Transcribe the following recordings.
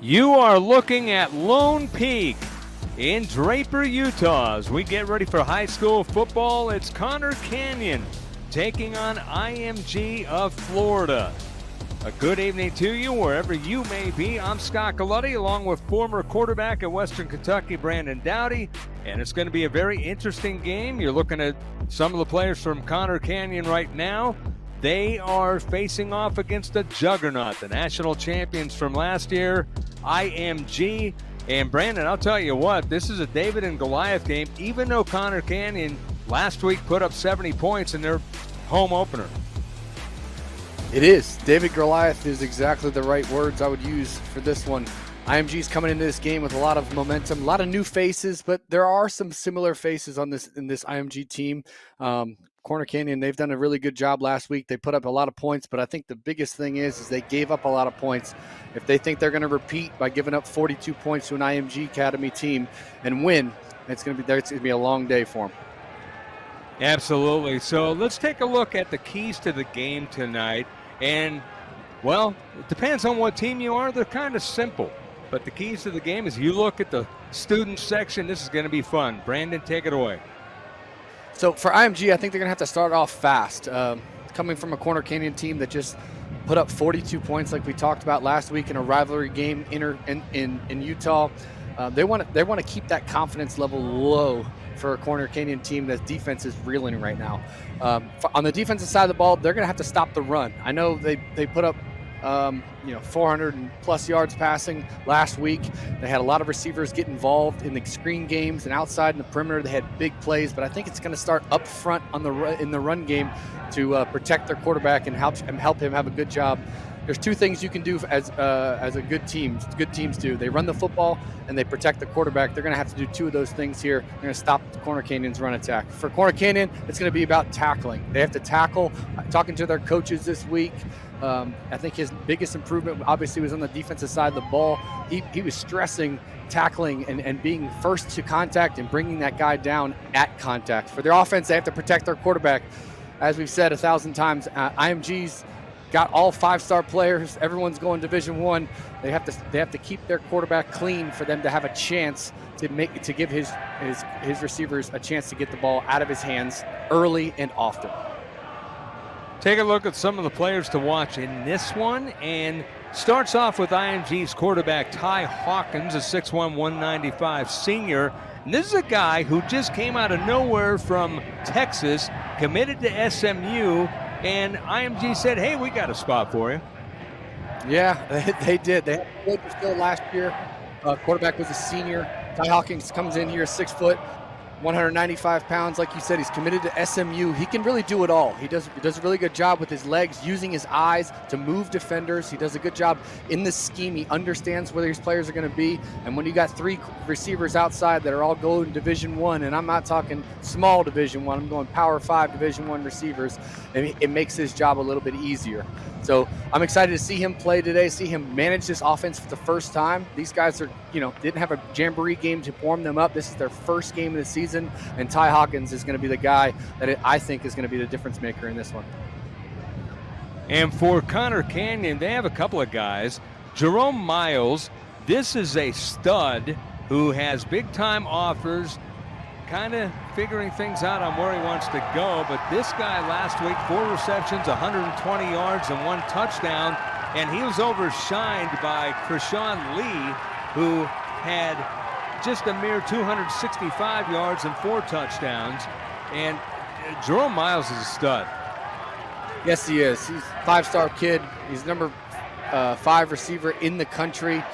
You are looking at Lone Peak in Draper, Utah. As we get ready for high school football, it's Connor Canyon taking on IMG of Florida. A good evening to you wherever you may be. I'm Scott Galletti along with former quarterback at Western Kentucky, Brandon Dowdy. And it's going to be a very interesting game. You're looking at some of the players from Connor Canyon right now. They are facing off against a juggernaut, the national champions from last year, IMG. And Brandon, I'll tell you what, this is a David and Goliath game, even though Connor Canyon last week put up 70 points in their home opener. It is. David Goliath is exactly the right words I would use for this one. IMG's coming into this game with a lot of momentum, a lot of new faces, but there are some similar faces in this IMG team. Connor Canyon, they've done a really good job last week. They put up a lot of points, but I think the biggest thing is they gave up a lot of points. If they think they're going to repeat by giving up 42 points to an IMG Academy team and win, it's going to be a long day for them. Absolutely. So let's take a look at the keys to the game tonight. And, well, it depends on what team you are. They're kind of simple. But the keys to the game is you look at the student section. This is going to be fun. Brandon, take it away. So for IMG, I think they're going to have to start off fast. Coming from a Connor Canyon team that just put up 42 points like we talked about last week in a rivalry game in Utah, they want to keep that confidence level low for a Connor Canyon team that defense is reeling right now. On the defensive side of the ball, they're going to have to stop the run. I know they put up 400 and plus yards passing last week. They had a lot of receivers get involved in the screen games and outside in the perimeter. They had big plays, but I think it's going to start up front in the run game to protect their quarterback and help him have a good job. There's two things you can do as a good team. Good teams do. They run the football and they protect the quarterback. They're going to have to do two of those things here. They're going to stop Connor Canyon's run attack. For Connor Canyon, it's going to be about tackling. They have to tackle. Talking to their coaches this week, I think his biggest improvement obviously was on the defensive side of the ball. He was stressing tackling and being first to contact and bringing that guy down at contact. For their offense, they have to protect their quarterback. As we've said 1,000 times, IMG's got all five-star players. Everyone's going Division I. They have to keep their quarterback clean for them to have a chance to give his receivers a chance to get the ball out of his hands early and often. Take a look at some of the players to watch in this one, and starts off with IMG's quarterback Ty Hawkins, a 6'1", 195 senior. And this is a guy who just came out of nowhere from Texas, committed to SMU, and IMG said, hey, we got a spot for you. Yeah, they did. They had Draper still last year. Quarterback was a senior. Ty Hawkins comes in here 6 foot, 195 pounds. Like you said, he's committed to SMU. He can really do it all. He does a really good job with his legs, using his eyes to move defenders. He does a good job in the scheme. He understands where these players are going to be. And when you got 3 receivers outside that are all going Division I, and I'm not talking small Division I, I'm going Power 5 Division I receivers, and it makes his job a little bit easier. So I'm excited to see him play today, see him manage this offense for the first time. These guys didn't have a jamboree game to warm them up. This is their first game of the season, and Ty Hawkins is going to be the guy that I think is going to be the difference maker in this one. And for Connor Canyon, they have a couple of guys. Jerome Miles, this is a stud who has big-time offers, kind of figuring things out on where he wants to go. But this guy last week, 4 receptions, 120 yards, and 1 touchdown. And he was overshined by Krishawn Lee, who had just a mere 265 yards and 4 touchdowns. And Jerome Miles is a stud. Yes, he is. He's a 5-star kid. He's number 5 receiver in the country.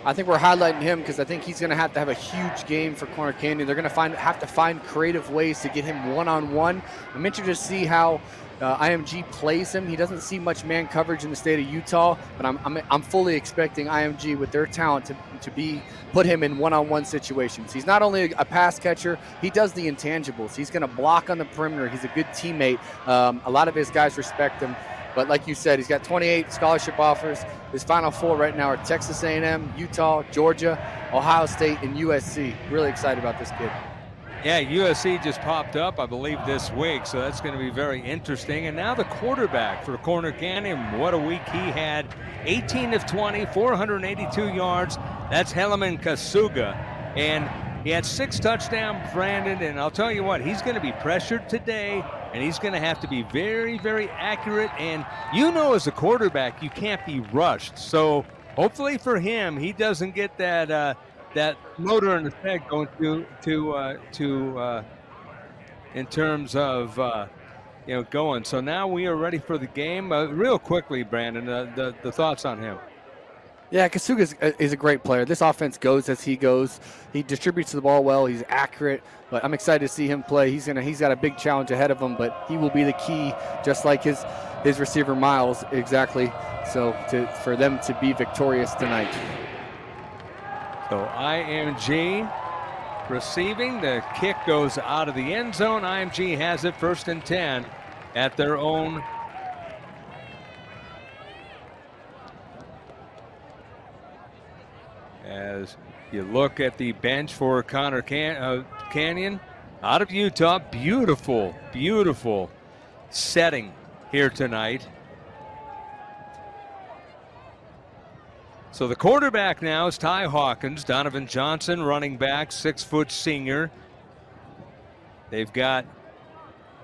I think we're highlighting him because I think he's going to have a huge game for Connor Canyon. They're going to have to find creative ways to get him one-on-one. I'm interested to see how IMG plays him. He doesn't see much man coverage in the state of Utah, but I'm fully expecting IMG with their talent to put him in one-on-one situations. He's not only a pass catcher, he does the intangibles. He's going to block on the perimeter. He's a good teammate. A lot of his guys respect him. But like you said, he's got 28 scholarship offers. His final 4 right now are Texas A&M, Utah, Georgia, Ohio State, and USC. Really excited about this kid. Yeah, USC just popped up, I believe, this week, so that's going to be very interesting. And now the quarterback for Corner Canyon, what a week he had. 18 of 20, 482 yards. That's Helaman Kasuga. And he had 6 touchdowns, Brandon, and I'll tell you what, he's going to be pressured today, and he's going to have to be very, very accurate. And you know, as a quarterback, you can't be rushed. So hopefully for him, he doesn't get that that motor in his head going in terms of going. So now we are ready for the game. Real quickly, Brandon, the thoughts on him. Yeah, Kasuga is a great player. This offense goes as he goes. He distributes the ball well. He's accurate, but I'm excited to see him play. He's got a big challenge ahead of him, but he will be the key, just like his receiver Miles, exactly. So for them to be victorious tonight. So IMG receiving. The kick goes out of the end zone. IMG has it 1st and 10 at their own. As you look at the bench for Conner Canyon out of Utah, beautiful, beautiful setting here tonight. So the quarterback now is Ty Hawkins. Donovan Johnson, running back, 6-foot senior. They've got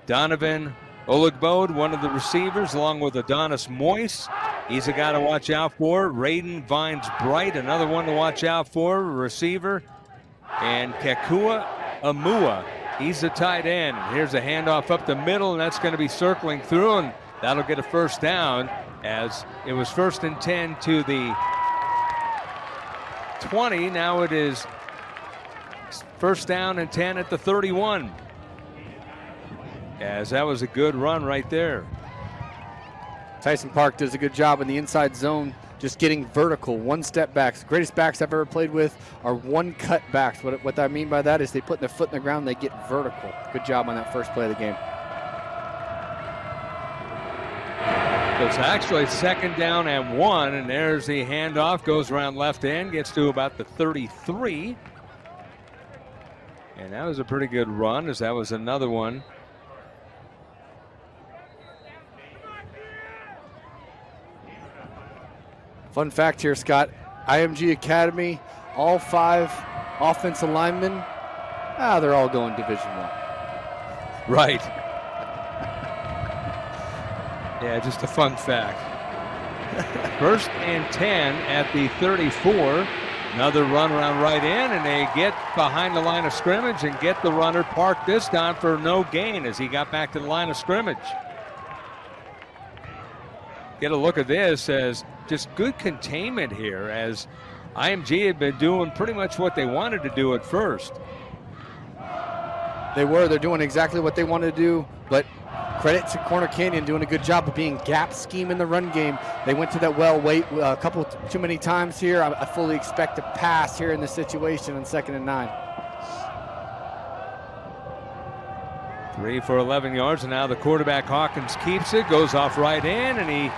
Donovan Oligbode, one of the receivers, along with Adonis Moyes. He's a guy to watch out for. Raiden Vines Bright, another one to watch out for, receiver. And Kekua Amua, he's the tight end. Here's a handoff up the middle, and that's going to be circling through, and that'll get a first down, as it was 1st and 10 to the 20. Now it is 1st down and 10 at the 31. As that was a good run right there. Tyson Park does a good job in the inside zone, just getting vertical, one step backs. Greatest backs I've ever played with are one cut backs. What I mean by that is they put their foot in the ground, they get vertical. Good job on that first play of the game. So it's actually 2nd down and 1, and there's the handoff, goes around left end, gets to about the 33. And that was a pretty good run, as that was another one. Fun fact here, Scott, IMG Academy, all 5 offensive linemen, they're all going Division I. Right. Yeah, just a fun fact. 1st and 10 at the 34. Another run around right in, and they get behind the line of scrimmage and get the runner parked this time for no gain as he got back to the line of scrimmage. Get a look at this as just good containment here, as IMG had been doing pretty much what they wanted to do at first. They're doing exactly what they wanted to do, but credit to Corner Canyon doing a good job of being gap scheme in the run game. They went to that a couple too many times here. I fully expect a pass here in this situation on 2nd and 9. 3 for 11 yards, and now the quarterback Hawkins keeps it, goes off right in, and he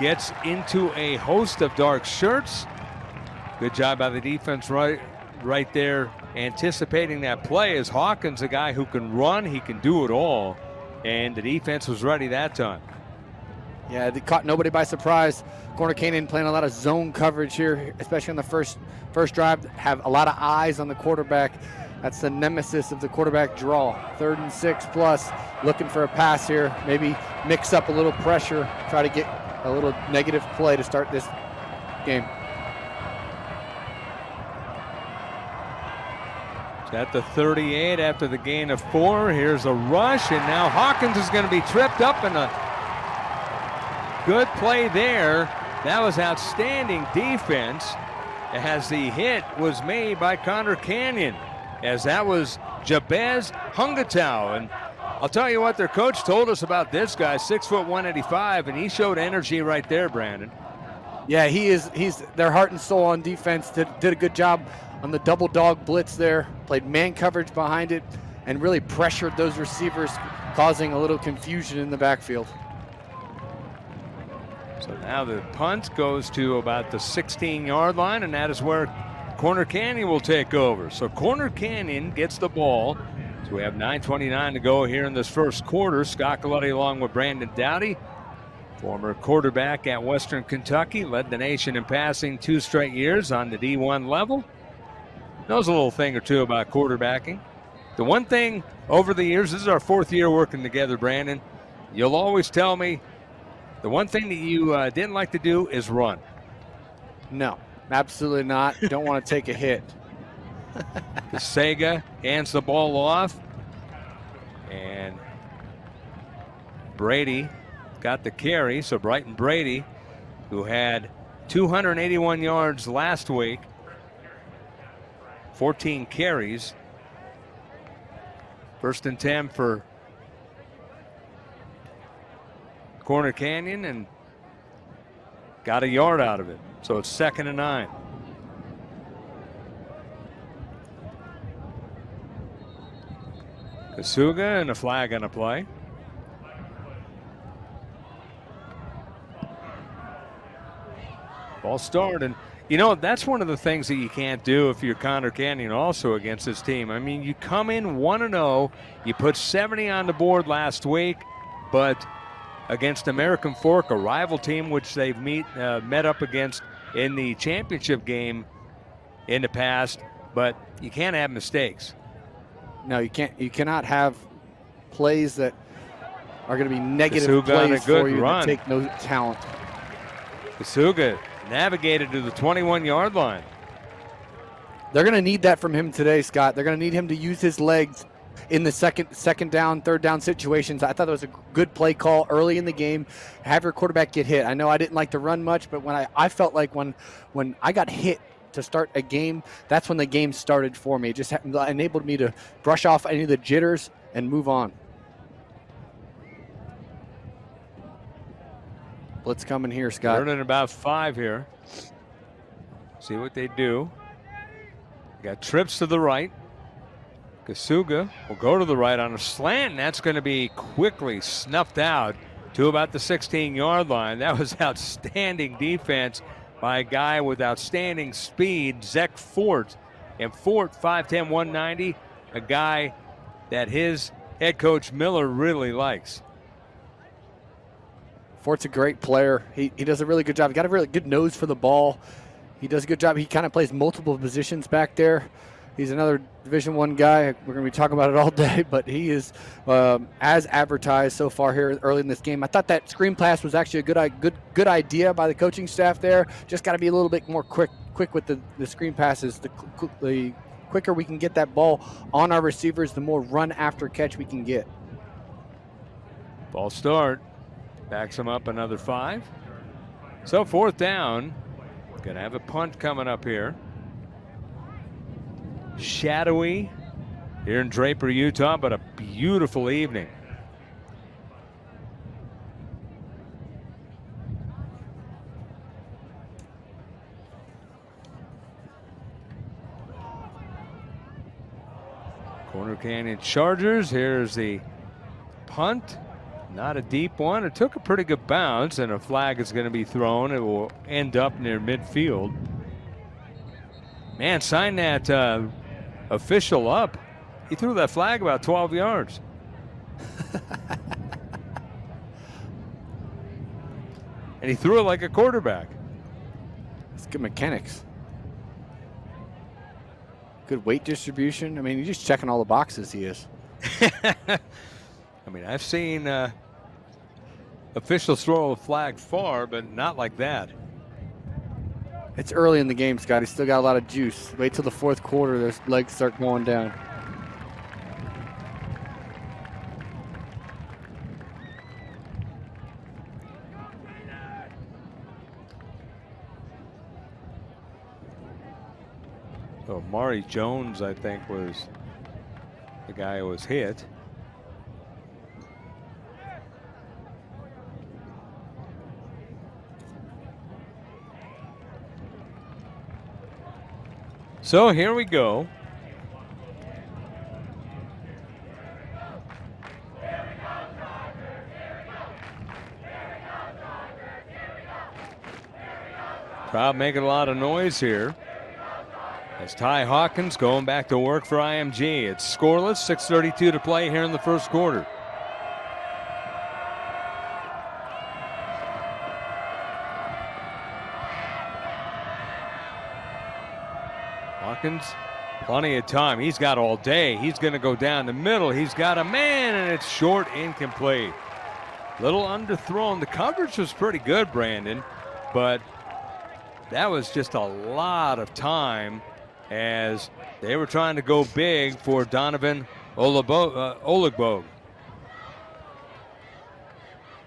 gets into a host of dark shirts. Good job by the defense right there, anticipating that play, as Hawkins, a guy who can run, he can do it all, and the defense was ready that time. Yeah, they caught nobody by surprise. Corner Canyon playing a lot of zone coverage here, especially on the first drive. Have a lot of eyes on the quarterback. That's the nemesis of the quarterback draw. 3rd and 6 plus, looking for a pass here. Maybe mix up a little pressure, try to get a little negative play to start this game. At the 38 after the gain of 4. Here's a rush, and now Hawkins is going to be tripped up, and a good play there. That was outstanding defense, as the hit was made by Conner Canyon, as that was Jabez Hungatau. And I'll tell you what, their coach told us about this guy, 6 foot 185, and he showed energy right there, Brandon. Yeah, he's their heart and soul on defense. Did a good job on the double dog blitz there, played man coverage behind it, and really pressured those receivers, causing a little confusion in the backfield. So now the punt goes to about the 16-yard line, and that is where Corner Canyon will take over. So Corner Canyon gets the ball. So we have 9:29 to go here in this first quarter. Scott Galletti along with Brandon Dowdy, former quarterback at Western Kentucky, led the nation in passing 2 straight years on the D1 level. Knows a little thing or two about quarterbacking. The one thing over the years, this is our 4th year working together, Brandon, you'll always tell me the one thing that you didn't like to do is run. No, absolutely not. Don't want to take a hit. Sega hands the ball off, and Brady got the carry. So Brighton Brady, who had 281 yards last week, 14 carries. 1st and 10 for Corner Canyon, and got a yard out of it. So it's 2nd and 9. Kasuga and a flag on a play. Ball start, and you know, that's one of the things that you can't do if you're Conner Canyon also against this team. I mean, you come in 1-0, you put 70 on the board last week, but against American Fork, a rival team which they've met up against in the championship game in the past, but you can't have mistakes. No, you can't. You cannot have plays that are going to be negative Kasuga plays for you that take no talent. Kasuga navigated to the 21-yard line. They're going to need that from him today, Scott. They're going to need him to use his legs in the second down, third down situations. I thought it was a good play call early in the game. Have your quarterback get hit. I know I didn't like to run much, but when I felt like when I got hit to start a game, that's when the game started for me. It just enabled me to brush off any of the jitters and move on. Blitz coming here, Scott. Running about 5 here. See what they do. Got trips to the right. Kasuga will go to the right on a slant, and that's going to be quickly snuffed out to about the 16-yard line. That was outstanding defense by a guy with outstanding speed, Zach Fort. And Fort, 5'10", 190, a guy that his head coach Miller really likes. Fort's a great player. He does a really good job. He got a really good nose for the ball. He does a good job. He kind of plays multiple positions back there. He's another Division I guy. We're going to be talking about it all day, but he is as advertised so far here early in this game. I thought that screen pass was actually a good idea by the coaching staff there. Just got to be a little bit more quick with the screen passes. The quicker we can get that ball on our receivers, the more run after catch we can get. Ball start. Backs him up another 5. So 4th down. Going to have a punt coming up here. Shadowy here in Draper, Utah, but a beautiful evening. Corner Canyon Chargers. Here's the punt. Not a deep one. It took a pretty good bounce, and a flag is going to be thrown. It will end up near midfield. Man, sign that official up. He threw that flag about 12 yards. And he threw it like a quarterback. It's good mechanics. Good weight distribution. I mean, he's just checking all the boxes, he is. I mean, I've seen officials throw a flag far, but not like that. It's early in the game, Scott. He's still got a lot of juice. Wait till the 4th quarter, those legs start going down. So Mari Jones, I think, was the guy who was hit. So here we go. Crowd making a lot of noise here. As Ty Hawkins going back to work for IMG. It's scoreless, 6:32 to play here in the first quarter. Hawkins, plenty of time. He's got all day. He's going to go down the middle. He's got a man, and it's short, incomplete. Little underthrown. The coverage was pretty good, Brandon, but that was just a lot of time as they were trying to go big for Donovan Olegbog.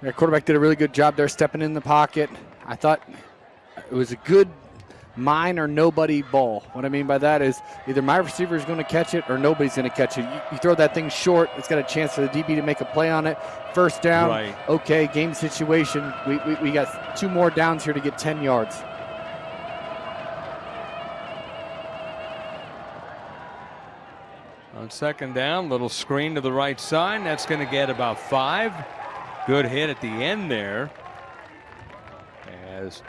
The quarterback did a really good job there stepping in the pocket. I thought it was a good mine or nobody ball. What I mean by that is either my receiver is going to catch it or nobody's going to catch it. You throw that thing short, it's got a chance for the DB to make a play on it. First down, right. Okay, game situation. We got 2 more downs here to get 10 yards. On second down, little screen to the right side. That's going to get about 5. Good hit at the end there. As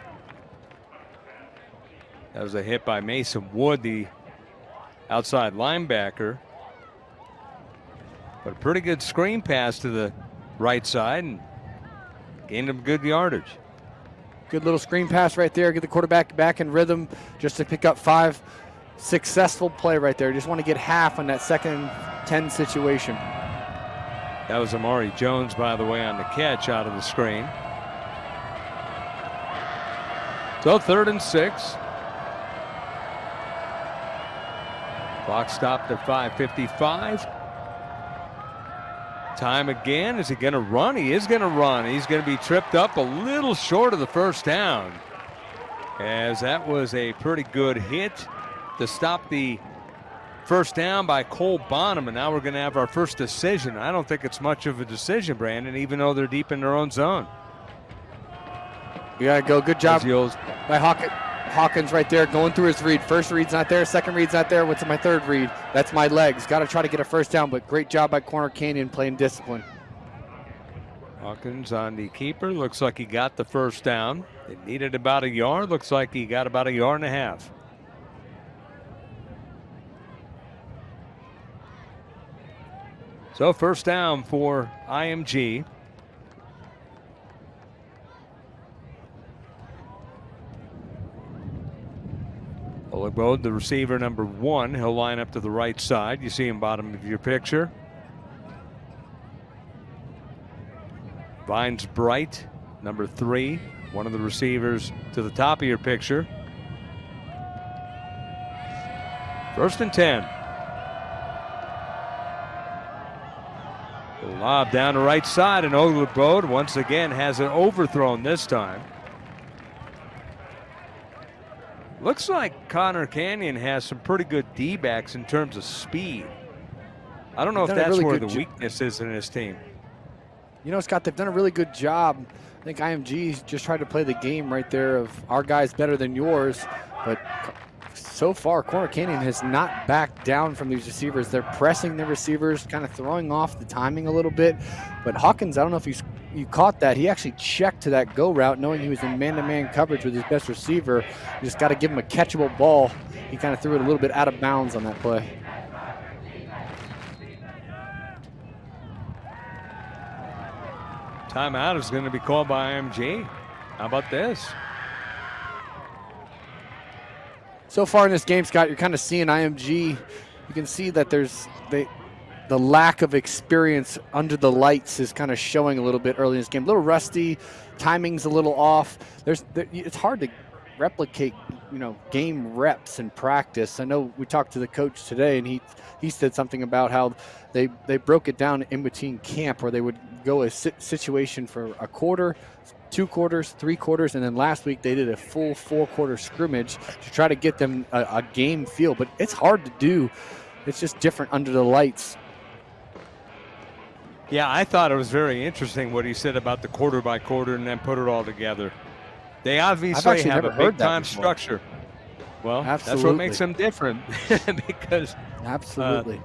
that was a hit by Mason Wood, the outside linebacker. But a pretty good screen pass to the right side and gained him good yardage. Good little screen pass right there. Get the quarterback back in rhythm just to pick up 5. Successful play right there. Just want to get half on that second 10 situation. That was Amari Jones, by the way, on the catch out of the screen. So 3rd and 6. Clock stopped at 5:55. Time again. Is he going to run? He is going to run. He's going to be tripped up a little short of the first down, as that was a pretty good hit to stop the first down by Cole Bonham. And now we're going to have our first decision. I don't think it's much of a decision, Brandon, even though they're deep in their own zone. We got to go. Good job by Hawkins right there, going through his read. First read's not there, second read's not there. What's my third read? That's my legs. Got to try to get a first down, but great job by Corner Canyon playing discipline. Hawkins on the keeper. Looks like he got the first down. It needed about a yard. Looks like he got about a yard and a half. So first down for IMG. Olegbode, the receiver, number 1. He'll line up to the right side. You see him bottom of your picture. Vines Bright, number 3. One of the receivers to the top of your picture. 1st and 10. The lob down the right side, and Olegbode once again has it overthrown this time. Looks like Connor Canyon has some pretty good D-backs in terms of speed. I don't know if that's where the weakness is in his team. You know, Scott, they've done a really good job. I think IMG just tried to play the game right there of our guy's better than yours. But so far, Corner Canyon has not backed down from these receivers. They're pressing the receivers, kind of throwing off the timing a little bit. But Hawkins, I don't know if you caught that. He actually checked to that go route knowing he was in man-to-man coverage with his best receiver. You just got to give him a catchable ball. He kind of threw it a little bit out of bounds on that play. Timeout is going to be called by IMG. How about this? So far in this game, Scott, you're kind of seeing IMG. You can see that there's the lack of experience under the lights is kind of showing a little bit early in this game. A little rusty, timing's a little off. It's hard to replicate, game reps and practice. I know we talked to the coach today, and he said something about how they broke it down in between camp, where they would go a situation for a quarter, 2 quarters, 3 quarters, and then last week they did a full 4-quarter scrimmage to try to get them a game feel. But it's hard to do. It's just different under the lights. Yeah, I thought it was very interesting what he said about the quarter by quarter and then put it all together. They obviously have a big-time structure. Well, absolutely. That's what makes them different because absolutely.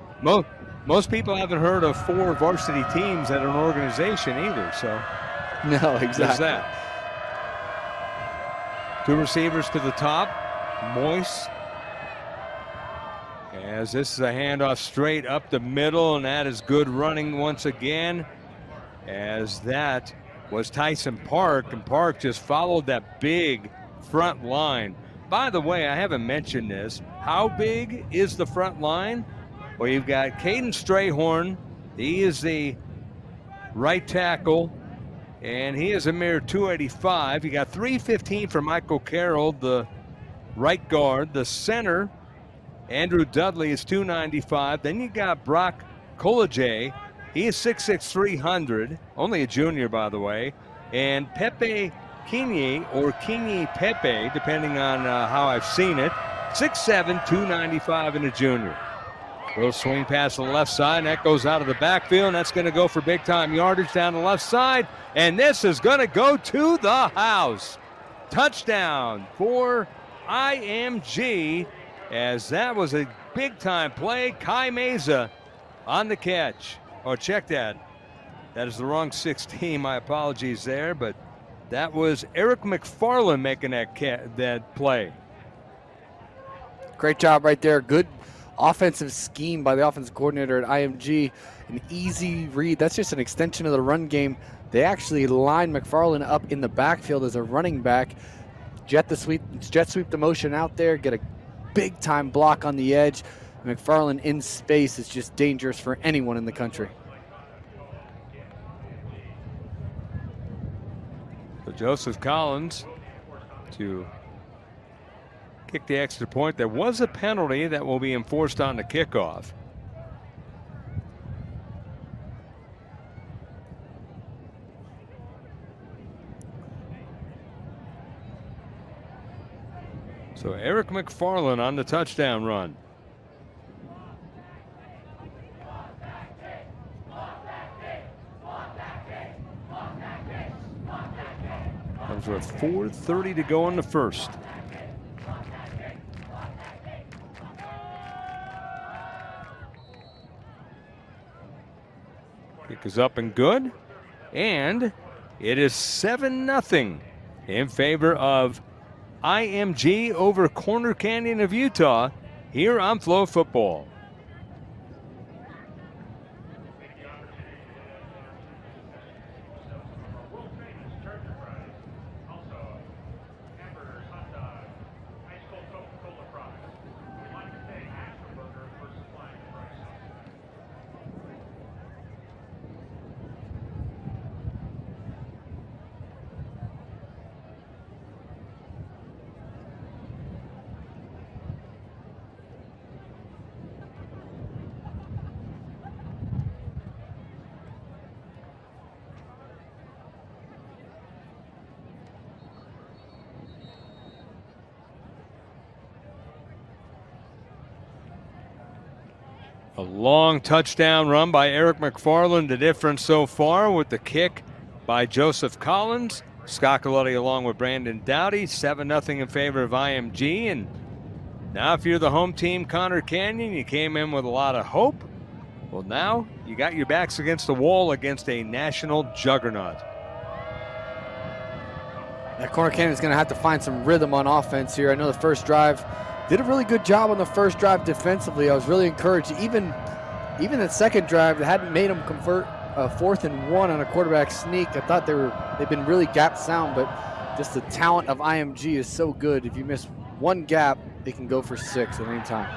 Most people haven't heard of 4 varsity teams at an organization either. So no, exactly. That. 2 receivers to the top. Moise as this is a handoff straight up the middle, and that is good running once again, as that was Tyson Park, and Park just followed that big front line. By the way, I haven't mentioned this. How big is the front line? Well, you've got Caden Strayhorn. He is the right tackle, and he is a mere 285. You got 315 for Michael Carroll, the right guard. The center, Andrew Dudley, is 295. Then you got Brock Colajay. He is 6'6", 300, only a junior, by the way. And Pepe Kinye, or Kinye Pepe, depending on how I've seen it, 6'7", 295, and a junior. Little swing pass to the left side, and that goes out of the backfield, and that's going to go for big-time yardage down the left side. And this is going to go to the house. Touchdown for IMG, as that was a big-time play. Kai Meza on the catch. Oh, check that. That is the wrong 16. My apologies there, but that was Eric McFarland making that play. Great job right there. Good offensive scheme by the offensive coordinator at IMG. An easy read. That's just an extension of the run game. They actually line McFarland up in the backfield as a running back. Jet sweep the motion out there. Get a big-time block on the edge. McFarland in space is just dangerous for anyone in the country. So Joseph Collins to kick the extra point. There was a penalty that will be enforced on the kickoff. So Eric McFarland on the touchdown run. Comes with 4:30 to go in the first. Kick is up and good. And it is 7-0 in favor of IMG over Corner Canyon of Utah here on FloFootball. A long touchdown run by Eric McFarland. The difference so far with the kick by Joseph Collins. Scott Coletti along with Brandon Dowdy. 7-0 in favor of IMG. And now if you're the home team, Conner Canyon, you came in with a lot of hope. Well, now you got your backs against the wall against a national juggernaut. That Corner Canyon is going to have to find some rhythm on offense here. I know the first drive did a really good job on the first drive defensively. I was really encouraged. Even that second drive, they hadn't made them convert a 4th and 1 on a quarterback sneak. I thought they've been really gap sound, but just the talent of IMG is so good. If you miss one gap, they can go for 6 at any time.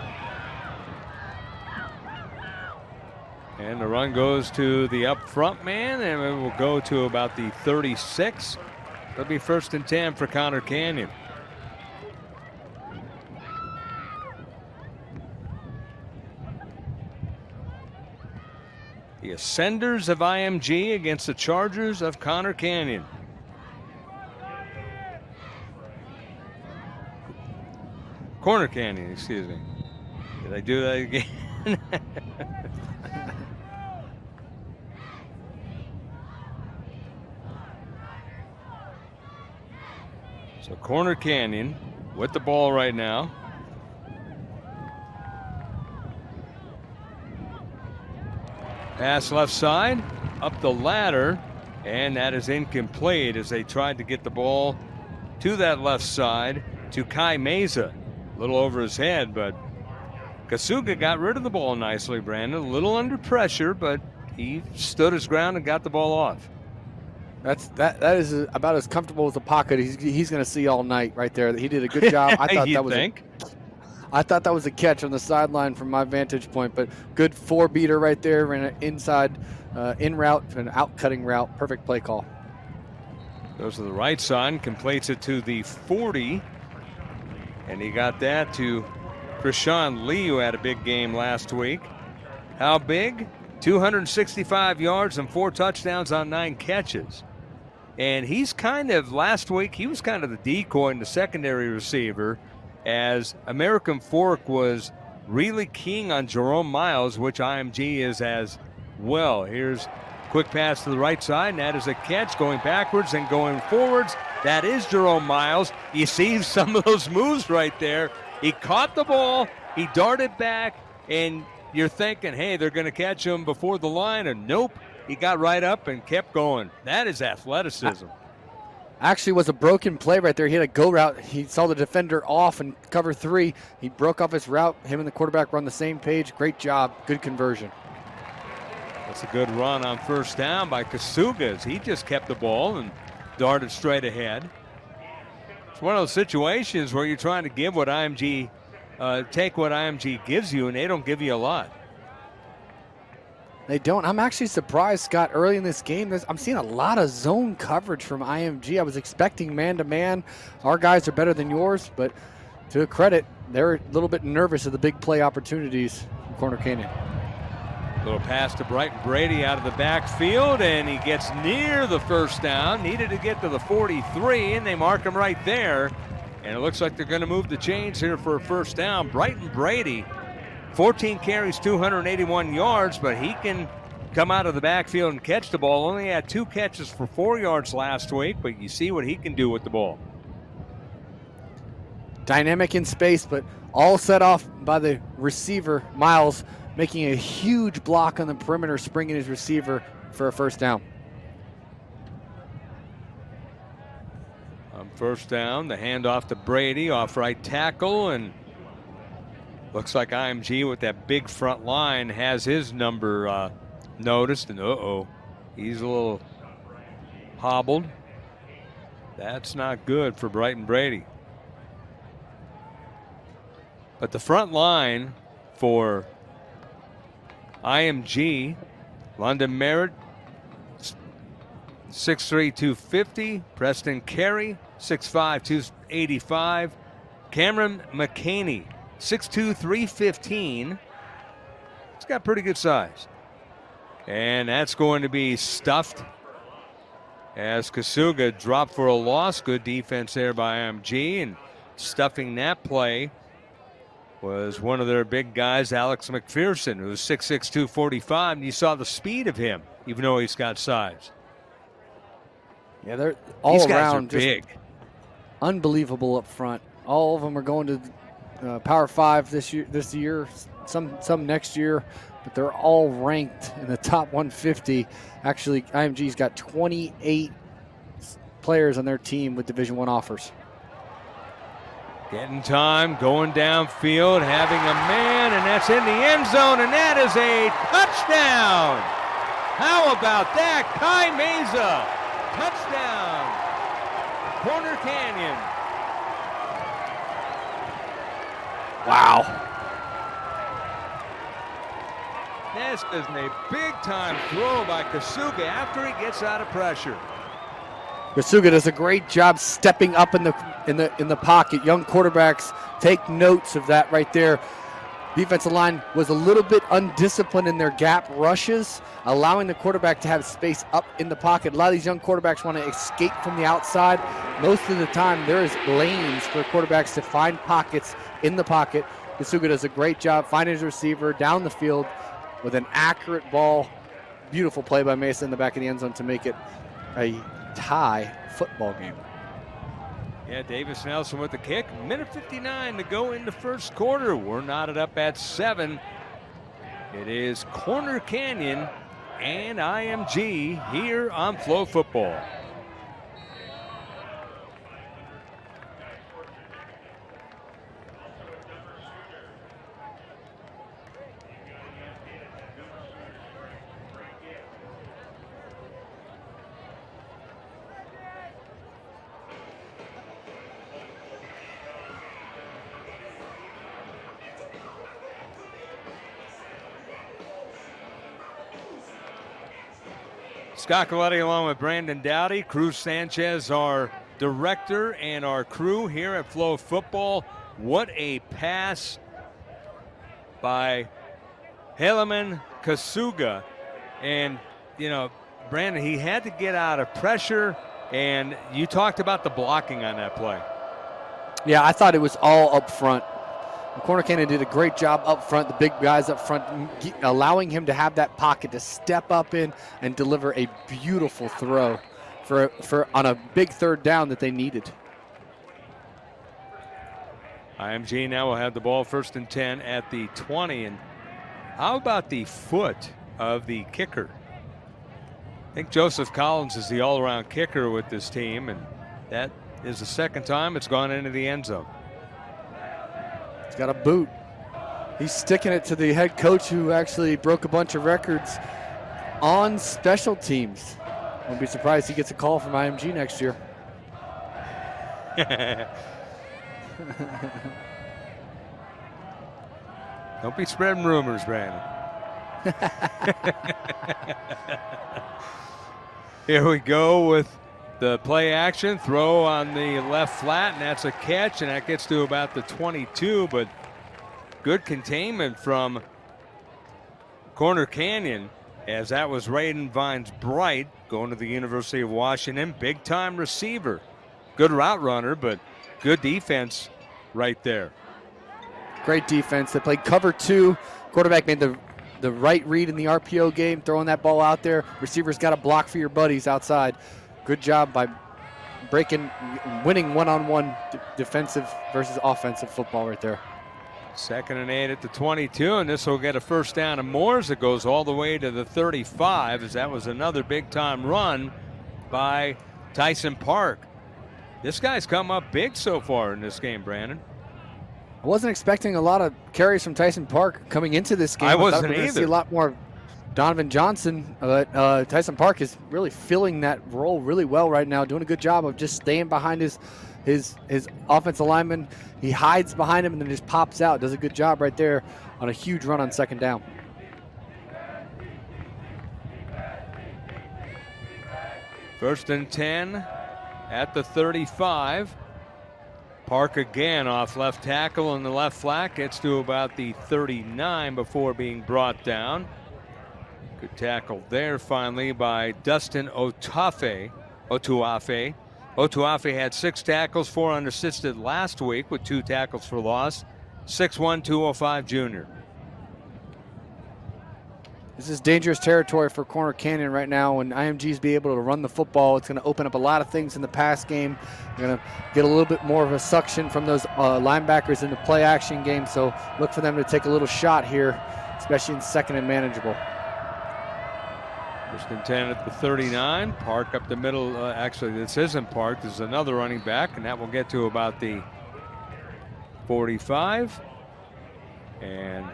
And the run goes to the up front man, and it will go to about the 36. It'll be 1st and 10 for Conner Canyon. The Ascenders of IMG against the Chargers of Conner Canyon. Corner Canyon, excuse me. Did I do that again? So Corner Canyon with the ball right now. Pass left side, up the ladder, and that is incomplete as they tried to get the ball to that left side to Kai Meza. A little over his head, but Kasuga got rid of the ball nicely, Brandon. A little under pressure, but he stood his ground and got the ball off. That is about as comfortable as a pocket he's going to see all night right there. He did a good job. I thought I thought that was a catch on the sideline from my vantage point, but good 4-beater right there, ran an inside in route and out cutting route. Perfect play call. Goes to the right side, completes it to the 40, and he got that to Krishan Lee, who had a big game last week. How big? 265 yards and 4 touchdowns on 9 catches. And he's last week, he was kind of the decoy and the secondary receiver, as American Fork was really keying on Jerome Miles, which IMG is as well. Here's quick pass to the right side, and that is a catch going backwards and going forwards. That is Jerome Miles. You see some of those moves right there. He caught the ball, he darted back, and you're thinking, hey, they're going to catch him before the line, and nope. He got right up and kept going. That is athleticism. Actually was a broken play right there. He had a go route. He saw the defender off and cover 3. He broke off his route. Him and the quarterback were on the same page. Great job. Good conversion. That's a good run on first down by Kasuga. He just kept the ball and darted straight ahead. It's one of those situations where you're trying to give what IMG, take what IMG gives you, and they don't give you a lot. They don't. I'm actually surprised, Scott, early in this game. I'm seeing a lot of zone coverage from IMG. I was expecting man-to-man. Our guys are better than yours, but to a credit, they're a little bit nervous of the big play opportunities from Corner Canyon. Little pass to Brighton Brady out of the backfield, and he gets near the first down. Needed to get to the 43, and they mark him right there. And it looks like they're going to move the chains here for a first down. Brighton Brady, 14 carries, 281 yards, but he can come out of the backfield and catch the ball. Only had 2 catches for 4 yards last week, but you see what he can do with the ball. Dynamic in space, but all set off by the receiver, Miles, making a huge block on the perimeter, springing his receiver for a first down. On first down, the handoff to Brady, off right tackle, and looks like IMG with that big front line has his number noticed, and he's a little hobbled. That's not good for Brighton Brady. But the front line for IMG, London Merritt, 6'3", 250. Preston Carey, 6'5", 285. Cameron McCaney, 6'2", 315. He's got pretty good size. And that's going to be stuffed as Kasuga dropped for a loss. Good defense there by IMG, and stuffing that play was one of their big guys, Alex McPherson, who's 6'6", 245. And you saw the speed of him, even though he's got size. Yeah, they're all These guys around are big. Unbelievable up front. All of them are going to Power 5 this year, some next year, but they're all ranked in the top 150. Actually, IMG's got 28 players on their team with Division I offers. Getting time, going downfield, having a man, and that's in the end zone, and that is a touchdown. How about that? Kai Meza, touchdown, Corner Canyon. Wow. This is a big-time throw by Kasuga after he gets out of pressure. Kasuga does a great job stepping up in the pocket. Young quarterbacks take notes of that right there. Defensive line was a little bit undisciplined in their gap rushes, allowing the quarterback to have space up in the pocket. A lot of these young quarterbacks want to escape from the outside. Most of the time, there is lanes for quarterbacks to find pockets in the pocket. Kasuga does a great job finding his receiver down the field with an accurate ball. Beautiful play by Mesa in the back of the end zone to make it a tie football game. Yeah, Davis Nelson with the kick. Minute 59 to go in the first quarter. We're knotted up at 7. It is Corner Canyon and IMG here on FloFootball. Scott Coletti along with Brandon Dowdy. Cruz Sanchez, our director and our crew here at FloFootball. What a pass by Helaman Kasuga. And, you know, Brandon, he had to get out of pressure, and you talked about the blocking on that play. Yeah, I thought it was all up front. Corner Canyon did a great job up front, the big guys up front, allowing him to have that pocket to step up in and deliver a beautiful throw for on a big third down that they needed. IMG now will have the ball 1st and 10 at the 20. And how about the foot of the kicker? I think Joseph Collins is the all-around kicker with this team, and that is the second time it's gone into the end zone. He's got a boot. He's sticking it to the head coach who actually broke a bunch of records on special teams. Won't be surprised he gets a call from IMG next year. Don't be spreading rumors, Brandon. Here we go with the play action. Throw on the left flat, and that's a catch, and that gets to about the 22, but good containment from Corner Canyon, as that was Raiden Vines Bright going to the University of Washington. Big time receiver. Good route runner, but good defense right there. Great defense. They played cover 2. Quarterback made the right read in the RPO game, throwing that ball out there. Receivers got to block for your buddies outside. Good job by winning one-on-one defensive versus offensive football right there. 2nd and 8 at the 22, and this will get a first down and more as it goes all the way to the 35, as that was another big-time run by Tyson Park. This guy's come up big so far in this game, Brandon. I wasn't expecting a lot of carries from Tyson Park coming into this game. I wasn't thought we were either. gonna see a lot more Donovan Johnson, but Tyson Park is really filling that role really well right now, doing a good job of just staying behind his offensive lineman. He hides behind him and then just pops out. Does a good job right there on a huge run on 2nd down. First and 10 at the 35. Park again off left tackle in the left flat, gets to about the 39 before being brought down. Good tackle there finally by Dustin Otuafe. Otuafe had 6 tackles, 4 unassisted last week with 2 tackles for loss. 6'1", 205 junior. This is dangerous territory for Corner Canyon right now. When IMGs be able to run the football, it's going to open up a lot of things in the pass game. You're going to get a little bit more of a suction from those linebackers in the play action game. So look for them to take a little shot here, especially in 2nd and manageable. 1st and 10 at the 39. Park up the middle. Actually, this isn't Park. This is another running back, and that will get to about the 45. And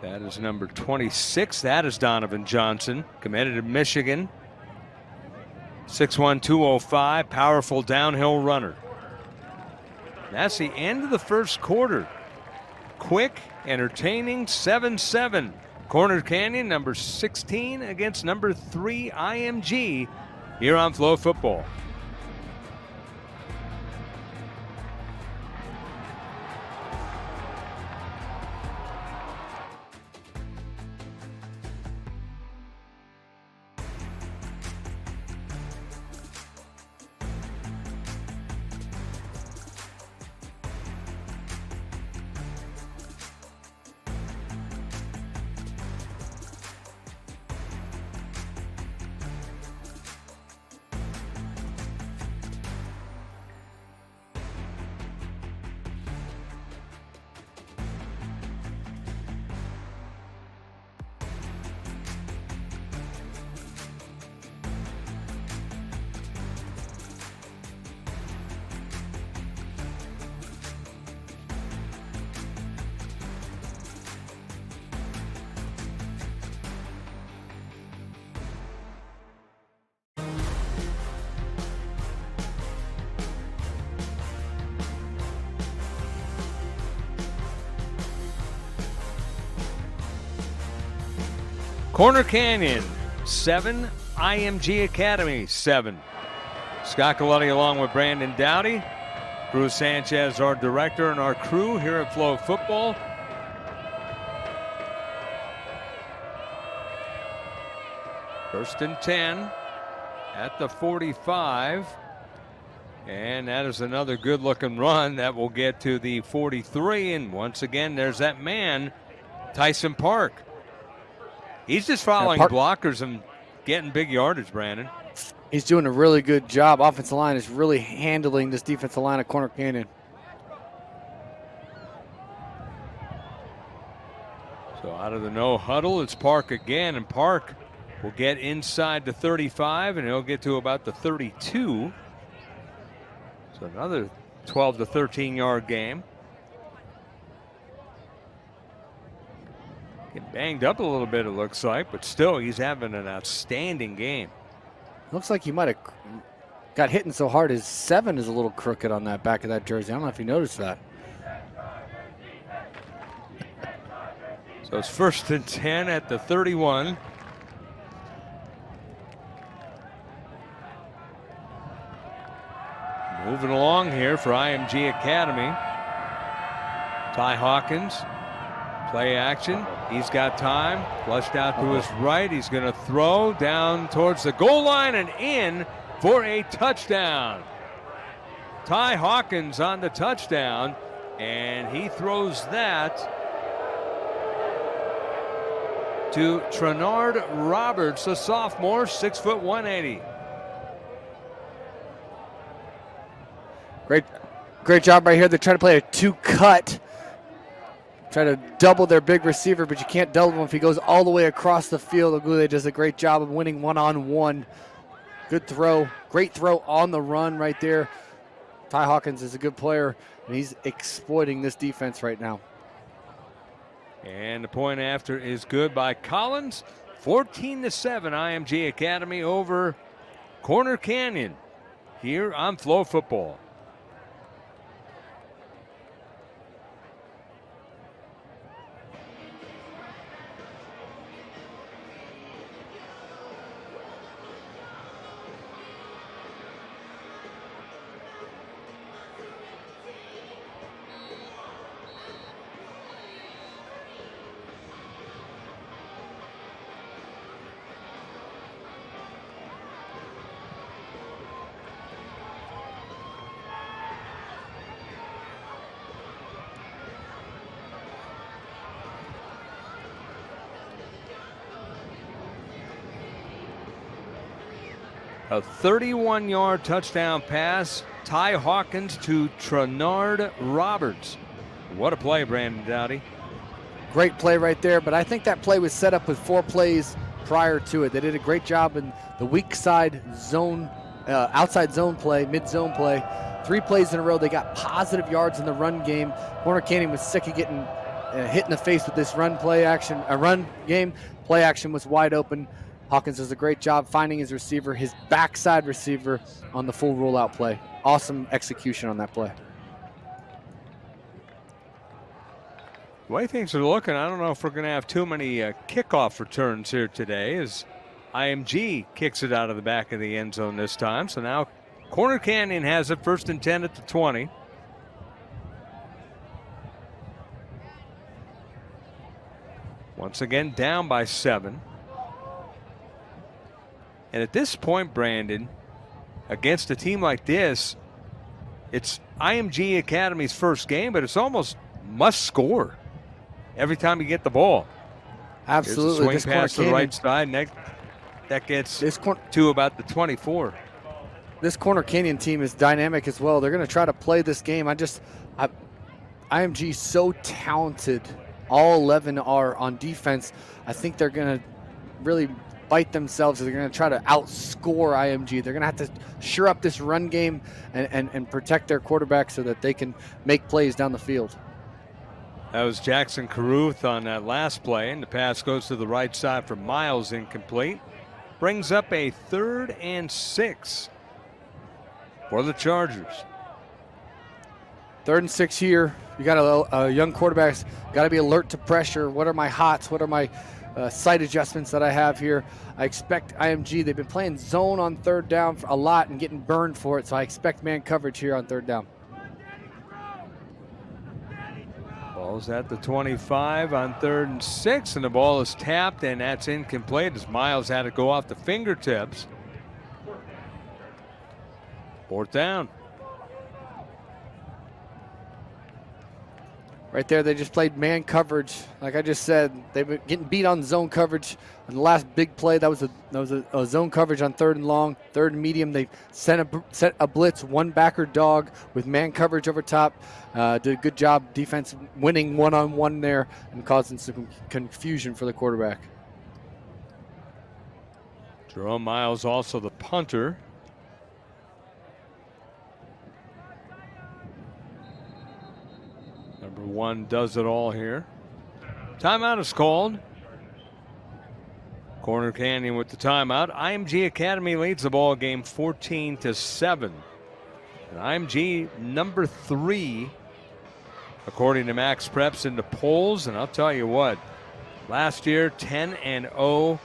that is number 26. That is Donovan Johnson, committed to Michigan. 6'1", 205, powerful downhill runner. That's the end of the first quarter. Quick, entertaining, 7-7. Corner Canyon, number 16 against number 3 IMG here on FloFootball. Corner Canyon 7, IMG Academy 7. Scott Coletti along with Brandon Dowdy. Bruce Sanchez, our director, and our crew here at FloFootball. First and 10 at the 45. And that is another good-looking run that will get to the 43. And once again, there's that man, Tyson Park. He's just following blockers and getting big yardage, Brandon. He's doing a really good job. Offensive line is really handling this defensive line at Corner Canyon. So out of the no huddle, it's Park again, and Park will get inside the 35, and he'll get to about the 32. So another 12 to 13 yard game. Getting banged up a little bit, it looks like, but still he's having an outstanding game. Looks like he might have got hitting so hard his 7 is a little crooked on that back of that jersey. I don't know if you noticed that. So it's first and 10 at the 31. Moving along here for IMG Academy. Ty Hawkins, play action. He's got time. Flushed out to his right. He's going to throw down towards the goal line and in for a touchdown. Ty Hawkins on the touchdown, and he throws that to Trenard Roberts, a sophomore, 6 foot 180. Great job right here. They're trying to play a 2-cut. Try to double their big receiver, but you can't double him if he goes all the way across the field. Ogule does a great job of winning one-on-one. Good throw. Great throw on the run right there. Ty Hawkins is a good player, and he's exploiting this defense right now. And the point after is good by Collins. 14-7 IMG Academy over Corner Canyon here on FloFootball. A 31-yard touchdown pass, Ty Hawkins to Trenard Roberts. What a play, Brandon Dowdy. Great play right there, but I think that play was set up with 4 plays prior to it. They did a great job in the weak side zone, outside zone play, mid-zone play. 3 plays in a row. They got positive yards in the run game. Corner Canyon was sick of getting hit in the face with this run game. Play action was wide open. Hawkins does a great job finding his receiver, his backside receiver, on the full rollout play. Awesome execution on that play. The way things are looking, I don't know if we're going to have too many kickoff returns here today, as IMG kicks it out of the back of the end zone this time. So now Corner Canyon has it, first and 10 at the 20. Once again, down by 7. And at this point, Brandon, against a team like this, it's IMG Academy's first game, but it's almost must score every time you get the ball. Absolutely. Here's a swing pass to the right side, and that gets to about the 24. This Corner Canyon team is dynamic as well. They're going to try to play this game. IMG so talented. All 11 are on defense. I think they're going to really bite themselves. They're going to try to outscore IMG. They're going to have to shore up this run game and protect their quarterback so that they can make plays down the field. That was Jackson Caruth on that last play, and the pass goes to the right side for Miles, incomplete. Brings up a 3rd and 6 for the Chargers. 3rd and 6 here. You got a young quarterback. Got to be alert to pressure. What are my hots? What are my sight adjustments that I have here. I expect IMG, they've been playing zone on third down a lot and getting burned for it, so I expect man coverage here on third down. Ball's at the 25 on 3rd and 6, and the ball is tapped, and that's incomplete as Miles had to go off the fingertips. 4th down. Right there, they just played man coverage. Like I just said, they've been getting beat on zone coverage. And the last big play, that was a zone coverage on 3rd and long, 3rd and medium. They set a blitz, one backer dog with man coverage over top. Did a good job defense winning one-on-one there and causing some confusion for the quarterback. Jerome Miles also the punter. Number 1 does it all here. Timeout is called. Corner Canyon with the timeout. IMG Academy leads the ball game 14-7. And IMG number 3, according to Max Preps in the polls. And I'll tell you what, last year 10-0,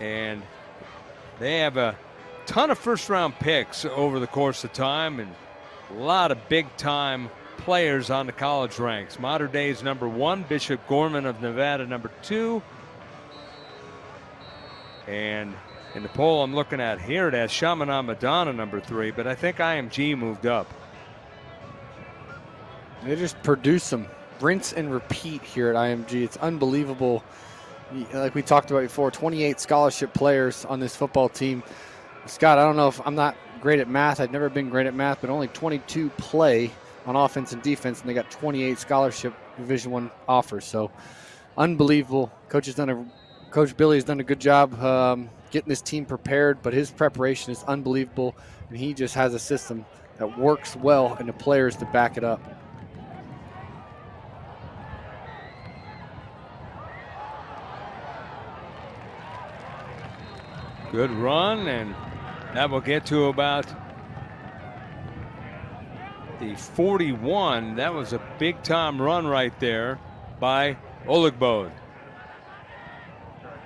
and they have a ton of first-round picks over the course of time, and a lot of big-time players on the college ranks. Mater Dei's number 1, Bishop Gorman of Nevada number 2. And in the poll I'm looking at here, it has Chaminade Madonna number 3, but I think IMG moved up. They just produce them, rinse and repeat here at IMG. It's unbelievable. Like we talked about before, 28 scholarship players on this football team. Scott, I don't know if I'm not great at math. I've never been great at math, but only 22 play on offense and defense, and they got 28 scholarship Division I offers. So unbelievable. Coach Billy has done a good job getting this team prepared, but his preparation is unbelievable, and he just has a system that works well and the players to back it up. Good run, and that will get to about the 41. That was a big-time run right there by Oligbode.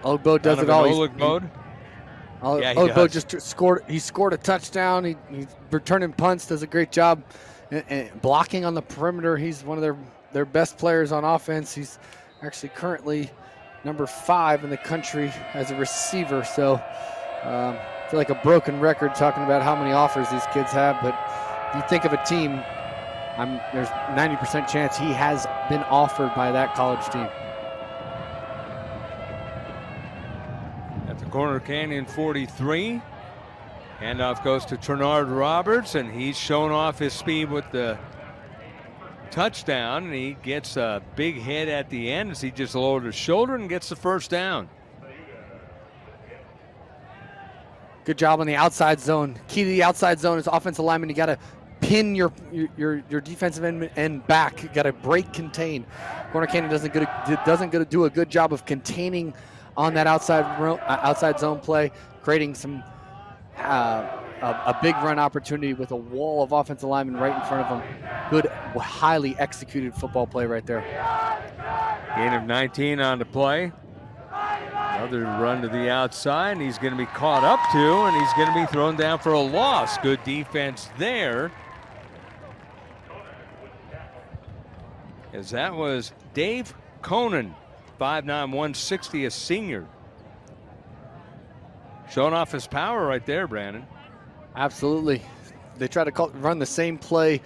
Oligbode does it all. Oligbode? Yeah, Oligbode just scored. He scored a touchdown. He's returning punts. Does a great job and blocking on the perimeter. He's one of their best players on offense. He's actually currently number 5 in the country as a receiver. So I feel like a broken record talking about how many offers these kids have. But if you think of a team, there's 90% chance he has been offered by that college team. At the Corner Canyon 43. Handoff goes to Ternard Roberts, and he's shown off his speed with the touchdown. And he gets a big hit at the end as he just lowered his shoulder and gets the first down. Good job on the outside zone. Key to the outside zone is offensive lineman. You got to pin your defensive end back. You got to break contain. Corner Canyon doesn't do a good job of containing on that outside zone play, creating some a big run opportunity with a wall of offensive linemen right in front of them. Good, highly executed football play right there. Gain of 19 on the play. Another run to the outside, and he's going to be caught up to, and he's going to be thrown down for a loss. Good defense there. As that was Dave Conan, 5'9", 160, a senior. Showing off his power right there, Brandon. Absolutely. They try to run the same play,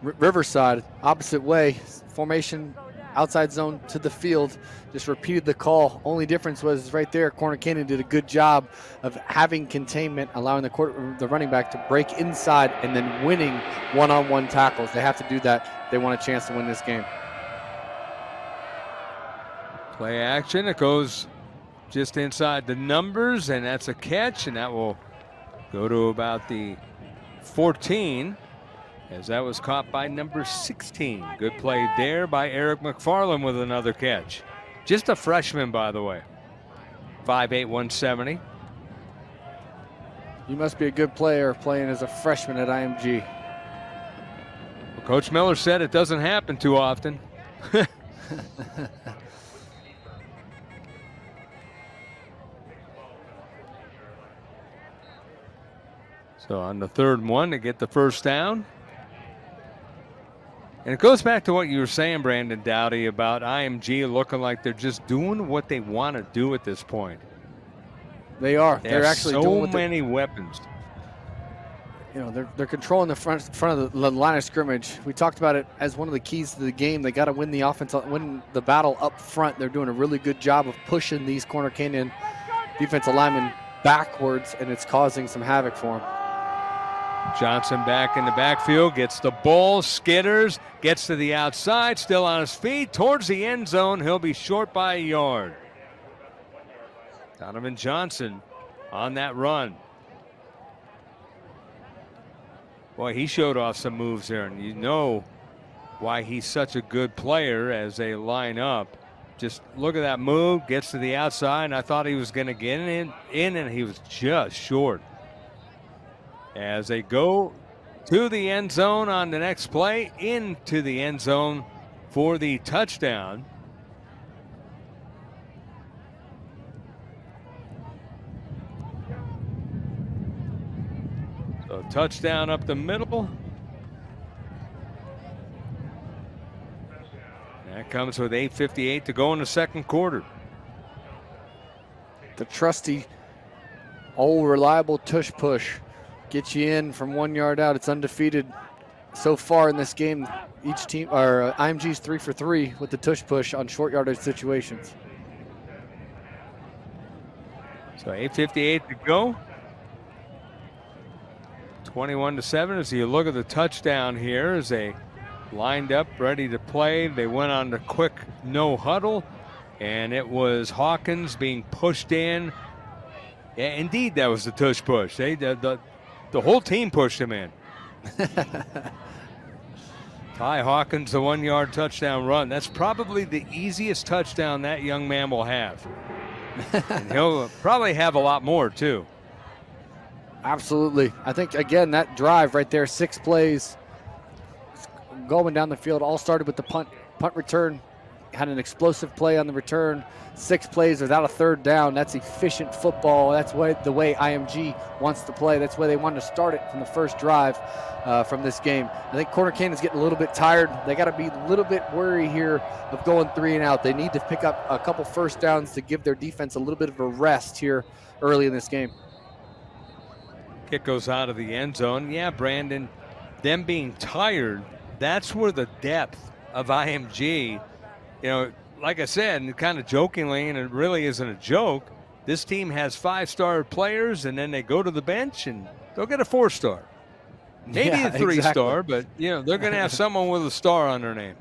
Riverside, opposite way, formation, outside zone to the field, just repeated the call. Only difference was right there, Corner Canyon did a good job of having containment, allowing the running back to break inside and then winning one-on-one tackles. They have to do that. They want a chance to win this game. Play action, it goes just inside the numbers, and that's a catch, and that will go to about the 14, as that was caught by number 16. Good play there by Eric McFarland with another catch. Just a freshman, by the way. 5'8", 170. You must be a good player playing as a freshman at IMG. Well, Coach Miller said it doesn't happen too often. So on the third one to get the first down. And it goes back to what you were saying, Brandon Dowdy, about IMG looking like they're just doing what they want to do at this point. They are. They're actually so doing many weapons. You know, they're controlling the front of the line of scrimmage. We talked about it as one of the keys to the game. They got to win the offense, win the battle up front. They're doing a really good job of pushing these Corner Canyon defensive linemen backwards, and it's causing some havoc for them. Johnson back in the backfield, gets the ball, skitters, gets to the outside, still on his feet, towards the end zone. He'll be short by a yard. Donovan Johnson on that run. Boy, he showed off some moves there, and you know why he's such a good player as they line up. Just look at that move, gets to the outside, and I thought he was going to get in, and he was just short. As they go to the end zone on the next play, into the end zone for the touchdown. So touchdown up the middle. That comes with 8:58 to go in the second quarter. The trusty, old reliable tush push gets you in from 1 yard out. It's undefeated so far in this game. Each team, or IMG's 3 for 3 with the tush push on short yardage situations. So 8:58 to go. 21-7 as you look at the touchdown here as they lined up ready to play. They went on the quick no huddle, and it was Hawkins being pushed in. Yeah, indeed, that was the tush push. The whole team pushed him in. Ty Hawkins, the 1 yard touchdown run. That's probably the easiest touchdown that young man will have. And he'll probably have a lot more too. Absolutely. I think, again, that drive right there, 6 plays going down the field, all started with the punt return. Had an explosive play on the return. 6 plays without a third down. That's efficient football. That's the way IMG wants to play. That's why they wanted to start it from the first drive from this game. I think Corner Canyon's getting a little bit tired. They got to be a little bit wary here of going 3 and out. They need to pick up a couple first downs to give their defense a little bit of a rest here early in this game. Kick goes out of the end zone. Yeah, Brandon, them being tired, that's where the depth of IMG, you know, like I said, and kind of jokingly, and it really isn't a joke, this team has 5-star players, and then they go to the bench and they'll get a 4-star. Maybe a 3-star, but, you know, they're going to have someone with a star on their name.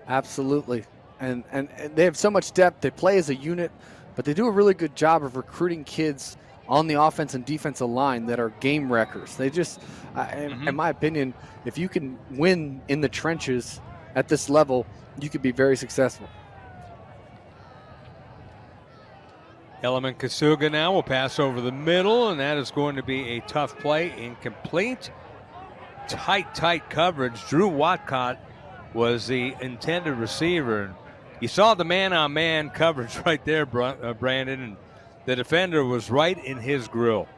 Absolutely. And they have so much depth. They play as a unit, but they do a really good job of recruiting kids on the offense and defensive line that are game wreckers. They just, in my opinion, if you can win in the trenches at this level, you could be very successful. Elliman Kasuga now will pass over the middle, and that is going to be a tough play, incomplete. Tight coverage. Drew Watcott was the intended receiver. You saw the man-on-man coverage right there, Brandon, and the defender was right in his grill.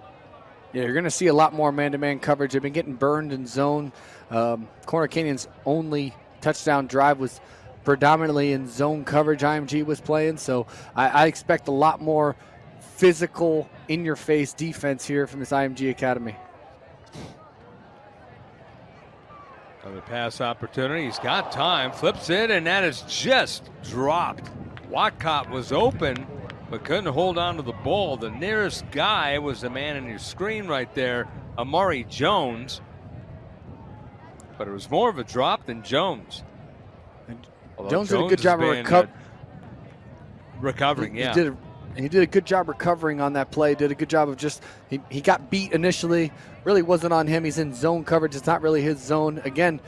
Yeah, you're going to see a lot more man-to-man coverage. They've been getting burned in zone. Corner Canyon's only touchdown drive was predominantly in zone coverage IMG was playing, so I expect a lot more physical, in-your-face defense here from this IMG Academy. Another pass opportunity. He's got time, flips it, and that is just dropped. Watcott was open, but couldn't hold on to the ball. The nearest guy was the man in your screen right there, Amari Jones. But it was more of a drop than Jones. Jones did a good job of recovering. He did a good job recovering on that play. Did a good job of just, he got beat initially. Really wasn't on him. He's in zone coverage. It's not really his zone. Again,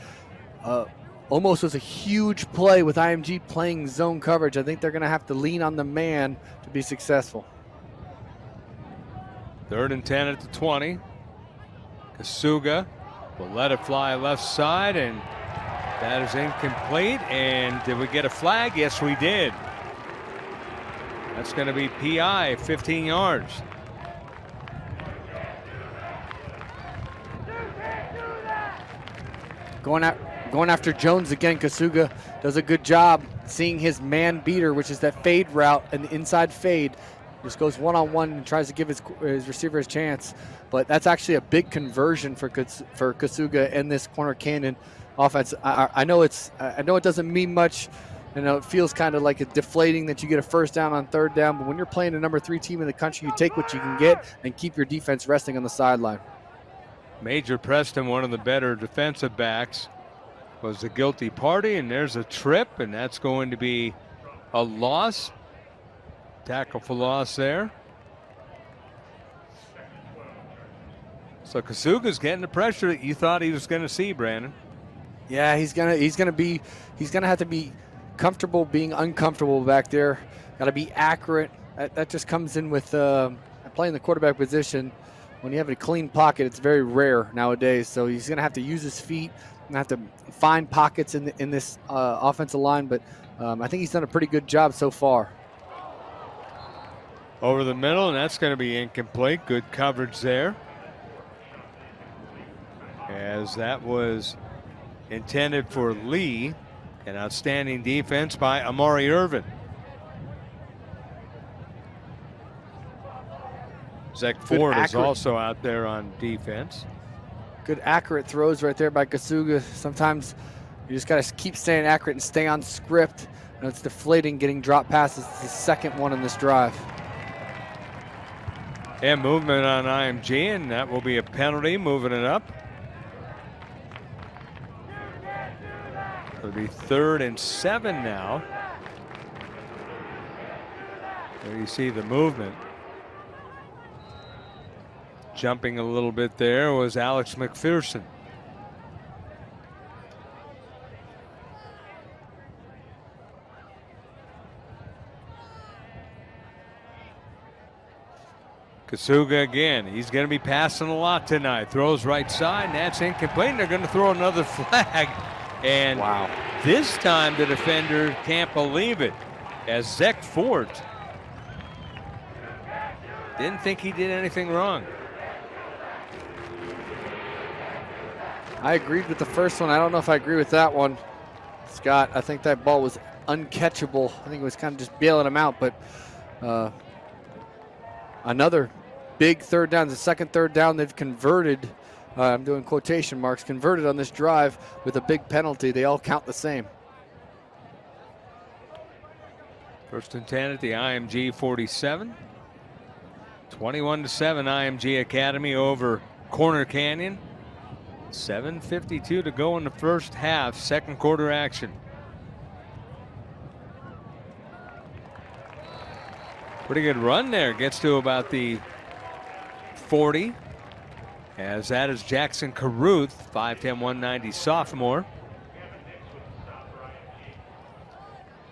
almost was a huge play with IMG playing zone coverage. I think they're going to have to lean on the man to be successful. 3rd and 10 at the 20. Kasuga will let it fly left side, and that is incomplete. And did we get a flag? Yes, we did. That's going to be PI, 15 yards. Going after Jones again. Kasuga does a good job seeing his man beater, which is that fade route and the inside fade. Just goes one-on-one and tries to give his receiver his chance. But that's actually a big conversion for Kasuga in this Corner Canyon offense. I know it doesn't mean much. It feels kind of like it's deflating that you get a first down on third down. But when you're playing a number 3 team in the country, you take what you can get and keep your defense resting on the sideline. Major Preston, one of the better defensive backs, was the guilty party, and there's a trip, and that's going to be a loss. Tackle for loss there. So Kasuga's getting the pressure that you thought he was going to see, Brandon. Yeah, he's gonna have to be comfortable being uncomfortable back there. Got to be accurate. That just comes in with playing the quarterback position. When you have a clean pocket, it's very rare nowadays. So he's going to have to use his feet and have to find pockets in this offensive line. But I think he's done a pretty good job so far. Over the middle, and that's going to be incomplete. Good coverage there, as that was intended for Lee. An outstanding defense by Amari Irvin. Zach Ford is also out there on defense. Good accurate throws right there by Kasuga. Sometimes you just got to keep staying accurate and stay on script. It's deflating getting drop passes. It's the second one in this drive. And movement on IMG, and that will be a penalty, moving it up. It'll be 3rd and 7 now. There you see the movement. Jumping a little bit there was Alex McPherson. Kasuga again. He's going to be passing a lot tonight. Throws right side, and that's incomplete. And they're going to throw another flag. And wow, this time the defender can't believe it, as Zach Ford didn't think he did anything wrong. I agreed with the first one. I don't know if I agree with that one, Scott. I think that ball was uncatchable. I think it was kind of just bailing him out, but another big third down. The second third down they've converted. I'm doing quotation marks, converted on this drive with a big penalty. They all count the same. 1st and 10 at the IMG 47. 21-7 IMG Academy over Corner Canyon. 7:52 to go in the first half, second quarter action. Pretty good run there. Gets to about the 40. As that is Jackson Caruth, 5'10", 190 sophomore.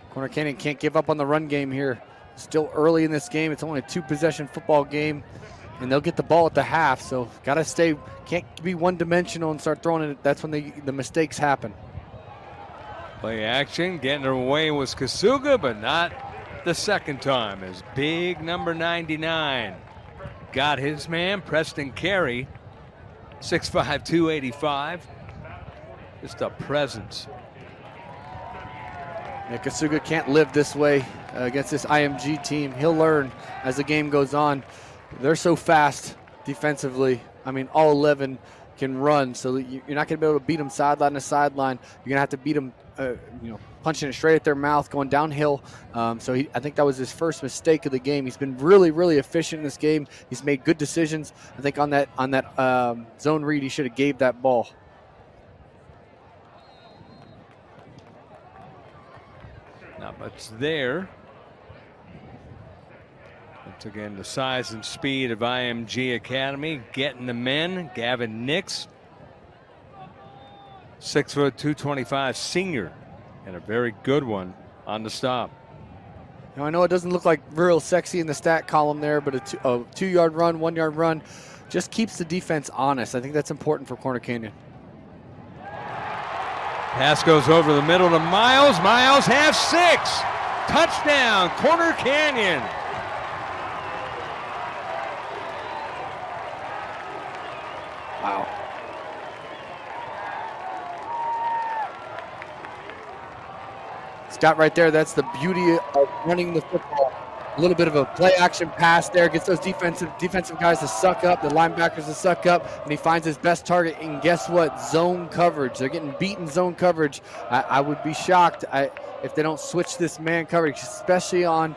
Corner Canyon can't give up on the run game here. Still early in this game. It's only a 2-possession football game, and they'll get the ball at the half. So got to stay, can't be one-dimensional and start throwing it. That's when the mistakes happen. Play action, getting away was Kasuga, but not the second time, as big number 99 got his man, Preston Carey, 6'5", 285. Just a presence. Yeah, Kasuga can't live this way against this IMG team. He'll learn as the game goes on. They're so fast defensively. I mean, all 11 can run, so you're not going to be able to beat them sideline to sideline. You're going to have to beat them, punching it straight at their mouth, going downhill. I think that was his first mistake of the game. He's been really, really efficient in this game. He's made good decisions. I think on that zone read, he should have gave that ball. Not much there. Once again, the size and speed of IMG Academy getting the men. Gavin Nix, 6', 225 senior, and a very good one on the stop. Now, I know it doesn't look like real sexy in the stat column there, but a 2-yard run, 1-yard run just keeps the defense honest. I think that's important for Corner Canyon. Pass goes over the middle to Miles. Miles has 6. Touchdown, Corner Canyon. Wow. Scott, right there, that's the beauty of running the football. A little bit of a play action pass there, gets those defensive guys to suck up, the linebackers to suck up, and he finds his best target. And guess what? Zone coverage. They're getting beaten zone coverage. I would be shocked if they don't switch this man coverage, especially on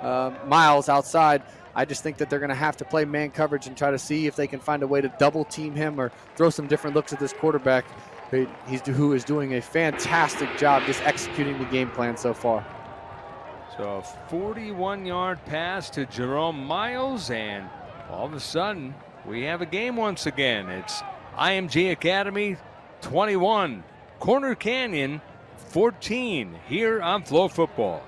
Miles outside. I just think that they're going to have to play man coverage and try to see if they can find a way to double team him or throw some different looks at this quarterback, who is doing a fantastic job just executing the game plan so far. So a 41-yard pass to Jerome Miles, and all of a sudden we have a game once again. It's IMG Academy 21, Corner Canyon 14 here on FloFootball.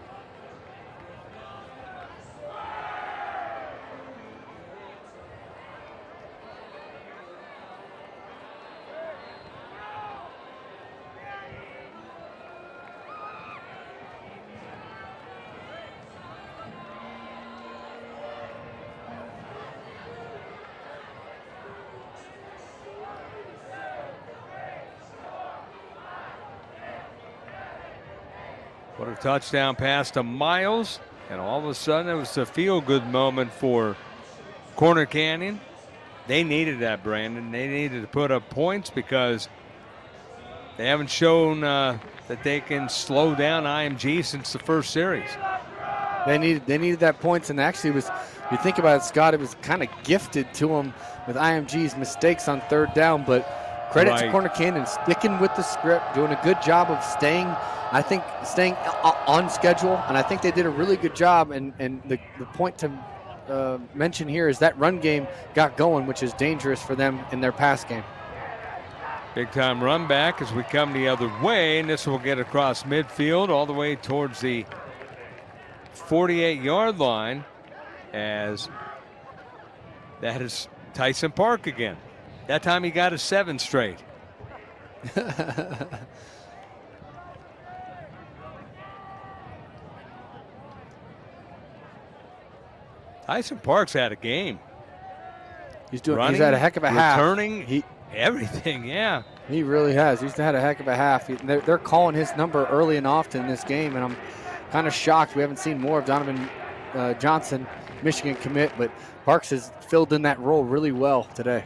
What a touchdown pass to Miles, and all of a sudden it was a feel-good moment for Corner Canyon. They needed that, Brandon. They needed to put up points because they haven't shown that they can slow down IMG since the first series. They needed that points, and actually was, you think about it, Scott, it was kind of gifted to them with IMG's mistakes on third down, but credit to Corner Canyon sticking with the script, doing a good job of staying on schedule, and I think they did a really good job. And the point to mention here is that run game got going, which is dangerous for them in their pass game. Big time run back as we come the other way, and this will get across midfield all the way towards the 48-yard line, as that is Tyson Park again. That time he got a 7 straight. Tyson Park's had a game. He's had a heck of a half. Returning, everything, yeah. He really has. He's had a heck of a half. They're calling his number early and often in this game, and I'm kind of shocked we haven't seen more of Donovan Johnson, Michigan commit, but Parks has filled in that role really well today.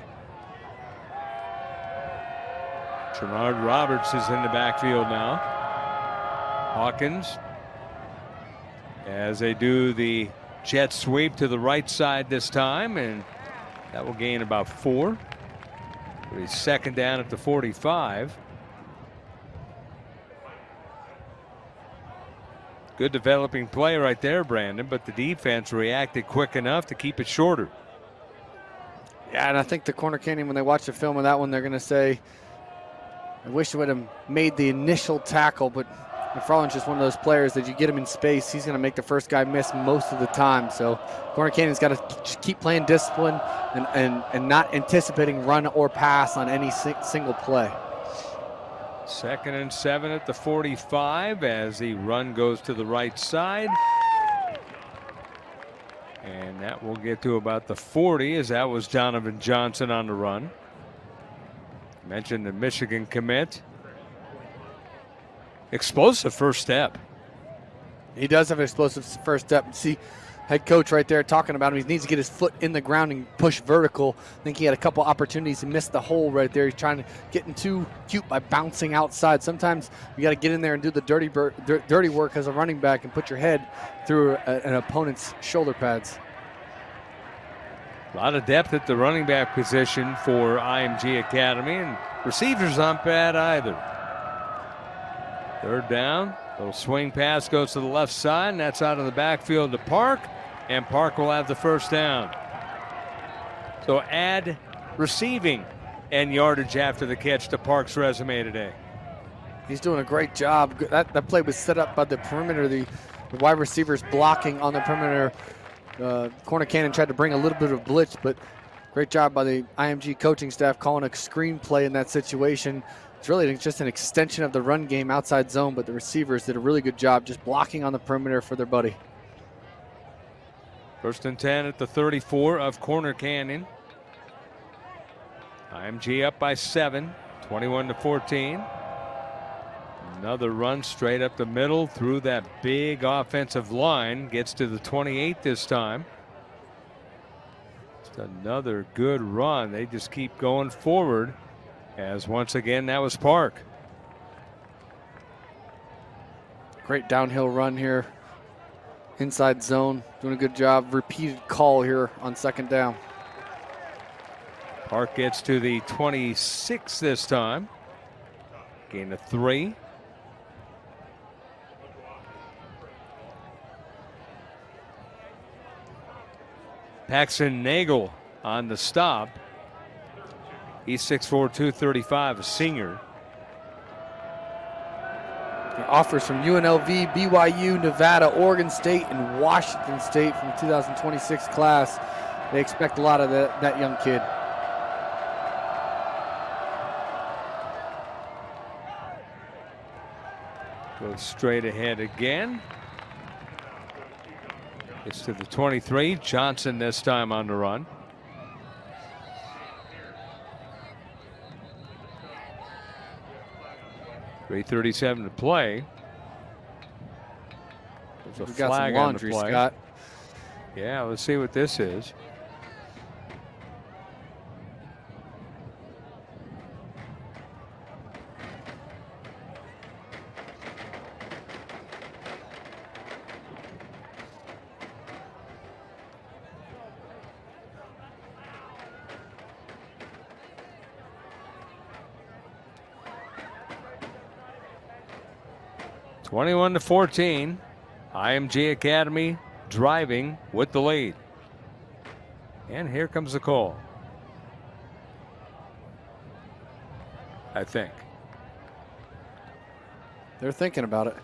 Tremard Roberts is in the backfield now. Hawkins, as they do the jet sweep to the right side this time, and that will gain about 4. He's second down at the 45. Good developing play right there, Brandon, but the defense reacted quick enough to keep it shorter. Yeah, and I think the Corner Canyon, when they watch the film of that one, they're going to say, I wish I would have made the initial tackle, but McFarland's just one of those players that you get him in space, he's going to make the first guy miss most of the time. So Corner Canyon's got to keep playing discipline and not anticipating run or pass on any single play. 2nd and 7 at the 45 as the run goes to the right side. And that will get to about the 40, as that was Donovan Johnson on the run. Mentioned the Michigan commit. Explosive first step. He does have an explosive first step. See, head coach right there talking about him. He needs to get his foot in the ground and push vertical. I think he had a couple opportunities to miss the hole right there. He's trying to get in too cute by bouncing outside. Sometimes you got to get in there and do the dirty work as a running back and put your head through an opponent's shoulder pads. A lot of depth at the running back position for IMG Academy, and receivers aren't bad either. 3rd down, little swing pass goes to the left side, and that's out of the backfield to Park, and Park will have the first down. So add receiving and yardage after the catch to Park's resume today. He's doing a great job. That play was set up by the perimeter, the wide receivers blocking on the perimeter. Corner Canyon tried to bring a little bit of blitz, but great job by the IMG coaching staff calling a screen play in that situation. It's really just an extension of the run game outside zone, but the receivers did a really good job just blocking on the perimeter for their buddy. 1st and 10 at the 34 of Corner Canyon. IMG up by 7, 21-14. Another run straight up the middle through that big offensive line. Gets to the 28 this time. Just another good run. They just keep going forward, as once again that was Park. Great downhill run here. Inside zone, doing a good job. Repeated call here on second down. Park gets to the 26 this time. Gain of 3. Paxton Nagel on the stop. He's 6'4", 235, a senior. Offers from UNLV, BYU, Nevada, Oregon State, and Washington State from the 2026 class. They expect a lot of that young kid. Goes straight ahead again. Gets to the 23. Johnson this time on the run. .337 to play. There's a We've got flag some laundry, on the play. Scott. Yeah, let's see what this is. (21-14). IMG Academy driving with the lead. And here comes the call. I think. They're thinking about it.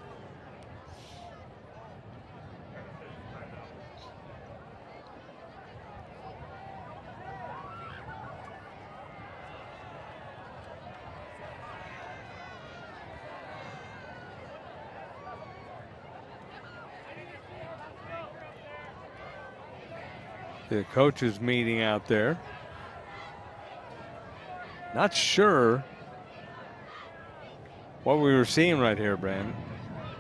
The coaches meeting out there. Not sure what we were seeing right here, Brandon.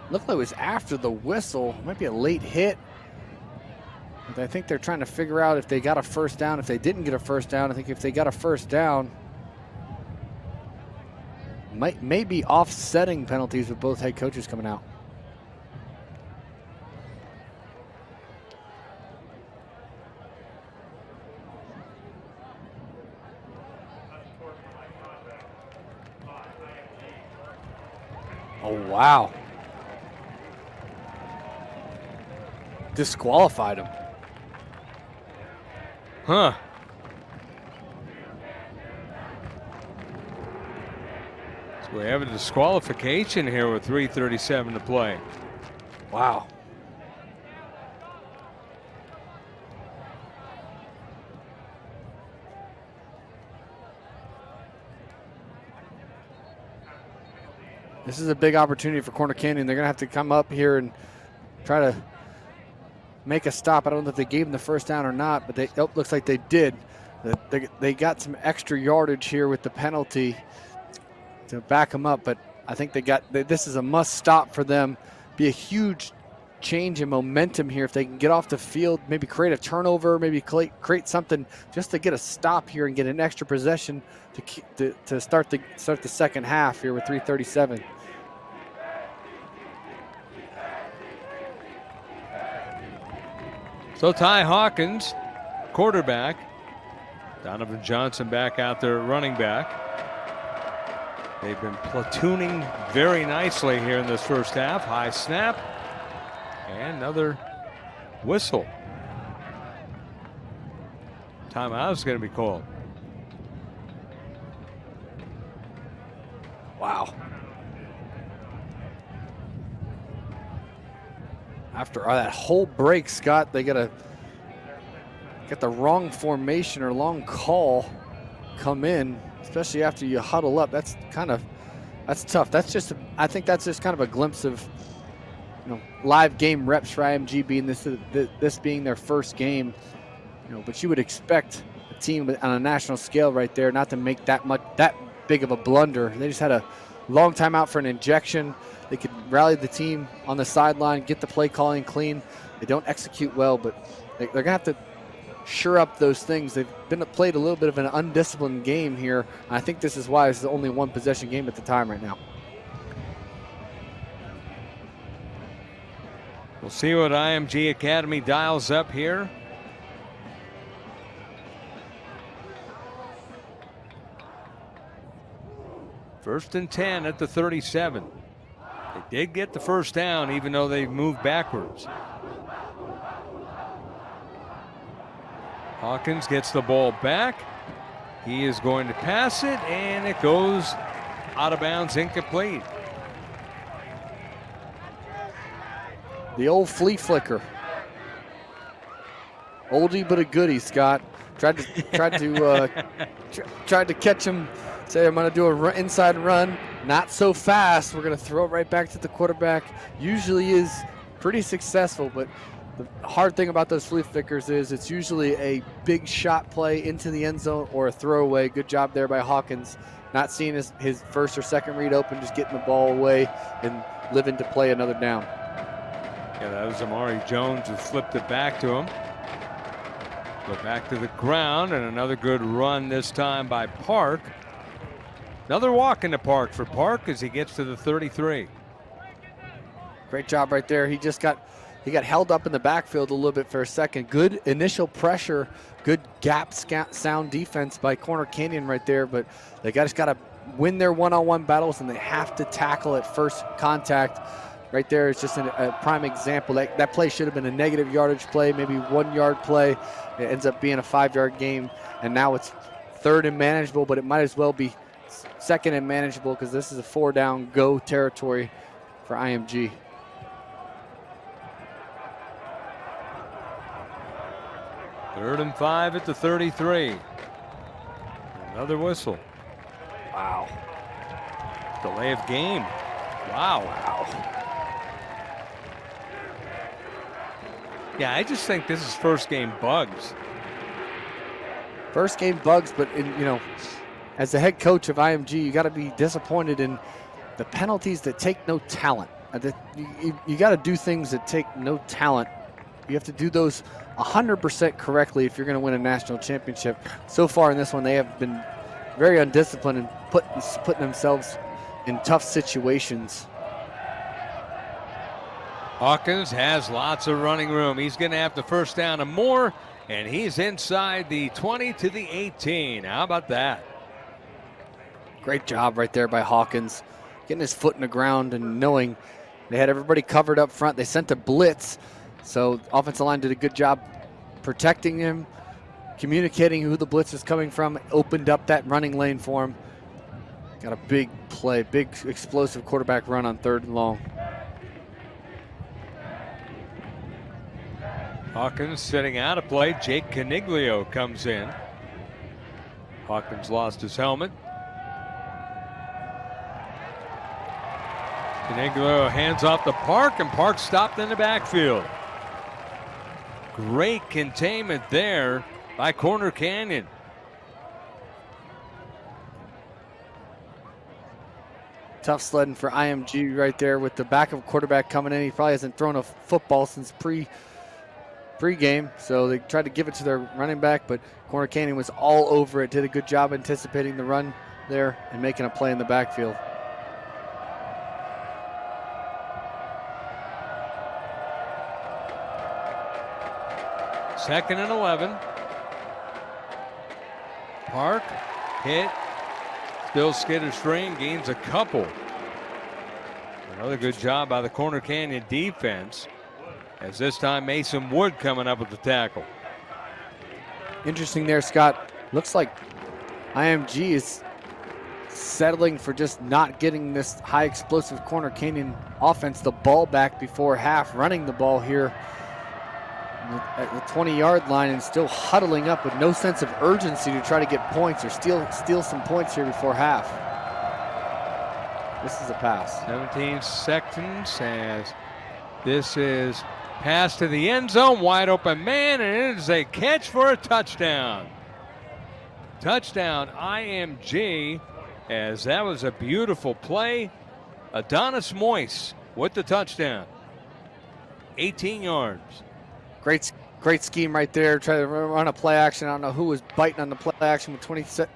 Looked like it was after the whistle. Might be a late hit. But I think they're trying to figure out if they got a first down. If they didn't get a first down, I think if they got a first down, may be offsetting penalties with both head coaches coming out. Oh, wow. Disqualified him. Huh. So we have a disqualification here with 3:37 to play. Wow. This is a big opportunity for Corner Canyon. They're going to have to come up here and try to make a stop. I don't know if they gave them the first down or not, but it looks like they did. They got some extra yardage here with the penalty to back them up, but I think this is a must stop for them. Be a huge change in momentum here if they can get off the field, maybe create a turnover, maybe create something just to get a stop here and get an extra possession to start the second half here with 3:37. So Ty Hawkins, quarterback. Donovan Johnson back out there at running back. They've been platooning very nicely here in this first half. High snap. And another whistle. Timeout is going to be called. Wow. After that whole break, Scott, they got the wrong formation or long call come in, especially after you huddle up. That's tough. I think that's just kind of a glimpse of, live game reps for IMG being this being their first game. But you would expect a team on a national scale right there not to make that big of a blunder. They just had a long timeout for an injection. They could rally the team on the sideline, get the play calling clean. They don't execute well, but they're going to have to sure up those things. They've played a little bit of an undisciplined game here. And I think this is why it's only one possession game at the time right now. We'll see what IMG Academy dials up here. First and 10 at the 37. They did get the first down even though they moved backwards. Hawkins gets the ball back. He is going to pass it, and it goes out of bounds, incomplete. The old flea flicker. Oldie but a goodie, Scott. Tried to catch him. Say, I'm going to do a inside run. Not so fast. We're going to throw it right back to the quarterback. Usually is pretty successful, but the hard thing about those flea flickers is it's usually a big shot play into the end zone or a throwaway. Good job there by Hawkins. Not seeing his first or second read open, just getting the ball away and living to play another down. Yeah, that was Amari Jones who flipped it back to him. Go back to the ground, and another good run this time by Park. Another walk in the park for Park as he gets to the 33. Great job right there. He got held up in the backfield a little bit for a second. Good initial pressure, good gap sound defense by Corner Canyon right there, but they just got to win their one-on-one battles, and they have to tackle at first contact. Right there is just a prime example. That play should have been a negative yardage play, maybe 1 yard play. It ends up being a 5-yard game, and now it's third and manageable, but it might as well be second and manageable because this is a 4-down go territory for IMG. Third and 5 at the 33. Another whistle. Wow. Delay of game. Wow. Yeah, I just think this is first game bugs. First game bugs, but as the head coach of IMG, you got to be disappointed in the penalties that take no talent. You got to do things that take no talent. You have to do those 100% correctly if you're going to win a national championship. So far in this one, they have been very undisciplined and putting themselves in tough situations. Hawkins has lots of running room. He's going to have the first down and more, and he's inside the 20 to the 18. How about that? Great job right there by Hawkins, getting his foot in the ground and knowing they had everybody covered up front. They sent a blitz, so the offensive line did a good job protecting him, communicating who the blitz is coming from, opened up that running lane for him. Got a big play, big explosive quarterback run on 3rd and long. Hawkins sitting out of play. Jake Caniglio comes in. Hawkins lost his helmet. Caniglio hands off to Park, and Park stopped in the backfield. Great containment there by Corner Canyon. Tough sledding for IMG right there with the backup quarterback coming in. He probably hasn't thrown a football since pre-game, so they tried to give it to their running back, but Corner Canyon was all over it, did a good job anticipating the run there and making a play in the backfield. Second and 11. Park hit, still skittish string, gains a couple. Another good job by the Corner Canyon defense, as this time Mason Wood coming up with the tackle. Interesting there, Scott. Looks like IMG is settling for just not getting this high explosive Corner Canyon offense the ball back before half, running the ball here at the 20-yard line and still huddling up with no sense of urgency to try to get points or steal some points here before half. This is a pass. 17 seconds as this is pass to the end zone, wide open man, and it is a catch for a touchdown. Touchdown IMG. as that was a beautiful play. Adonis Moyes with the touchdown. 18 yards. Great scheme right there. Try to run a play action. I don't know who was biting on the play action with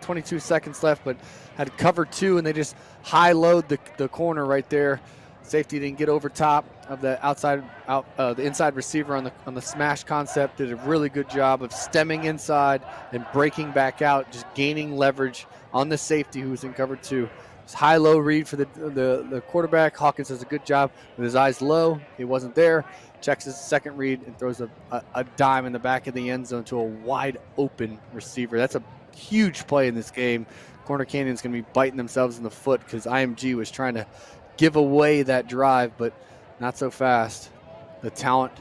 22 seconds left, but had cover 2, and they just high-load the corner right there. Safety didn't get over top of the the inside receiver on the smash concept. Did a really good job of stemming inside and breaking back out, just gaining leverage on the safety who was in cover 2. It's high-low read for the quarterback. Hawkins does a good job with his eyes low. He wasn't there. Checks his second read and throws a dime in the back of the end zone to a wide-open receiver. That's a huge play in this game. Corner Canyon's going to be biting themselves in the foot because IMG was trying to give away that drive, but not so fast. The talent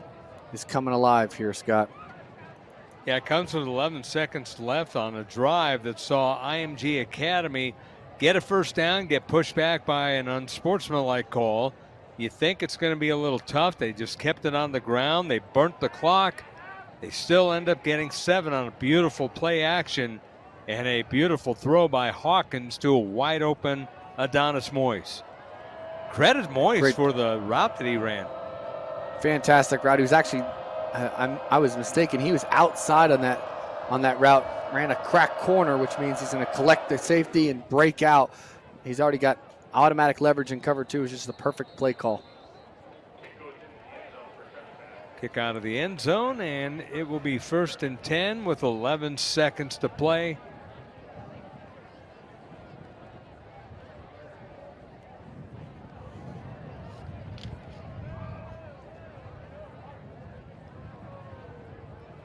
is coming alive here, Scott. Yeah, it comes with 11 seconds left on a drive that saw IMG Academy get a first down, get pushed back by an unsportsmanlike call. You think it's going to be a little tough. They just kept it on the ground. They burnt the clock. They still end up getting 7 on a beautiful play action and a beautiful throw by Hawkins to a wide open Adonis Moyes. Credit Moyes for the route that he ran. Fantastic route. He was actually, I was mistaken. He was outside on that route. Ran a crack corner, which means he's going to collect the safety and break out. He's already got automatic leverage in cover 2. It's just the perfect play call. Kick out of the end zone, and it will be 1st and 10 with 11 seconds to play.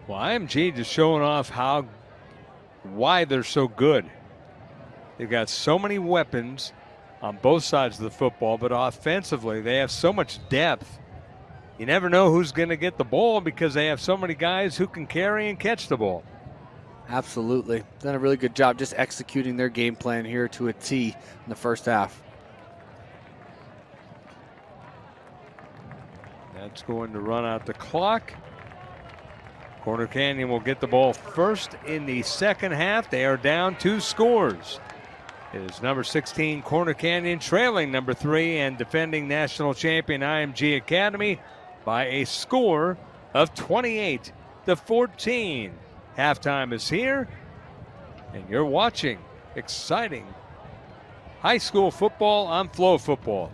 Well, IMG just showing off why they're so good. They've got so many weapons on both sides of the football, but offensively they have so much depth. You never know who's going to get the ball because they have so many guys who can carry and catch the ball. Absolutely. Done a really good job just executing their game plan here to a T in the first half. That's going to run out the clock. Corner Canyon will get the ball first in the second half. They are down 2 scores. It is number 16 Corner Canyon trailing number 3 and defending national champion IMG Academy by a score of 28-14. Halftime is here, and you're watching exciting high school football on FloFootball.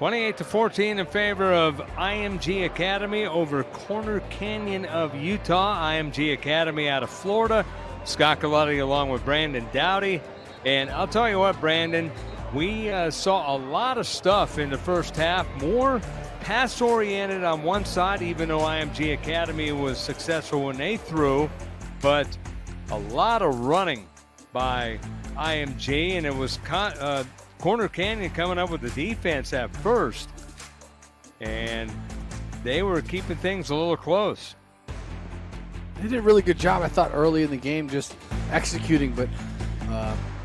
28-14 in favor of IMG Academy over Corner Canyon of Utah. IMG Academy out of Florida. Scott Galati along with Brandon Dowdy. And I'll tell you what, Brandon, we saw a lot of stuff in the first half. More pass-oriented on one side, even though IMG Academy was successful when they threw. But a lot of running by IMG, and it was Corner Canyon coming up with the defense at first, and they were keeping things a little close. They did a really good job, I thought, early in the game, just executing. But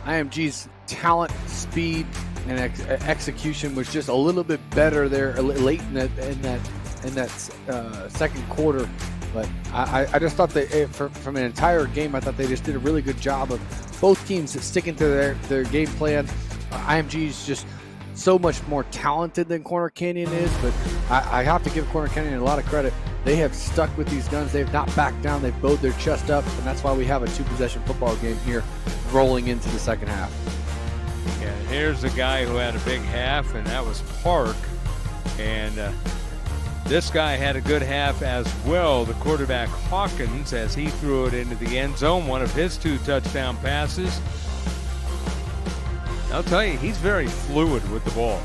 IMG's talent, speed, and execution was just a little bit better there late in that second quarter. But I just thought from an entire game, I thought they just did a really good job of both teams sticking to their game plan. IMG is just so much more talented than Corner Canyon is, but I have to give Corner Canyon a lot of credit. They have stuck with these guns. They've not backed down. They've bowed their chest up, and that's why we have a two-possession football game here rolling into the second half. Yeah, here's the guy who had a big half, and that was Park. And this guy had a good half as well, the quarterback Hawkins, as he threw it into the end zone, one of his 2 touchdown passes. I'll tell you, he's very fluid with the ball.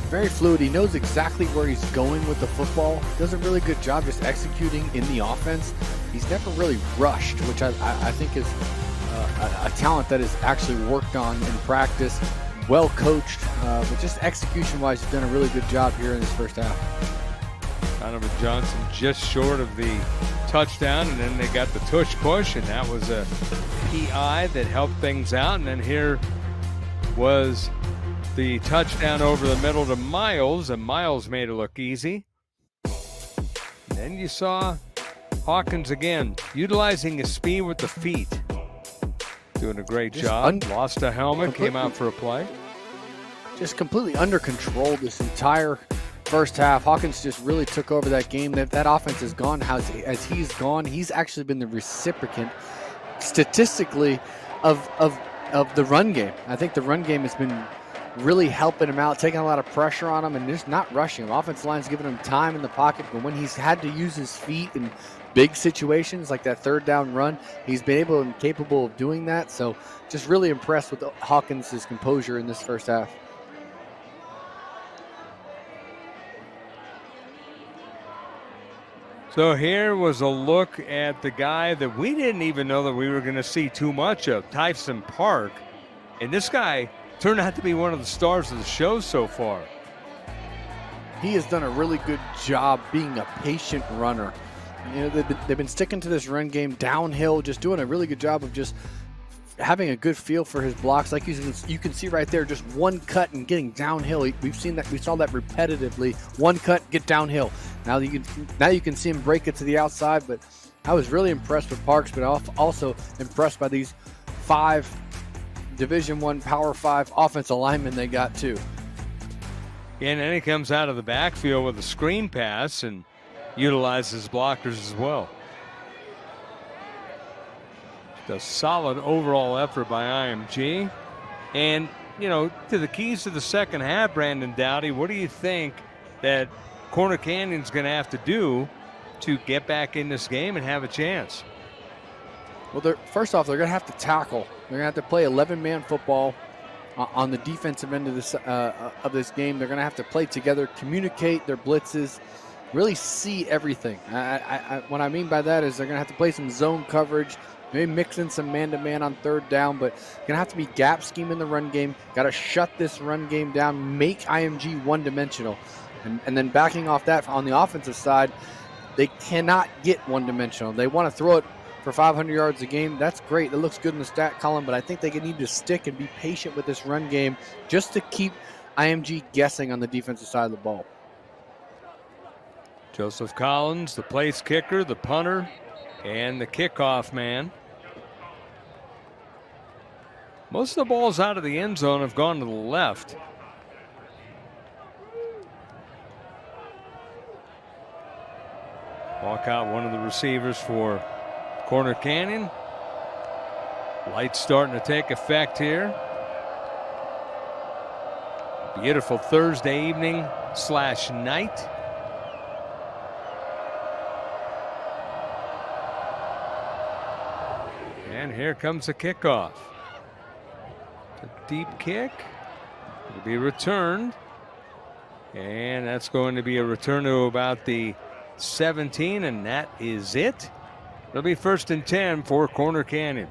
Very fluid. He knows exactly where he's going with the football. Does a really good job just executing in the offense. He's never really rushed, which I think is a talent that is actually worked on in practice. Well coached, but just execution-wise, he's done a really good job here in this first half. Donovan Johnson just short of the touchdown, and then they got the tush push, and that was a PI that helped things out. And then here was the touchdown over the middle to Miles, and Miles made it look easy. And then you saw Hawkins again, utilizing his speed with the feet. Doing a great job. Lost a helmet, came out for a play. Just completely under control this entire first half. Hawkins just really took over that game. That offense has gone as he's gone. He's actually been the recipient statistically of the run game. I think the run game has been really helping him out, taking a lot of pressure on him, and just not rushing him. Offensive line's giving him time in the pocket, but when he's had to use his feet in big situations like that third down run, he's been able and capable of doing that. So just really impressed with Hawkins' composure in this first half. So here was a look at the guy that we didn't even know that we were going to see too much of, Tyson Park. And this guy turned out to be one of the stars of the show so far. He has done a really good job being a patient runner. You know, they've been sticking to this run game downhill, just doing a really good job of just having a good feel for his blocks. Like you can see right there, just one cut and getting downhill. We saw that repetitively. One cut, get downhill. Now you can see him break it to the outside. But I was really impressed with Parks, but also impressed by these 5 Division I Power 5 offensive linemen they got too. And then he comes out of the backfield with a screen pass and utilizes blockers as well. A solid overall effort by IMG. And, you know, to the keys to the second half, Brandon Dowdy, what do you think that Corner Canyon's going to have to do to get back in this game and have a chance? Well, first off, they're going to have to tackle. They're going to have to play 11-man football on the defensive end of this game. They're going to have to play together, communicate their blitzes, really see everything. What I mean by that is they're going to have to play some zone coverage, maybe mix in some man-to-man on third down, but going to have to be gap scheme in the run game. Got to shut this run game down, make IMG one-dimensional. And then backing off that on the offensive side, they cannot get one-dimensional. They want to throw it for 500 yards a game. That's great. It looks good in the stat column, but I think they need to stick and be patient with this run game just to keep IMG guessing on the defensive side of the ball. Joseph Collins, the place kicker, the punter, and the kickoff man. Most of the balls out of the end zone have gone to the left. Walk out one of the receivers for Corner Canyon. Lights starting to take effect here. Beautiful Thursday evening / night. And here comes the kickoff. A deep kick. It'll be returned. And that's going to be a return to about the 17, and that is it. It'll be 1st and 10 for Corner Canyon.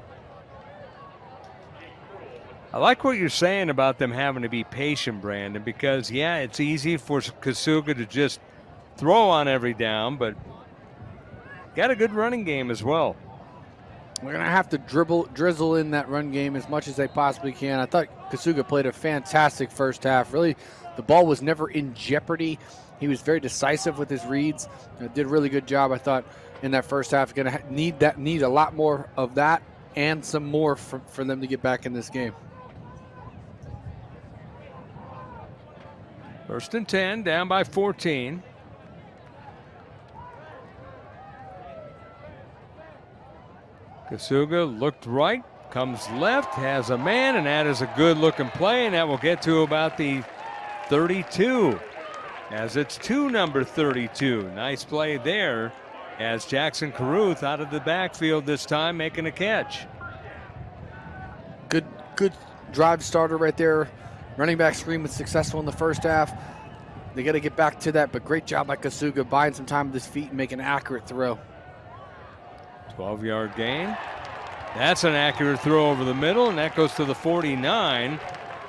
I like what you're saying about them having to be patient, Brandon, because, yeah, it's easy for Kasuga to just throw on every down, but got a good running game as well. We're going to have to drizzle in that run game as much as they possibly can. I thought Kasuga played a fantastic first half. Really, the ball was never in jeopardy. He was very decisive with his reads. Did a really good job, I thought, in that first half. Going to need a lot more of that and some more for them to get back in this game. 1st and 10, down by 14. Kasuga looked right, comes left, has a man, and that is a good looking play, and that will get to about the 32 as it's to number 32. Nice play there as Jackson Caruth out of the backfield this time making a catch. Good drive starter right there. Running back screen was successful in the first half. They got to get back to that, but great job by Kasuga buying some time with his feet and making an accurate throw. 12-yard gain. That's an accurate throw over the middle, and that goes to the 49.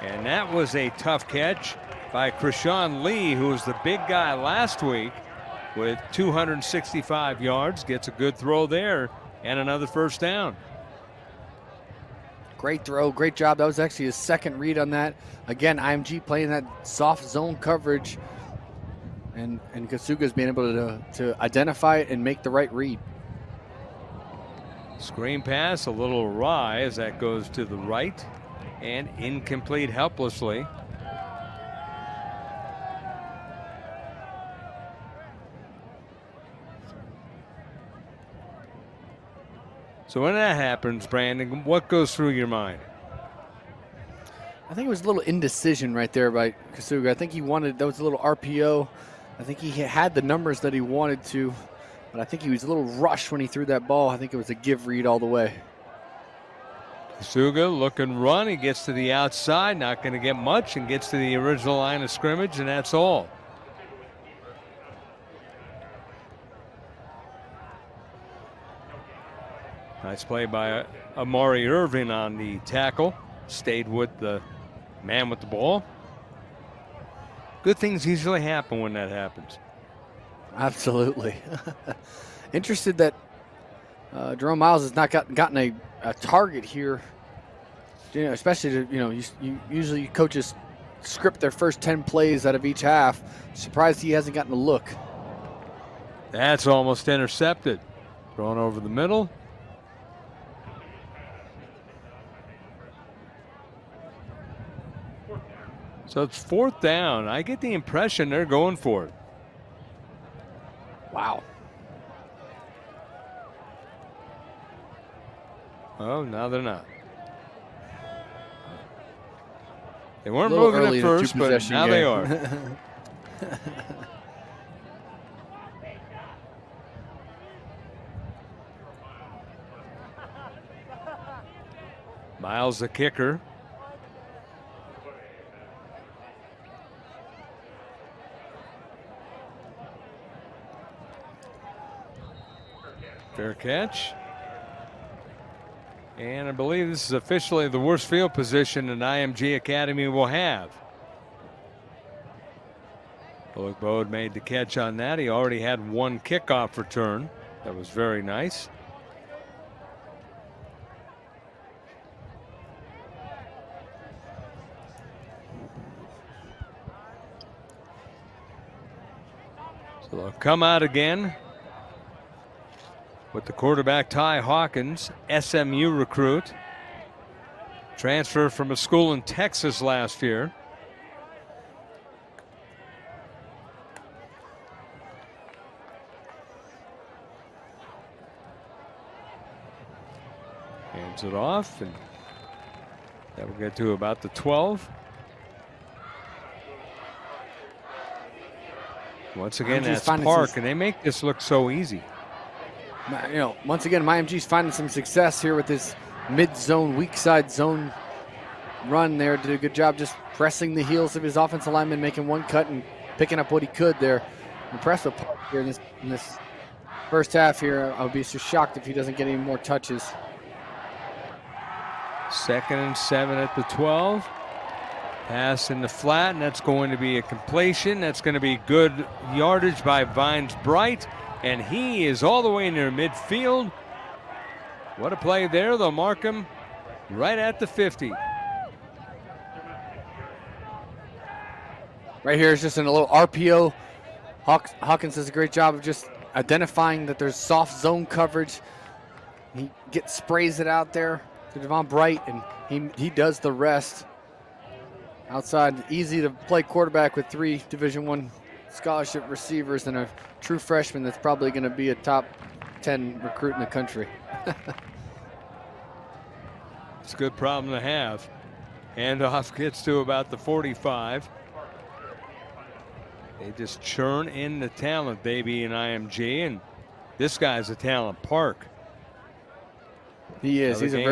And that was a tough catch by Krishan Lee, who was the big guy last week with 265 yards. Gets a good throw there and another first down. Great throw, great job. That was actually his second read on that. Again, IMG playing that soft zone coverage, and Kasuga's being able to identify it and make the right read. Screen pass, a little awry as that goes to the right and incomplete helplessly. So when that happens, Brandon, what goes through your mind? I think it was a little indecision right there by Kasuga. I think he wanted, that was a little RPO. I think he had the numbers that he wanted to, but I think he was a little rushed when he threw that ball. I think it was a give read all the way. Kasuga look and run. He gets to the outside, not going to get much, and gets to the original line of scrimmage, and that's all. Nice play by Amari Irvin on the tackle. Stayed with the man with the ball. Good things usually happen when that happens. Absolutely. Interested that Jerome Miles has not gotten a target here. You know, especially usually coaches script their first 10 plays out of each half. Surprised he hasn't gotten a look. That's almost intercepted. Thrown over the middle. So it's 4th down. I get the impression they're going for it. Wow. Oh, now they're not. They weren't moving at first, but now they are. Miles the kicker. Fair catch. And I believe this is officially the worst field position an IMG Academy will have. Bullock Bode made the catch on that. He already had one kickoff return. That was very nice. So they'll come out again with the quarterback Ty Hawkins, SMU recruit. Transfer from a school in Texas last year. Hands it off, and that will get to about the 12. Once again, IMG's that's finding Park, some- and they make this look so easy. You know, once again, IMG's finding some success here with this mid-zone, weak side zone run there. Did a good job just pressing the heels of his offensive lineman, making one cut and picking up what he could there. Impressed with Park here in this first half here. I'll be so shocked if he doesn't get any more touches. 2nd and 7 at the 12. Pass in the flat, and that's going to be a completion. That's going to be good yardage by Vines Bright, and he is all the way near midfield. What a play there. They'll mark him right at the 50. Right here is just in a little RPO. Hawkins does a great job of just identifying that there's soft zone coverage. He sprays it out there to Devon Bright, and he does the rest. Outside, easy to play quarterback with 3 Division I scholarship receivers and a true freshman that's probably going to be a top 10 recruit in the country. It's a good problem to have. Handoff gets to about the 45. They just churn in the talent, baby, in IMG, and this guy's a talent, Park. He is. He's a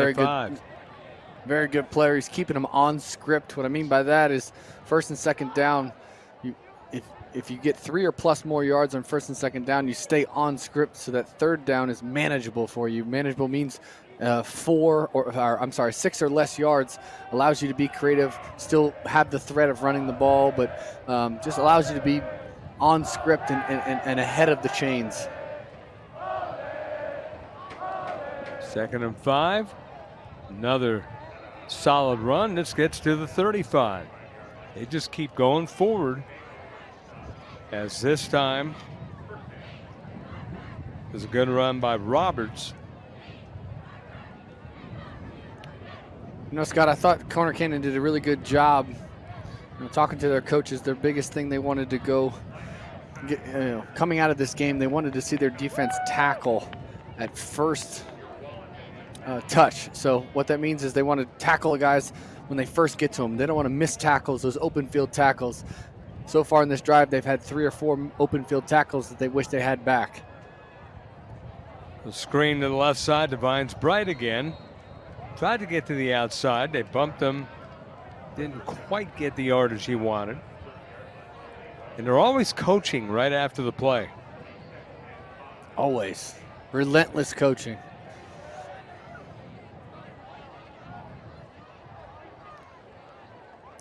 very good player. He's keeping them on script. What I mean by that is 1st and 2nd down, if you get 3 or plus more yards on 1st and 2nd down, you stay on script so that 3rd down is manageable for you. Manageable means 6 or less yards. Allows you to be creative, still have the threat of running the ball, but just allows you to be on script and ahead of the chains. 2nd and 5. Another solid run. This gets to the 35. They just keep going forward, as this time is a good run by Roberts. You know, Scott, I thought Corner Canyon did a really good job talking to their coaches. Their biggest thing they wanted to go get, coming out of this game, they wanted to see their defense tackle at first touch. So what that means is they want to tackle the guys when they first get to them. They don't want to miss tackles, those open field tackles. So far in this drive, they've had 3 or 4 open field tackles that they wish they had back. The screen to the left side to Vines Bright again. Tried to get to the outside. They bumped him. Didn't quite get the yardage he wanted. And they're always coaching right after the play. Always. Relentless coaching.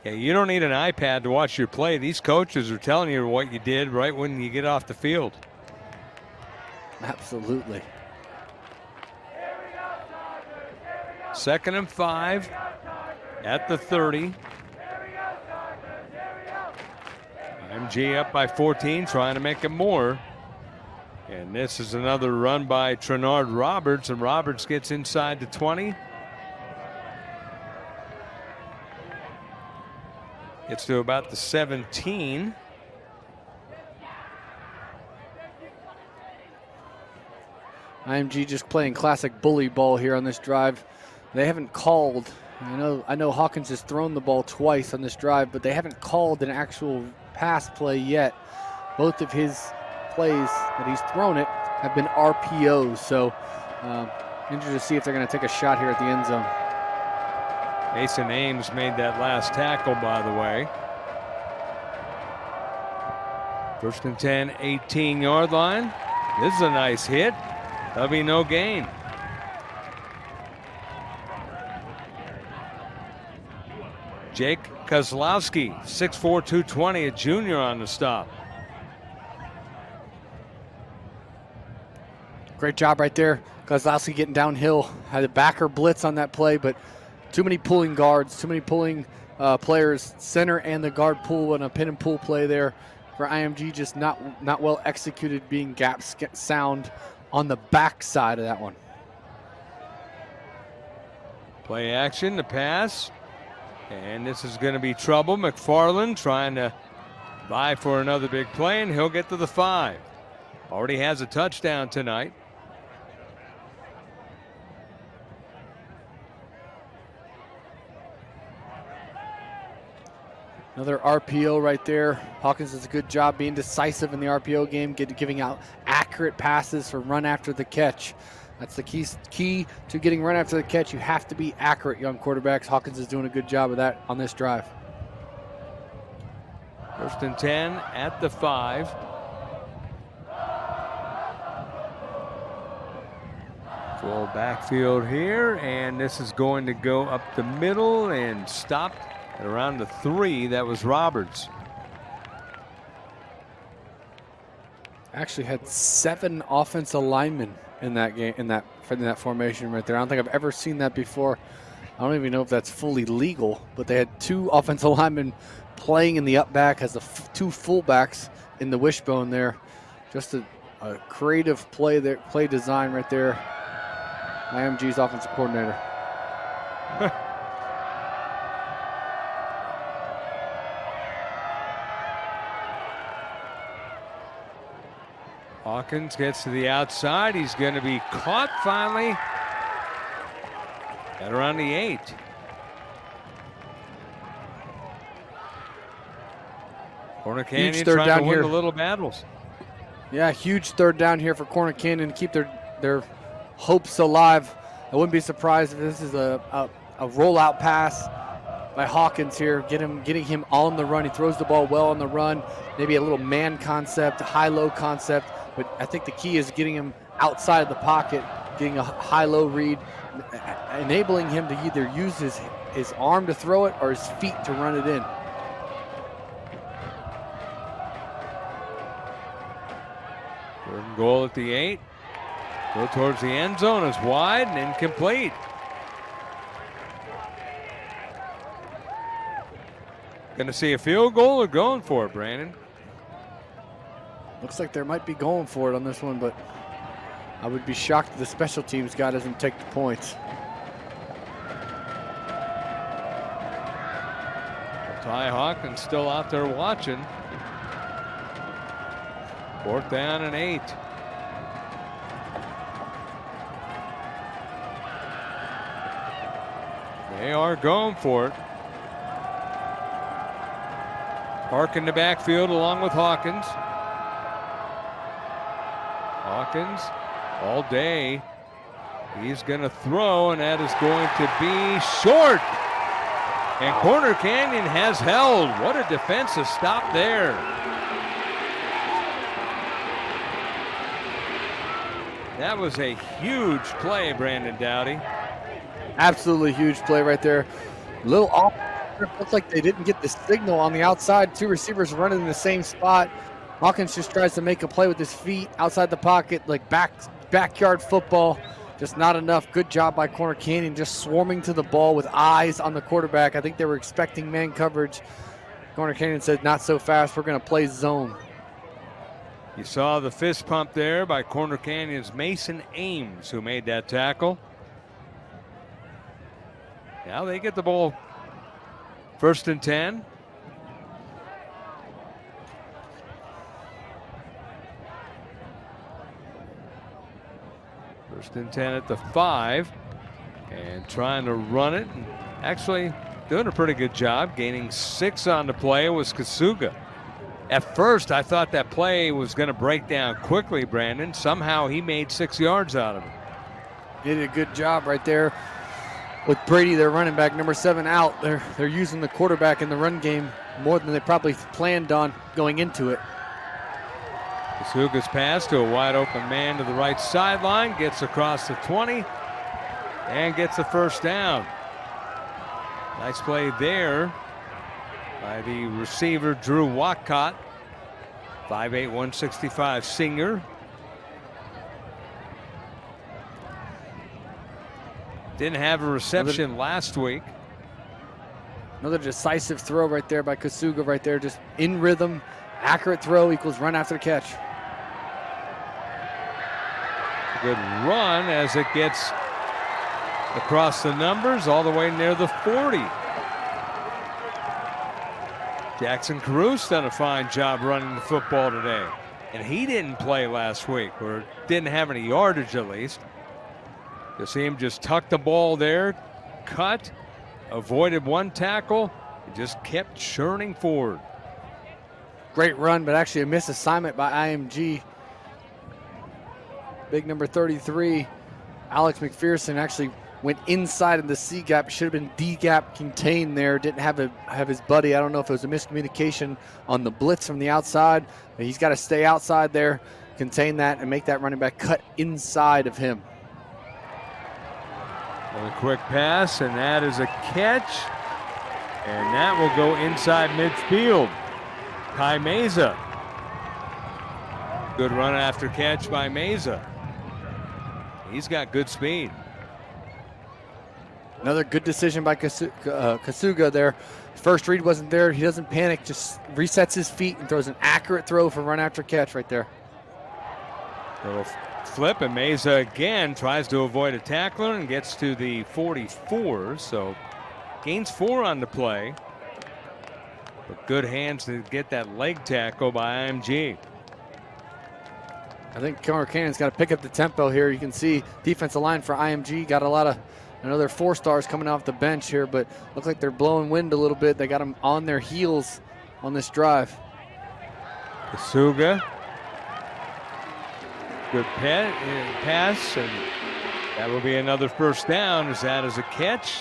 Yeah, you don't need an iPad to watch your play. These coaches are telling you what you did right when you get off the field. Absolutely. 2nd and 5 at the 30. IMG up by 14, trying to make it more. And this is another run by Trenard Roberts, and Roberts gets inside the 20. Gets to about the 17. IMG just playing classic bully ball here on this drive. They haven't called. I know Hawkins has thrown the ball twice on this drive, but they haven't called an actual pass play yet. Both of his plays that he's thrown it have been RPOs. So interested to see if they're going to take a shot here at the end zone. Mason Ames made that last tackle, by the way. 1st and 10, 18-yard line. This is a nice hit. That'll be no gain. Jake Kozlowski, 6'4", 220, a junior on the stop. Great job right there. Kozlowski getting downhill. Had a backer blitz on that play, but too many pulling guards, too many pulling players, center and the guard pull, and a pin and pull play there for IMG, just not well executed, being gap sound on the back side of that one. Play action, the pass, and this is going to be trouble. McFarland trying to vie for another big play, and he'll get to the 5. Already has a touchdown tonight. Another RPO right there. Hawkins does a good job being decisive in the RPO game, giving out accurate passes for run after the catch. That's the key to getting run after the catch. You have to be accurate, young quarterbacks. Hawkins is doing a good job of that on this drive. 1st and 10 at the 5. Full backfield here, and this is going to go up the middle and stopped at around the 3. That was Roberts. Actually had 7 offensive linemen in that game, in that formation right there. I don't think I've ever seen that before. I don't even know if that's fully legal, but they had 2 offensive linemen playing in the up back as the 2 fullbacks in the wishbone there. Just a creative play there, play design right there. IMG's offensive coordinator. Hawkins gets to the outside. He's going to be caught finally at around the 8. Corner Canyon third trying down to win here. the little battles. Yeah, huge 3rd down here for Corner Canyon to keep their hopes alive. I wouldn't be surprised if this is a rollout pass by Hawkins here, getting him on the run. He throws the ball well on the run, maybe a little man concept, high-low concept, but I think the key is getting him outside the pocket, getting a high-low read, enabling him to either use his arm to throw it or his feet to run it in. Third and goal at the 8. Go towards the end zone is wide and incomplete. Going to see a field goal or going for it, Brandon? Looks like there might be going for it on this one, but I would be shocked if the special teams guy doesn't take the points. Ty Hawkins still out there watching. 4th down and 8. They are going for it. Park in the backfield along with Hawkins. Hawkins all day. He's going to throw, and that is going to be short. And Corner Canyon has held. What a defensive stop there. That was a huge play, Brandon Dowdy. Absolutely huge play right there. Little off. Looks like they didn't get the signal on the outside. 2 receivers running in the same spot. Hawkins just tries to make a play with his feet outside the pocket, like backyard football. Just not enough. Good job by Corner Canyon, just swarming to the ball with eyes on the quarterback. I think they were expecting man coverage. Corner Canyon said, not so fast. We're going to play zone. You saw the fist pump there by Corner Canyon's Mason Ames, who made that tackle. Now they get the ball. 1st and 10. First and 10 at the 5. And trying to run it. And actually doing a pretty good job. Gaining 6 on the play was Kasuga. At first, I thought that play was going to break down quickly, Brandon. Somehow he made 6 yards out of it. Did a good job right there. With Brady, their running back, number 7, out, they're using the quarterback in the run game more than they probably planned on going into it. Kasuga's pass to a wide open man to the right sideline, gets across the 20 and gets the 1st down. Nice play there by the receiver, Drew Walcott, 5'8", 165 senior. Didn't have a reception last week. Another decisive throw right there by Kasuga right there. Just in rhythm, accurate throw equals run after the catch. Good run as it gets across the numbers all the way near the 40. Jackson Caruso done a fine job running the football today. And he didn't play last week, or didn't have any yardage at least. You see him just tuck the ball there, cut, avoided 1 tackle, He just kept churning forward. Great run, but actually a missed assignment by IMG. Big number 33, Alex McPherson, actually went inside of the C gap. Should have been D gap contained there. Didn't have his buddy. I don't know if it was a miscommunication on the blitz from the outside, but he's got to stay outside there, contain that, and make that running back cut inside of him. A quick pass, and that is a catch. And that will go inside midfield. Kai Meza. Good run after catch by Meza. He's got good speed. Another good decision by Kasuga there. First read wasn't there. He doesn't panic, just resets his feet and throws an accurate throw for run after catch right there. Little flip, and Meza again tries to avoid a tackler and gets to the 44, so gains 4 on the play. But good hands to get that leg tackle by IMG. I think Conner Canyon's got to pick up the tempo here. You can see defensive line for IMG got a lot of, I know they're 4 stars coming off the bench here, but look like they're blowing wind a little bit. They got them on their heels on this drive. Kasuga. Good pass, and that will be another first down as that is a catch.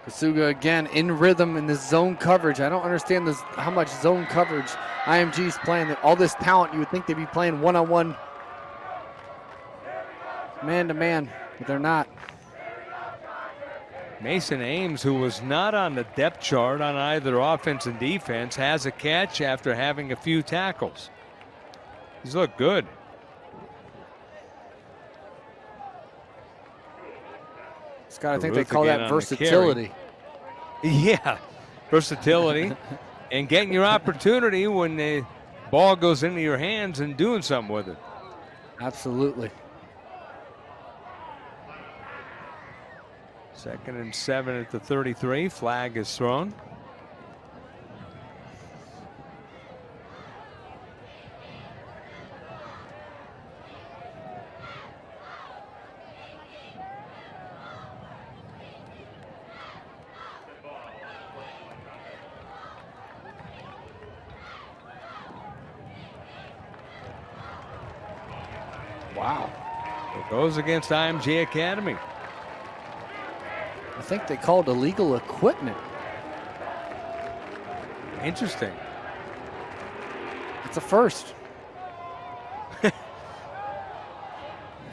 Kasuga again in rhythm in this zone coverage. I don't understand this, how much zone coverage IMG's playing. All this talent, you would think they'd be playing one-on-one, man-to-man, but they're not. Mason Ames, who was not on the depth chart on either offense and defense, has a catch after having a few tackles. He's looked good. Scott, I think they call that versatility. Yeah, versatility and getting your opportunity when the ball goes into your hands and doing something with it. Absolutely. 2nd and 7 at the 33. Flag is thrown. Wow. It goes against IMG Academy. I think they called illegal equipment. Interesting. It's a first.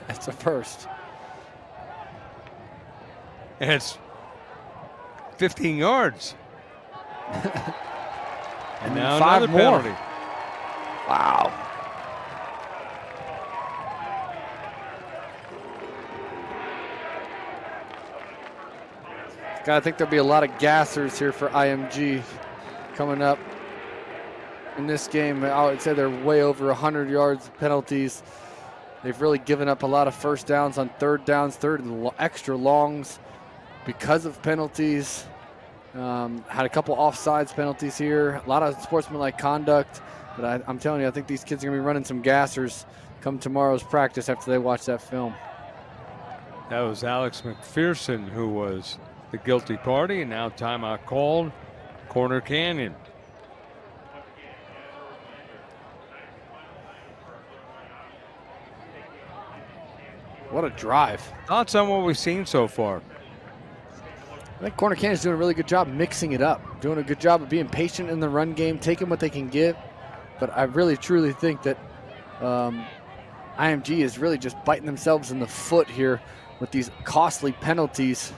It's a first. And it's 15 yards. And now 5 another more. penalty. Wow. I think there'll be a lot of gassers here for IMG coming up in this game. I would say they're way over 100 yards penalties. They've really given up a lot of first downs on third downs, third and extra longs because of penalties. Had a couple offsides penalties here. A lot of sportsmanlike conduct. But I'm telling you, I think these kids are going to be running some gassers come tomorrow's practice after they watch that film. That was Alex McPherson who was the guilty party, and now timeout called. Conner Canyon. What a drive. Thoughts on what we've seen so far? I think Conner Canyon's doing a really good job mixing it up, doing a good job of being patient in the run game, taking what they can give. But I really, truly think that IMG is really just biting themselves in the foot here with these costly penalties.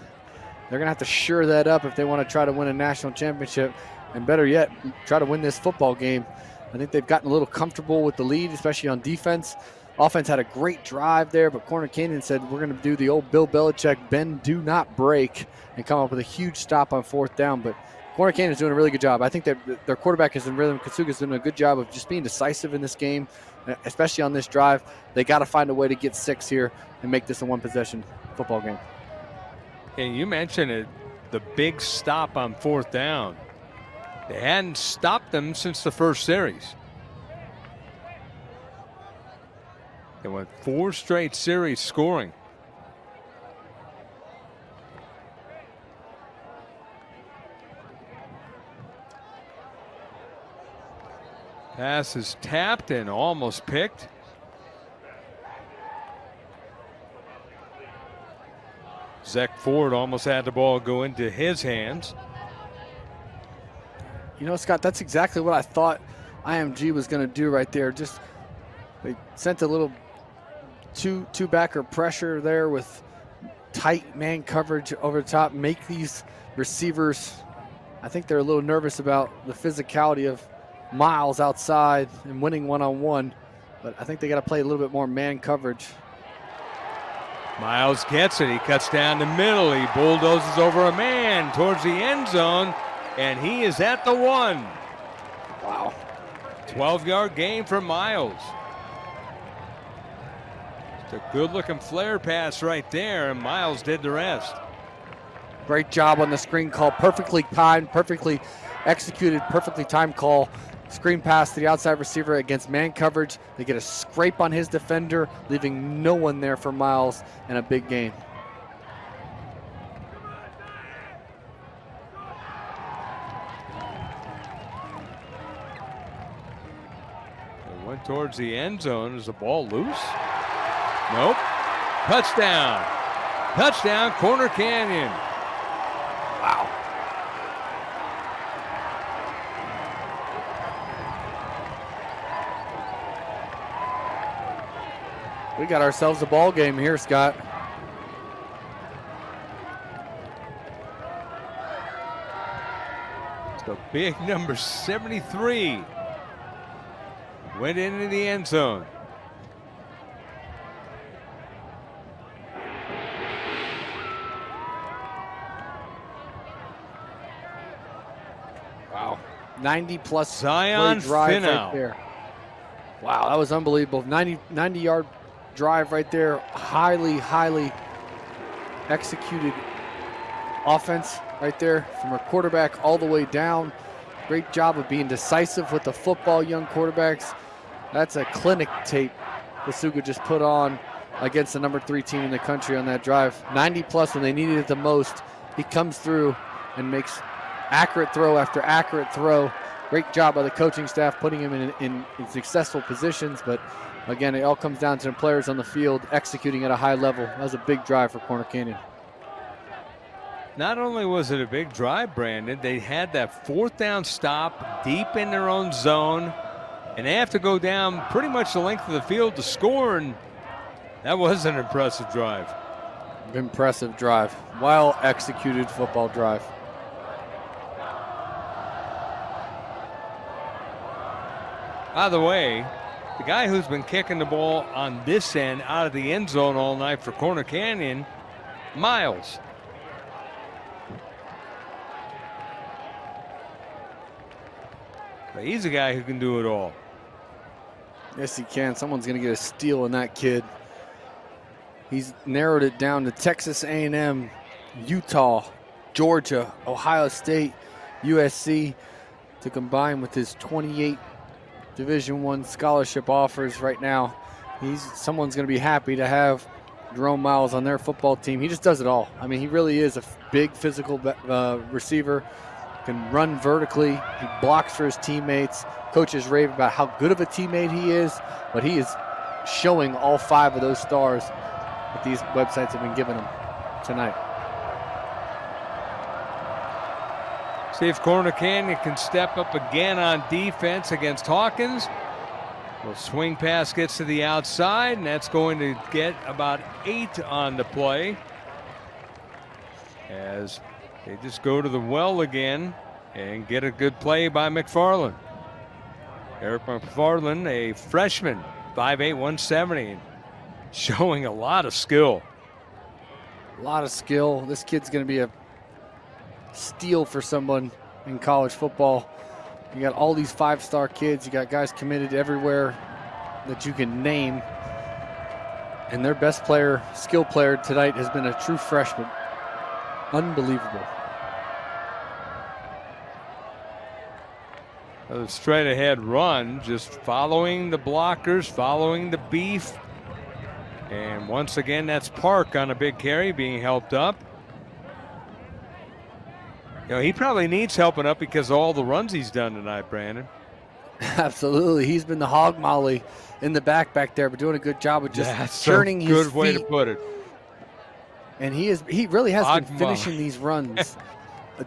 They're going to have to shore that up if they want to try to win a national championship, and better yet, try to win this football game. I think they've gotten a little comfortable with the lead, especially on defense. Offense had a great drive there, but Conner Canyon said, we're going to do the old Bill Belichick, bend, do not break, and come up with a huge stop on 4th down. But Conner Canyon's doing a really good job. I think that their quarterback is in rhythm. Kasuga's doing a good job of just being decisive in this game, especially on this drive. They got to find a way to get 6 here and make this a 1-possession football game. And you mentioned it, the big stop on 4th down. They hadn't stopped them since the first series. They went 4 straight series scoring. Pass is tapped and almost picked. Zach Ford almost had the ball go into his hands. You know, Scott, that's exactly what I thought IMG was going to do right there. Just they sent a little two-backer pressure there with tight man coverage over the top, make these receivers, I think they're a little nervous about the physicality of Miles outside and winning one-on-one, but I think they got to play a little bit more man coverage. Miles gets it. He cuts down the middle. He bulldozes over a man towards the end zone, and he is at the 1. Wow. 12-yard gain for Miles. It's a good-looking flare pass right there, and Miles did the rest. Great job on the screen call. Perfectly timed, perfectly executed, perfectly timed call. Screen pass to the outside receiver against man coverage. They get a scrape on his defender, leaving no one there for Miles, and a big gain. It went towards the end zone. Is the ball loose? Nope. Touchdown. Touchdown, Corner Canyon. Wow. We got ourselves a ball game here, Scott. So big number 73 went into the end zone. Wow. 90-plus Zion drive Finau. right there. Wow, that was unbelievable. 90-yard drive right there. Highly executed offense right there from our quarterback all the way down. Great job of being decisive with the football, young quarterbacks. That's a clinic tape Basuga just put on against the number 3 team in the country on that drive. 90-plus when they needed it the most. He comes through and makes accurate throw after accurate throw. Great job by the coaching staff putting him in successful positions, but again, it all comes down to the players on the field executing at a high level. That was a big drive for Corner Canyon. Not only was it a big drive, Brandon, they had that 4th down stop deep in their own zone, and they have to go down pretty much the length of the field to score, and that was an impressive drive. Impressive drive. Well executed football drive. By the way, the guy who's been kicking the ball on this end out of the end zone all night for Corner Canyon, Miles. But he's a guy who can do it all. Yes, he can. Someone's going to get a steal in that kid. He's narrowed it down to Texas A&M, Utah, Georgia, Ohio State, USC to combine with his 28 Division I scholarship offers right now. Someone's going to be happy to have Jerome Miles on their football team. He just does it all. I mean, he really is a big physical receiver, can run vertically. He blocks for his teammates. Coaches rave about how good of a teammate he is, but he is showing all 5 of those stars that these websites have been giving him tonight. See if Corner Canyon can step up again on defense against Hawkins. Well, swing pass gets to the outside, and that's going to get about 8 on the play. As they just go to the well again and get a good play by McFarland. Eric McFarland, a freshman, 5'8", 170, showing a lot of skill. A lot of skill. This kid's going to be a steal for someone in college football. You got all these 5-star kids. You got guys committed everywhere that you can name. And their best player, skill player tonight has been a true freshman. Unbelievable. A straight ahead run, just following the blockers, following the beef, And once again, that's Park on a big carry being helped up. You know, he probably needs helping up because of all the runs he's done tonight, Brandon. Absolutely. He's been the hog molly in the back there, but doing a good job of just churning his feet. Good way to put it. And he really has been finishing these runs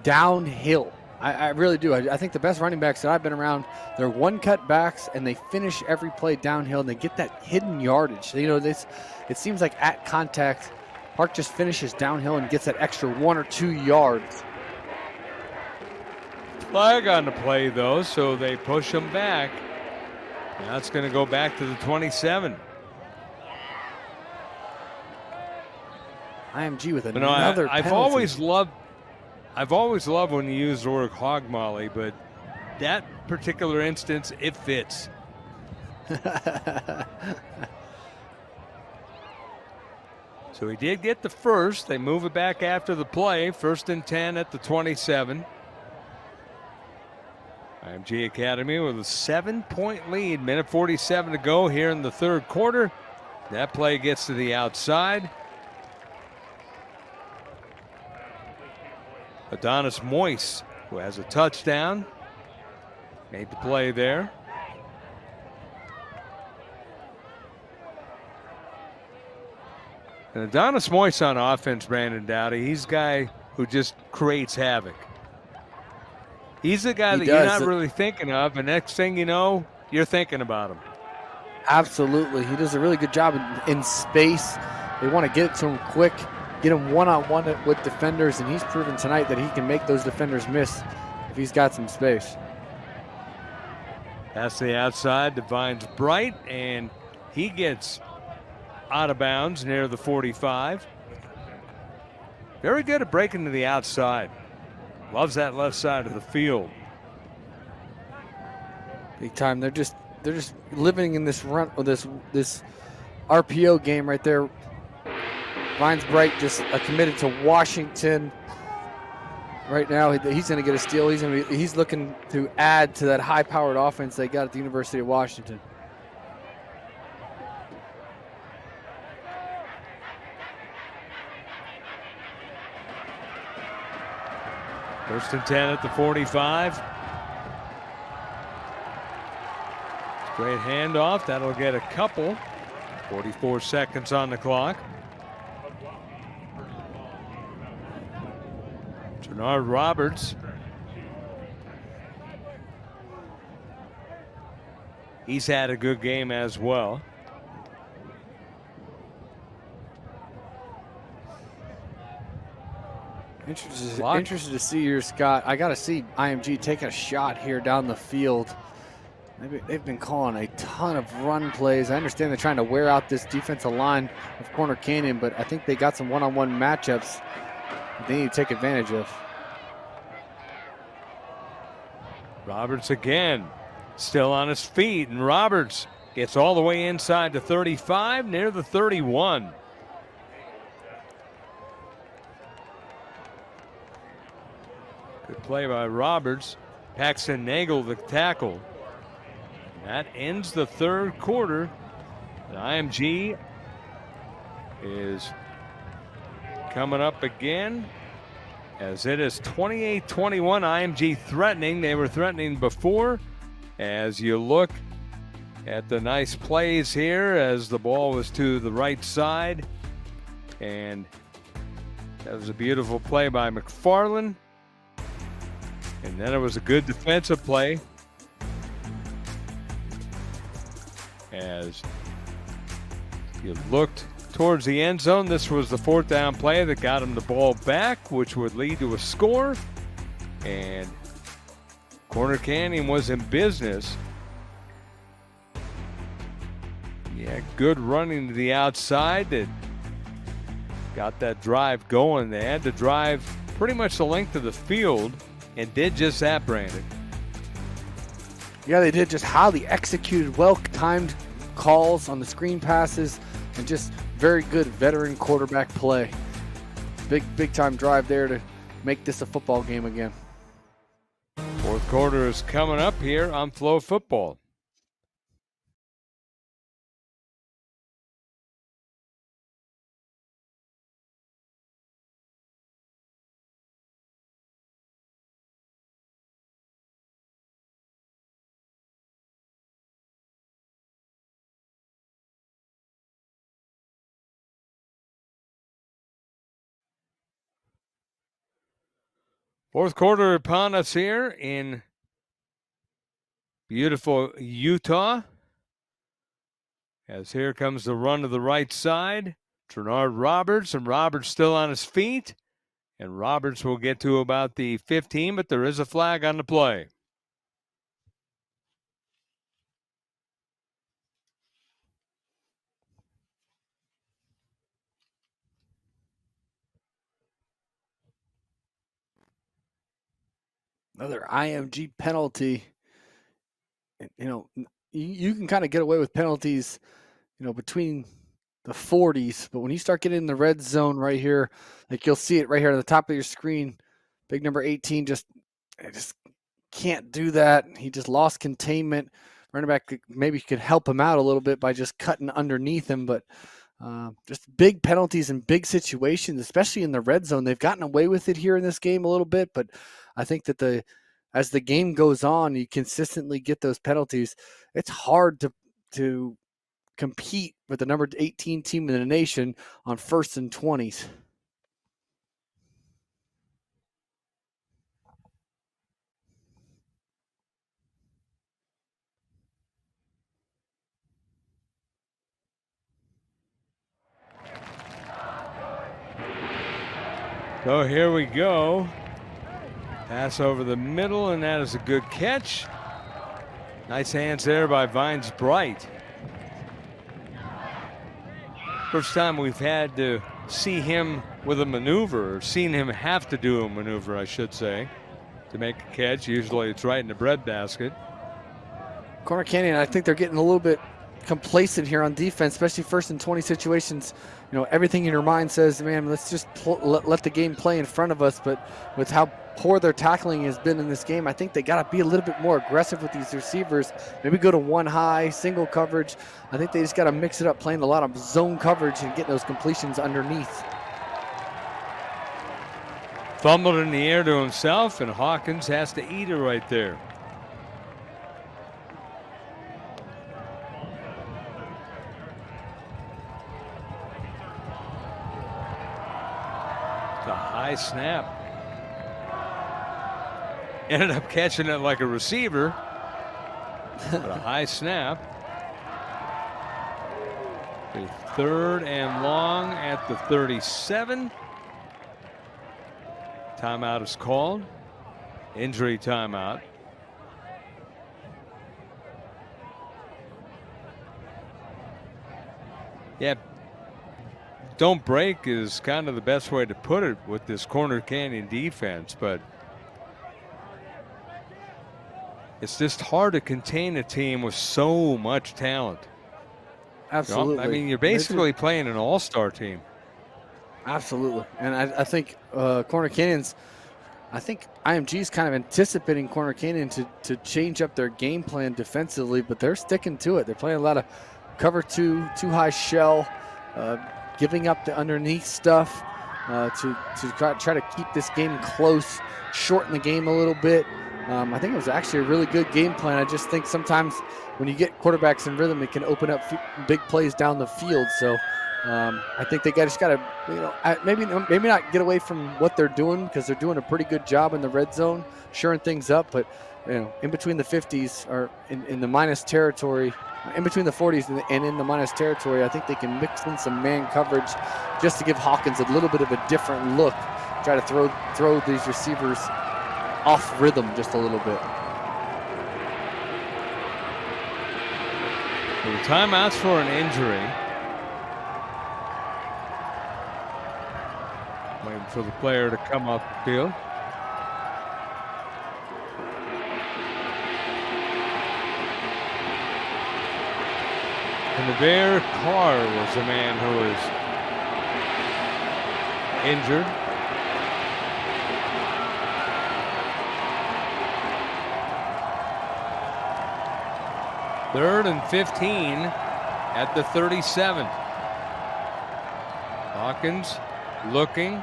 downhill. I really do. I think the best running backs that I've been around, they're one-cut backs, and they finish every play downhill, and they get that hidden yardage. You know, it seems like at contact, Park just finishes downhill and gets that extra 1 or 2 yards. Flag on the play, though, so they push him back. Now it's going to go back to the 27. IMG with another penalty. I've always loved when you use the word hog molly, but that particular instance, it fits. So he did get the first. They move it back after the play. 1st and 10 at the 27. IMG Academy with a 7-point lead. 1:47 to go here in the 3rd quarter. That play gets to the outside. Adonis Moyce, who has a touchdown, made the play there. And Adonis Moyce on offense, Brandon Dowdy, he's a guy who just creates havoc. He's the guy that you're not really thinking of, and next thing you know, you're thinking about him. Absolutely. He does a really good job in space. They want to get it to him quick, get him one-on-one with defenders, and he's proven tonight that he can make those defenders miss if he's got some space. That's the outside, Divine's Bright, and he gets out of bounds near the 45. Very good at breaking to the outside. Loves that left side of the field. Big time. They're just living in this run, this RPO game right there. Vines Bright just committed to Washington. Right now, he's going to get a steal. He's looking to add to that high-powered offense they got at the University of Washington. First and 10 at the 45. Great handoff. That'll get a couple. 44 seconds on the clock. Bernard Roberts. He's had a good game as well. Interested to see your Scott. I got to see IMG take a shot here down the field. They've been calling a ton of run plays. I understand they're trying to wear out this defensive line of Corner Canyon, but I think they got some one-on-one matchups that they need to take advantage of. Roberts again, still on his feet, and Roberts gets all the way inside the 35, near the 31. Good play by Roberts. Paxton Nagel the tackle. That ends the 3rd quarter. The IMG is coming up again as it is 28-21. IMG threatening. They were threatening before. As you look at the nice plays here as the ball was to the right side. And that was a beautiful play by McFarland. And then it was a good defensive play as you looked towards the end zone. This was the 4th down play that got him the ball back, which would lead to a score. And Corner Canyon was in business. Yeah, good running to the outside that got that drive going. They had to drive pretty much the length of the field and did just that, Brandon. Yeah, they did. Just highly executed, well-timed calls on the screen passes, and just very good veteran quarterback play. Big-time drive there to make this a football game again. 4th quarter is coming up here on FloFootball. Fourth quarter upon us here in beautiful Utah. As here comes the run to the right side. Trenard Roberts, and Roberts still on his feet. And Roberts will get to about the 15, but there is a flag on the play. Another IMG penalty. You know, you can kind of get away with penalties, you know, between the 40s, but when you start getting in the red zone right here, like you'll see it right here at the top of your screen, big number 18 just can't do that. He just lost containment. Running back maybe could help him out a little bit by just cutting underneath him, but just big penalties in big situations, especially in the red zone. They've gotten away with it here in this game a little bit, but I think that as the game goes on, you consistently get those penalties. It's hard to compete with the number 18 team in the nation on 1st and 20s. So here we go. Pass over the middle, and that is a good catch. Nice hands there by Vines Bright. First time we've had to see him with a maneuver, or seen him have to do a maneuver, I should say, to make a catch. Usually it's right in the breadbasket. Corner Canyon, I think they're getting a little bit complacent here on defense, especially 1st and 20 situations. You know, everything in your mind says, man, let's just let the game play in front of us. But with how poor their tackling has been in this game, I think they got to be a little bit more aggressive with these receivers. Maybe go to one high, single coverage. I think they just got to mix it up, playing a lot of zone coverage and getting those completions underneath. Fumbled in the air to himself, and Hawkins has to eat it right there. It's a high snap. Ended up catching it like a receiver, but a high snap. A 3rd and long at the 37. Timeout is called. Injury timeout. Yeah, don't break is kind of the best way to put it with this Corner Canyon defense, but it's just hard to contain a team with so much talent. Absolutely. You know, I mean, you're basically playing an all-star team. Absolutely. And I think Corner Canyon's, I think IMG's kind of anticipating Corner Canyon to change up their game plan defensively, but they're sticking to it. They're playing a lot of cover two high shell, giving up the underneath stuff to try to keep this game close, shorten the game a little bit. I think it was actually a really good game plan. I just think sometimes when you get quarterbacks in rhythm, it can open up big plays down the field. So I think they just got to, you know, maybe not get away from what they're doing, because they're doing a pretty good job in the red zone, shoring things up. But you know, in between the 50s or in the minus territory, in between the 40s and in the minus territory, I think they can mix in some man coverage just to give Hawkins a little bit of a different look. Try to throw these receivers off rhythm just a little bit. The timeouts for an injury. Waiting for the player to come off the field. And the Bear Carr was the man who was injured. Third and 15 at the 37. Hawkins looking,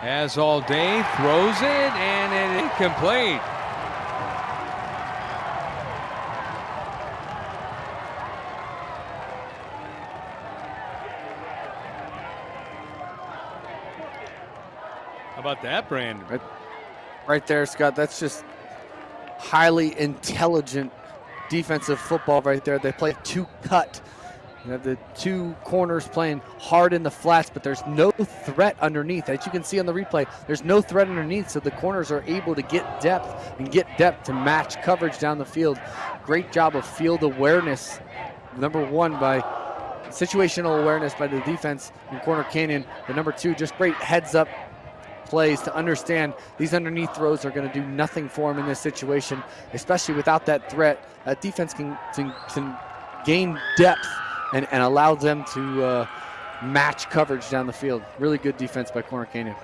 has all day, throws it, and it incomplete. How about that, Brandon? Right there, Scott. That's just highly intelligent defensive football right there. They play two cut. You have the two corners playing hard in the flats, but there's no threat underneath. As you can see on the replay, there's no threat underneath, so the corners are able to get depth to match coverage down the field. Great job of field awareness, number one, by situational awareness by the defense in Corner Canyon. The number two, just great heads up plays to understand these underneath throws are going to do nothing for him in this situation, especially without that threat. That defense can gain depth and allow them to match coverage down the field. Really good defense by Corner Canyon.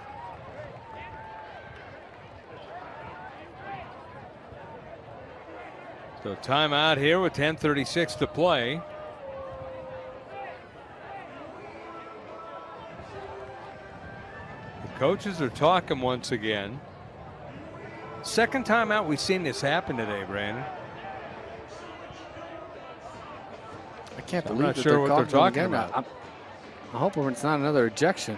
So timeout here with 10:36 to play. The coaches are talking once again. Second timeout we've seen this happen today, Brandon. I can't I'm believe not that sure what they're talking again. about. I hope it's not another ejection.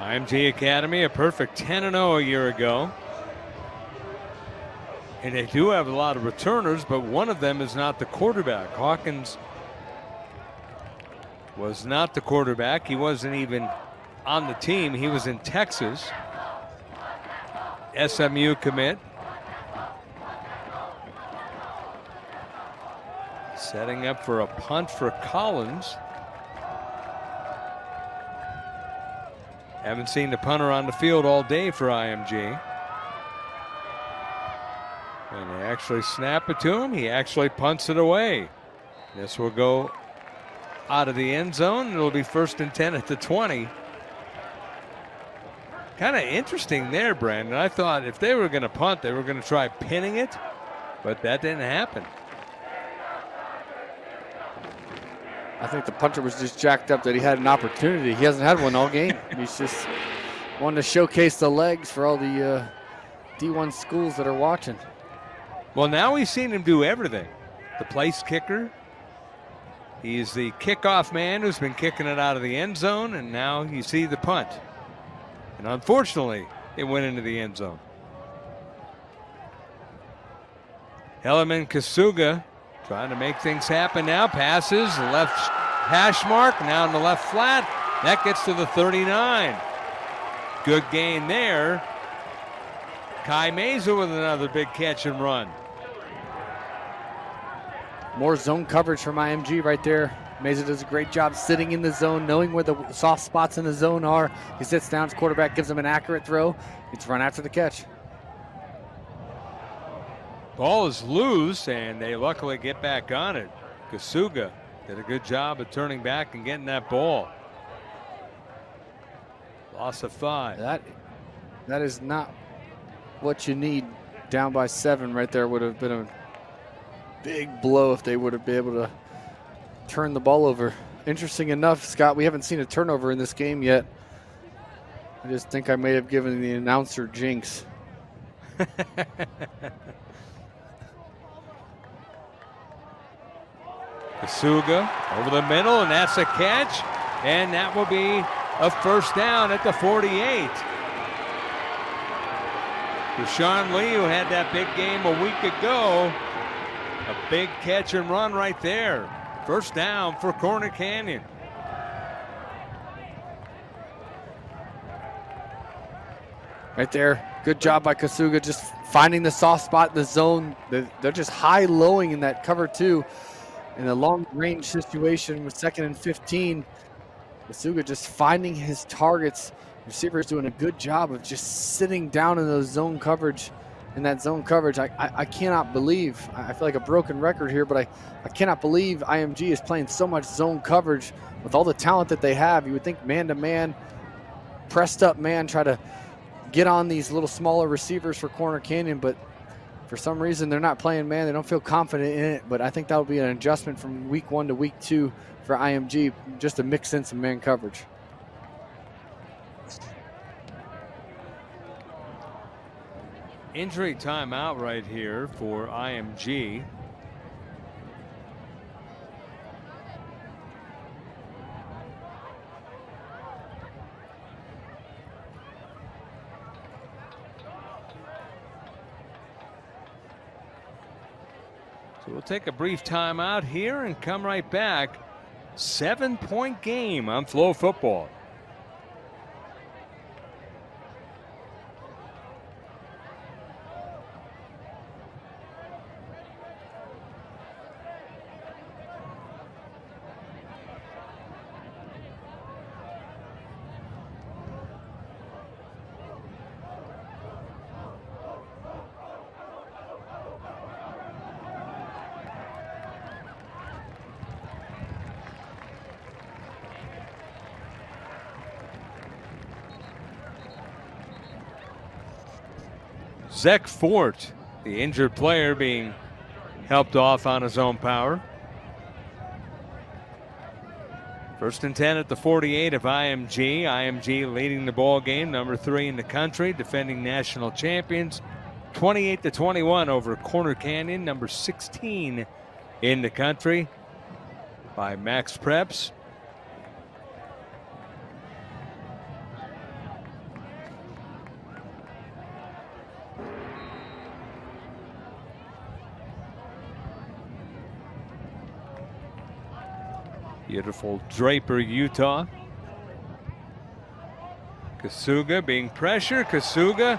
IMG Academy, a perfect 10-0 a year ago. And they do have a lot of returners, but one of them is not the quarterback. Hawkins was not the quarterback. He wasn't even on the team. He was in Texas. SMU commit. Setting up for a punt for Collins. Haven't seen the punter on the field all day for IMG. And they actually snap it to him. He actually punts it away. This will go out of the end zone. It'll be 1st and 10 at the 20. Kind of interesting there, Brandon. I thought if they were going to punt, they were going to try pinning it, but that didn't happen. I think the punter was just jacked up that he had an opportunity. He hasn't had one all game. He's just wanting to showcase the legs for all the D1 schools that are watching. Well, now we've seen him do everything. The place kicker. He's the kickoff man who's been kicking it out of the end zone, and now you see the punt. And unfortunately, it went into the end zone. Hellerman Kasuga trying to make things happen now. Passes, left hash mark, now in the left flat. That gets to the 39. Good gain there. Kai Meza with another big catch and run. More zone coverage from IMG right there. Meza does a great job sitting in the zone, knowing where the soft spots in the zone are. He sits down, his quarterback gives him an accurate throw. It's run after the catch. Ball is loose, and they luckily get back on it. Kasuga did a good job of turning back and getting that ball. Loss of 5. That is not what you need. Down by 7 right there would have been a big blow if they would have been able to turn the ball over. Interesting enough, Scott, we haven't seen a turnover in this game yet. I just think I may have given the announcer jinx. Kasuga over the middle, and that's a catch. And that will be a 1st down at the 48. Deshaun Lee, who had that big game a week ago, a big catch and run right there. 1st down for Corner Canyon. Right there, good job by Kasuga, just finding the soft spot in the zone. They're just high-lowing in that cover 2. In a long-range situation with 2nd and 15, Kasuga just finding his targets. Receiver's doing a good job of just sitting down in those zone coverage. In that zone coverage, I cannot believe, I feel like a broken record here, but I cannot believe IMG is playing so much zone coverage with all the talent that they have. You would think man-to-man, pressed up man, try to get on these little smaller receivers for Corner Canyon, but for some reason they're not playing man. They don't feel confident in it, but I think that will be an adjustment from week 1 to week 2 for IMG, just to mix in some man coverage. injury timeout right here for IMG. So we'll take a brief timeout here and come right back. 7-point game on FloFootball. Zach Fort, the injured player, being helped off on his own power. 1st and 10 at the 48 of IMG. IMG leading the ball game, number 3 in the country, defending national champions. 28-21 over Corner Canyon, number 16 in the country by Max Preps. Beautiful Draper, Utah. Kasuga being pressured. Kasuga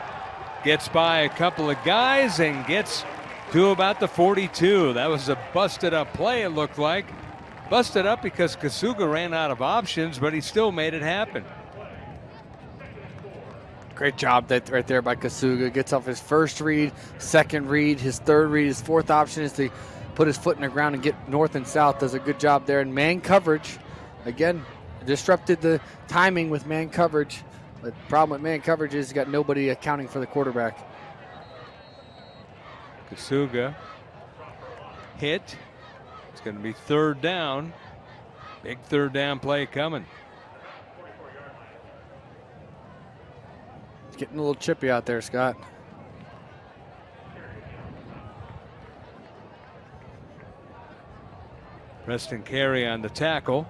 gets by a couple of guys and gets to about the 42. That was a busted up play, it looked like. Busted up because Kasuga ran out of options, but he still made it happen. Great job right there by Kasuga. Gets off his first read, second read, his third read. His fourth option is to put his foot in the ground and get north and south. Does a good job there. And man coverage, again, disrupted the timing with man coverage. But the problem with man coverage is you got nobody accounting for the quarterback. Kasuga hit. It's going to be 3rd down. Big 3rd down play coming. It's getting a little chippy out there, Scott. Preston Carey on the tackle.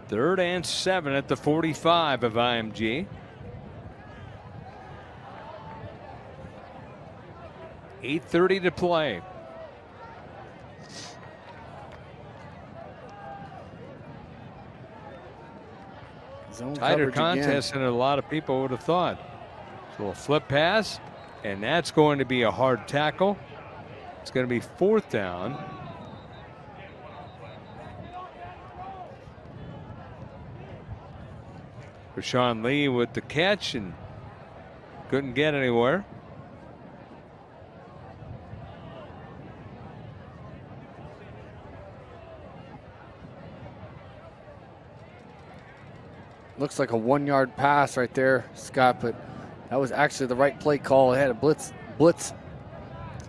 Third and 7 at the 45 of IMG. 8:30 to play. Tighter contest than a lot of people would have thought. So a flip pass, and that's going to be a hard tackle. It's going to be 4th down. Rashawn Lee with the catch and couldn't get anywhere. Looks like a 1-yard pass right there, Scott, but that was actually the right play call. It had a blitz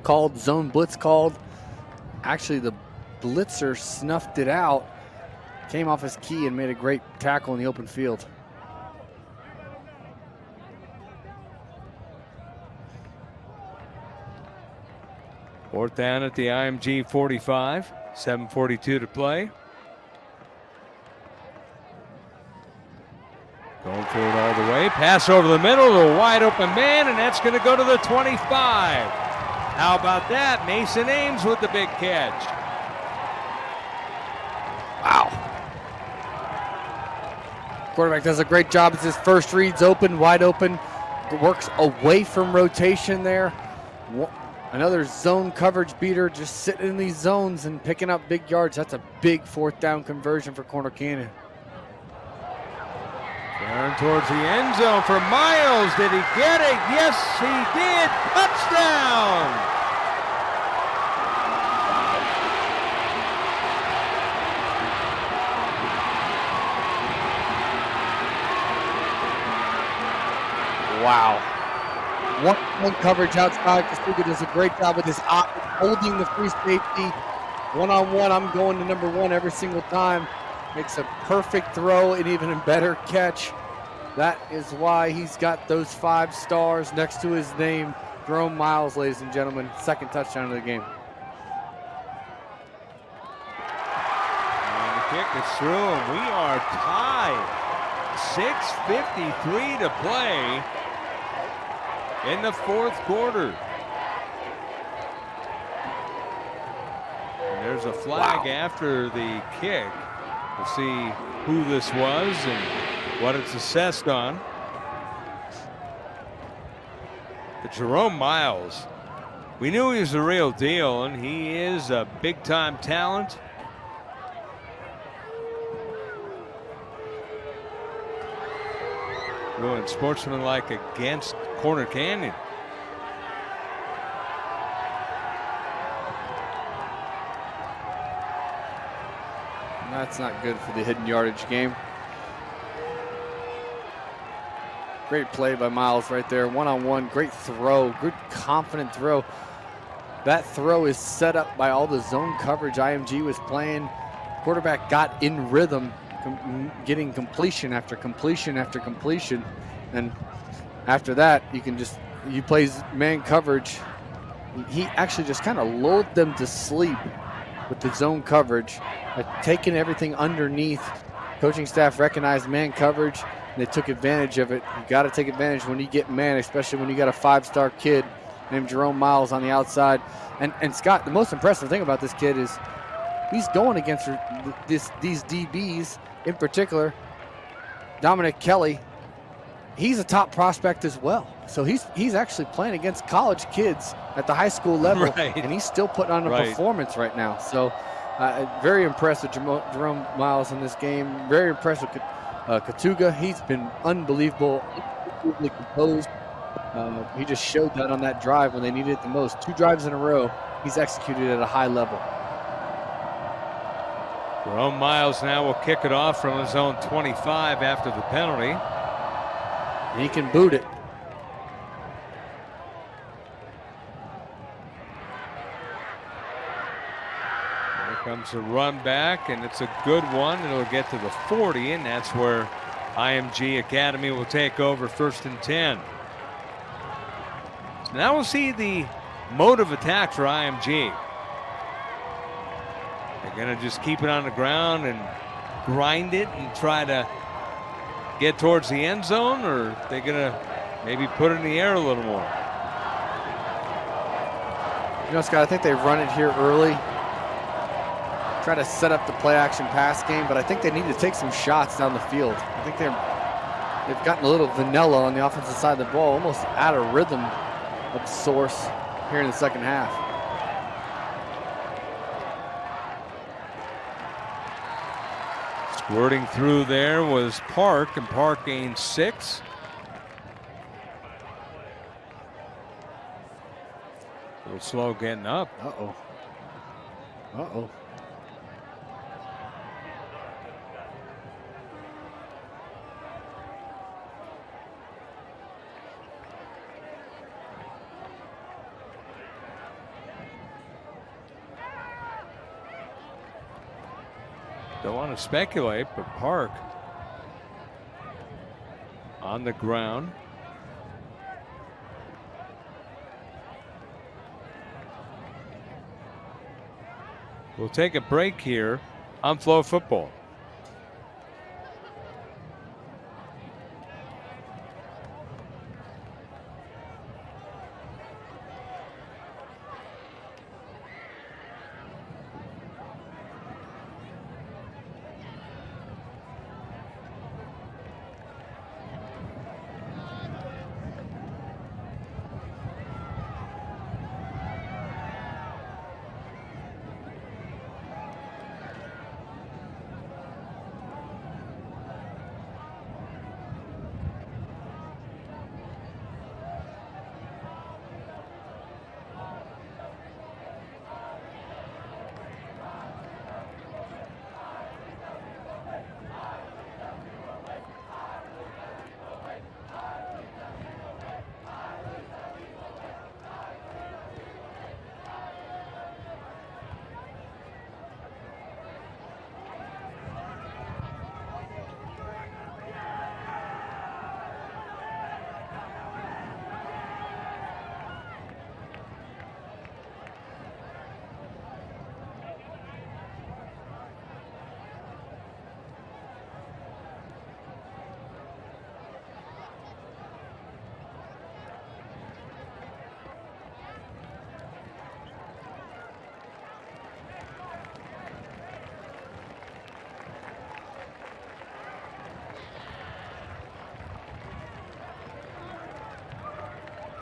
called, zone blitz called. Actually, the blitzer snuffed it out, came off his key and made a great tackle in the open field. Fourth down at the IMG 45, 7:42 to play. Going for it all the way. Pass over the middle to a wide open man, and that's going to go to the 25. How about that? Mason Ames with the big catch. Wow. Quarterback does a great job as his first read's open, wide open. Works away from rotation there. Another zone coverage beater, just sitting in these zones and picking up big yards. That's a big 4th down conversion for Corner Canyon. Turn towards the end zone for Miles. Did he get it? Yes, he did. Touchdown. Wow. One coverage outside. Kasuga does a great job with his holding the free safety. One-on-one, I'm going to number 1 every single time. makes a perfect throw and even a better catch. That is why he's got those 5 stars next to his name. Jerome Miles, ladies and gentlemen, second touchdown of the game. And the kick is through, and we are tied. 6:53 to play in the fourth quarter. And there's a flag after the kick. We'll see who this was and what it's assessed on. But Jerome Miles, we knew he was the real deal, and he is a big-time talent. Doing sportsmanlike against Corner Canyon. That's not good for the hidden yardage game. Great play by Miles right there, one-on-one, great throw, good confident throw. That throw is set up by all the zone coverage IMG was playing. Quarterback got in rhythm, getting completion after completion after completion. And after that, he plays man coverage. He actually just kind of lulled them to sleep with the zone coverage, taking everything underneath. Coaching staff recognized man coverage, and they took advantage of it. You got to take advantage when you get man, especially when you got a 5-star kid named Jerome Miles on the outside. And Scott, the most impressive thing about this kid is he's going against these DBs, in particular, Dominic Kelly. He's a top prospect as well. So he's actually playing against college kids at the high school level, right, and he's still putting on a performance right now. So very impressed with Jerome Miles in this game. Very impressed with Katuga. He's been unbelievable, unbelievably composed. He just showed that on that drive when they needed it the most. 2 drives in a row, he's executed at a high level. Jerome Miles now will kick it off from his own 25 after the penalty. He can boot it. Here comes a run back, and it's a good one. It'll get to the 40, and that's where IMG Academy will take over, 1st and 10. So now we'll see the mode of attack for IMG. They're going to just keep it on the ground and grind it and try to get towards the end zone, or they're going to maybe put it in the air a little more? You know, Scott, I think they run it here early, try to set up the play action pass game, but I think they need to take some shots down the field. I think they've gotten a little vanilla on the offensive side of the ball, almost out of rhythm of sorts here in the second half. Squirting through there was Park, and Park gained 6. A little slow getting up. Uh-oh. Uh-oh. Don't want to speculate, but Park on the ground. We'll take a break here on FloFootball.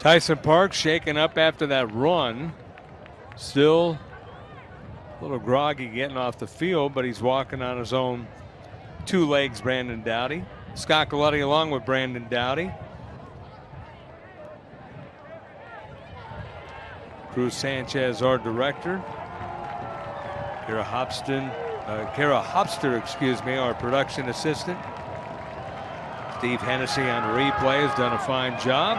Tyson Park shaken up after that run. Still a little groggy getting off the field, but he's walking on his own two legs, Brandon Dowdy. Scott Galletti along with Brandon Dowdy. Cruz Sanchez, our director. Kara Hopster, excuse me, our production assistant. Steve Hennessy on replay has done a fine job.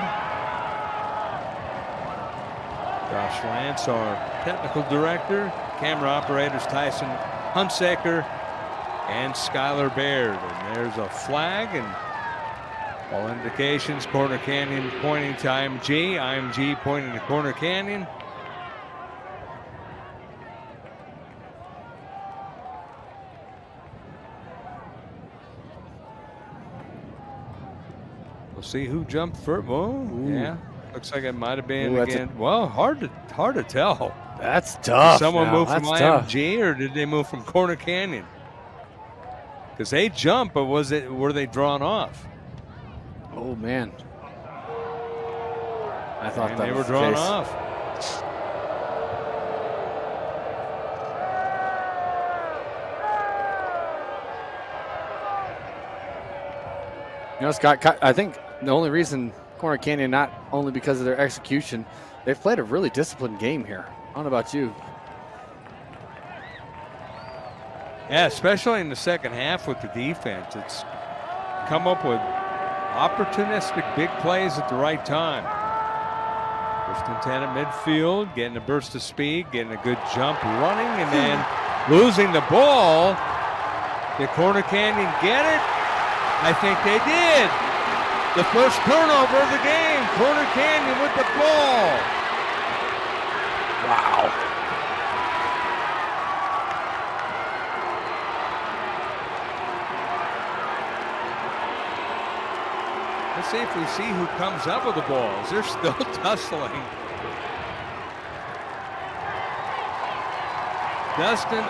Josh Lance, our technical director. Camera operators Tyson Hunsaker and Skylar Baird. And there's a flag, and all indications, Corner Canyon pointing to IMG, IMG pointing to Corner Canyon. We'll see who jumped first. Oh, yeah. Looks like it might have been again. Well, hard to tell. That's tough. Did someone move from IMG or did they move from Corner Canyon? Because they jumped, but were they drawn off? Oh man, I thought they were drawn off. You know, Scott, I think the only reason Corner Canyon, not only because of their execution, they've played a really disciplined game here. I don't know about you. Yeah, especially in the second half with the defense. It's come up with opportunistic big plays at the right time. First and 10 at midfield, getting a burst of speed, getting a good jump, running, and then losing the ball. Did Corner Canyon get it? I think they did. The first turnover of the game. Corner Canyon with the ball. Wow. Let's see if we see who comes up with the balls. They're still tussling. Dustin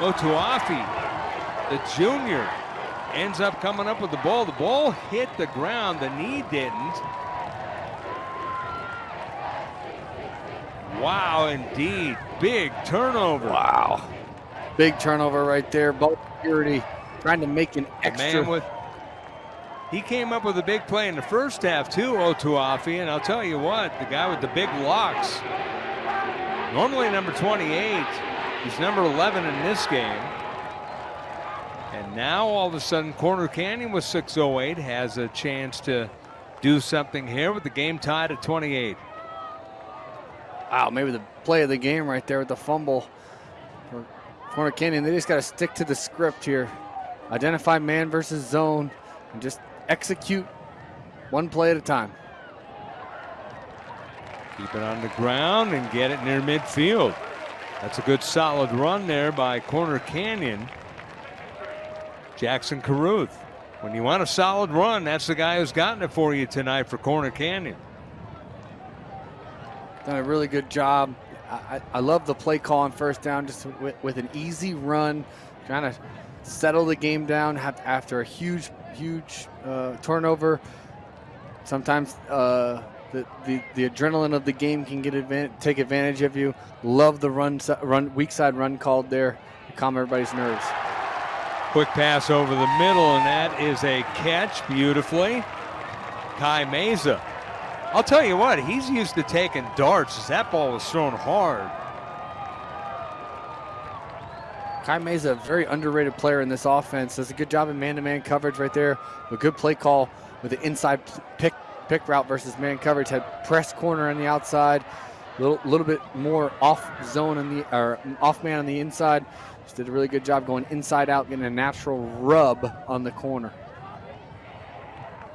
Otuafi, the junior, ends up coming up with the ball. The ball hit the ground. The knee didn't. Wow, indeed. Big turnover. Wow. Big turnover right there. Ball security trying to make an extra. He came up with a big play in the first half too, Otuafi, and I'll tell you what, the guy with the big locks, normally number 28, he's number 11 in this game. And now all of a sudden Corner Canyon with 6:08 has a chance to do something here with the game tied at 28. Wow, maybe the play of the game right there with the fumble for Corner Canyon. They just got to stick to the script here. Identify man versus zone and just execute one play at a time. Keep it on the ground and get it near midfield. That's a good solid run there by Corner Canyon. Jackson Caruth. When you want a solid run, that's the guy who's gotten it for you tonight for Corner Canyon. Done a really good job. I love the play call on first down, just with an easy run, trying to settle the game down after a huge turnover. Sometimes the adrenaline of the game can take advantage of you. Love the weak side run called there to calm everybody's nerves. Quick pass over the middle, and that is a catch beautifully. Kai Meza. I'll tell you what, he's used to taking darts as that ball was thrown hard. Kai Meza, a very underrated player in this offense, does a good job in man-to-man coverage right there. A good play call with the inside pick route versus man coverage. Had press corner on the outside, little bit more off zone off man on the inside. Just did a really good job going inside out, getting a natural rub on the corner.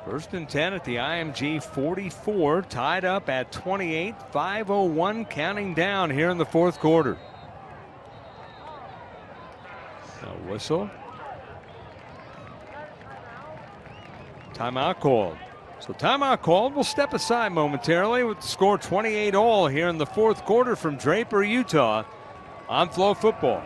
First and 10 at the IMG 44, tied up at 28, 5:01 counting down here in the fourth quarter. A whistle. Timeout called. So timeout called. We'll step aside momentarily with the score 28-all here in the fourth quarter from Draper, Utah on FloFootball.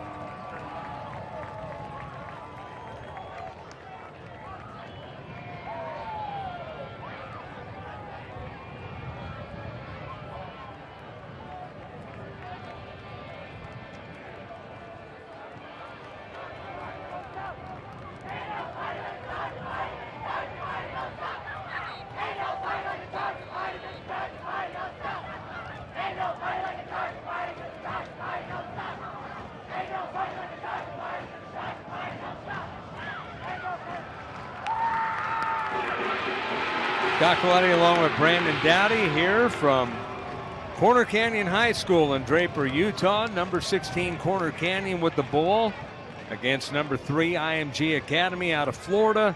Kakalani along with Brandon Dowdy here from Corner Canyon High School in Draper, Utah. Number 16 Corner Canyon with the ball against number 3 IMG Academy out of Florida.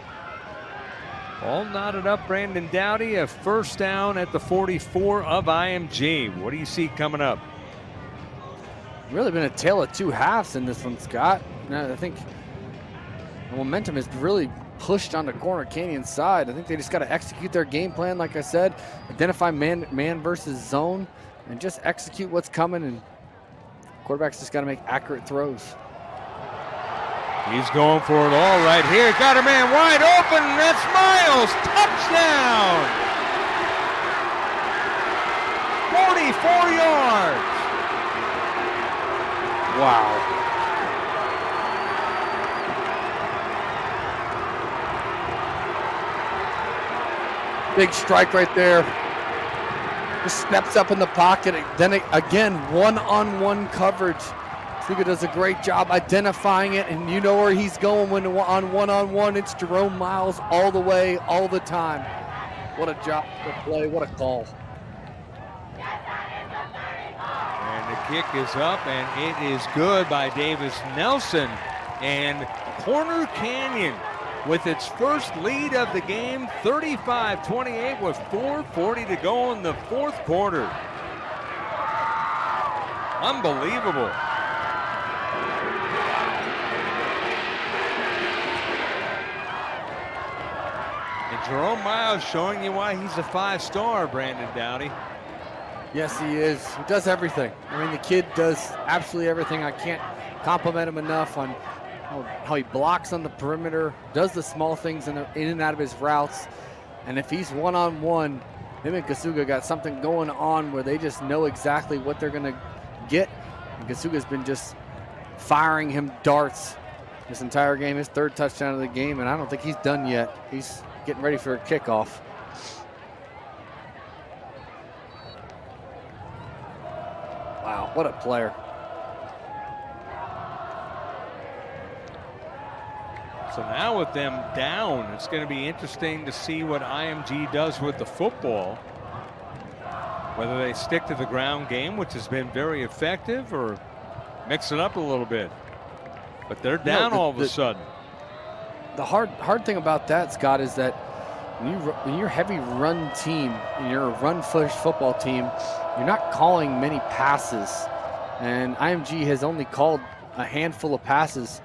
All knotted up. Brandon Dowdy, a first down at the 44 of IMG. What do you see coming up? Really been a tale of two halves in this one, Scott. I think the momentum is really pushed on the Corner Canyon side. I think they just got to execute their game plan, like I said, identify man versus zone, and just execute what's coming. And quarterback's just got to make accurate throws. He's going for it all right here. Got a man wide open. That's Miles. Touchdown. 44 yards. Wow. Big strike right there. Just steps up in the pocket. Then again, one-on-one coverage. Suga does a great job identifying it, and you know where he's going when on one-on-one. It's Jerome Miles all the way, all the time. What a job to play. What a call. And the kick is up, and it is good by Davis Nelson. And Corner Canyon with its first lead of the game, 35-28 with 4:40 to go in the fourth quarter. Unbelievable. And Jerome Miles showing you why he's a 5-star, Brandon Dowdy. Yes, he is. He does everything. I mean, the kid does absolutely everything. I can't compliment him enough on how he blocks on the perimeter, does the small things in and out of his routes. And if he's one-on-one, him and Kasuga got something going on where they just know exactly what they're going to get. And Kasuga's been just firing him darts this entire game, his third touchdown of the game, and I don't think he's done yet. He's getting ready for a kickoff. Wow, what a player. So now with them down, it's going to be interesting to see what IMG does with the football. Whether they stick to the ground game, which has been very effective, or mix it up a little bit. But they're down all of a sudden. The hard thing about that, Scott, is that when you're a heavy run team and you're a run-first football team, you're not calling many passes. And IMG has only called a handful of passes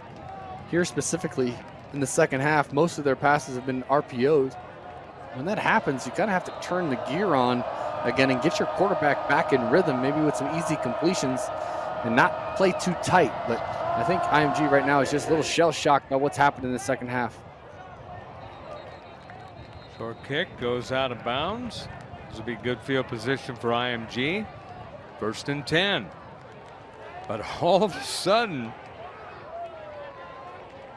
here specifically in the second half. Most of their passes have been RPOs. When that happens, you kind of have to turn the gear on again and get your quarterback back in rhythm, maybe with some easy completions and not play too tight. But I think IMG right now is just a little shell-shocked by what's happened in the second half. Short kick goes out of bounds. This will be good field position for IMG. 1st and 10. But all of a sudden,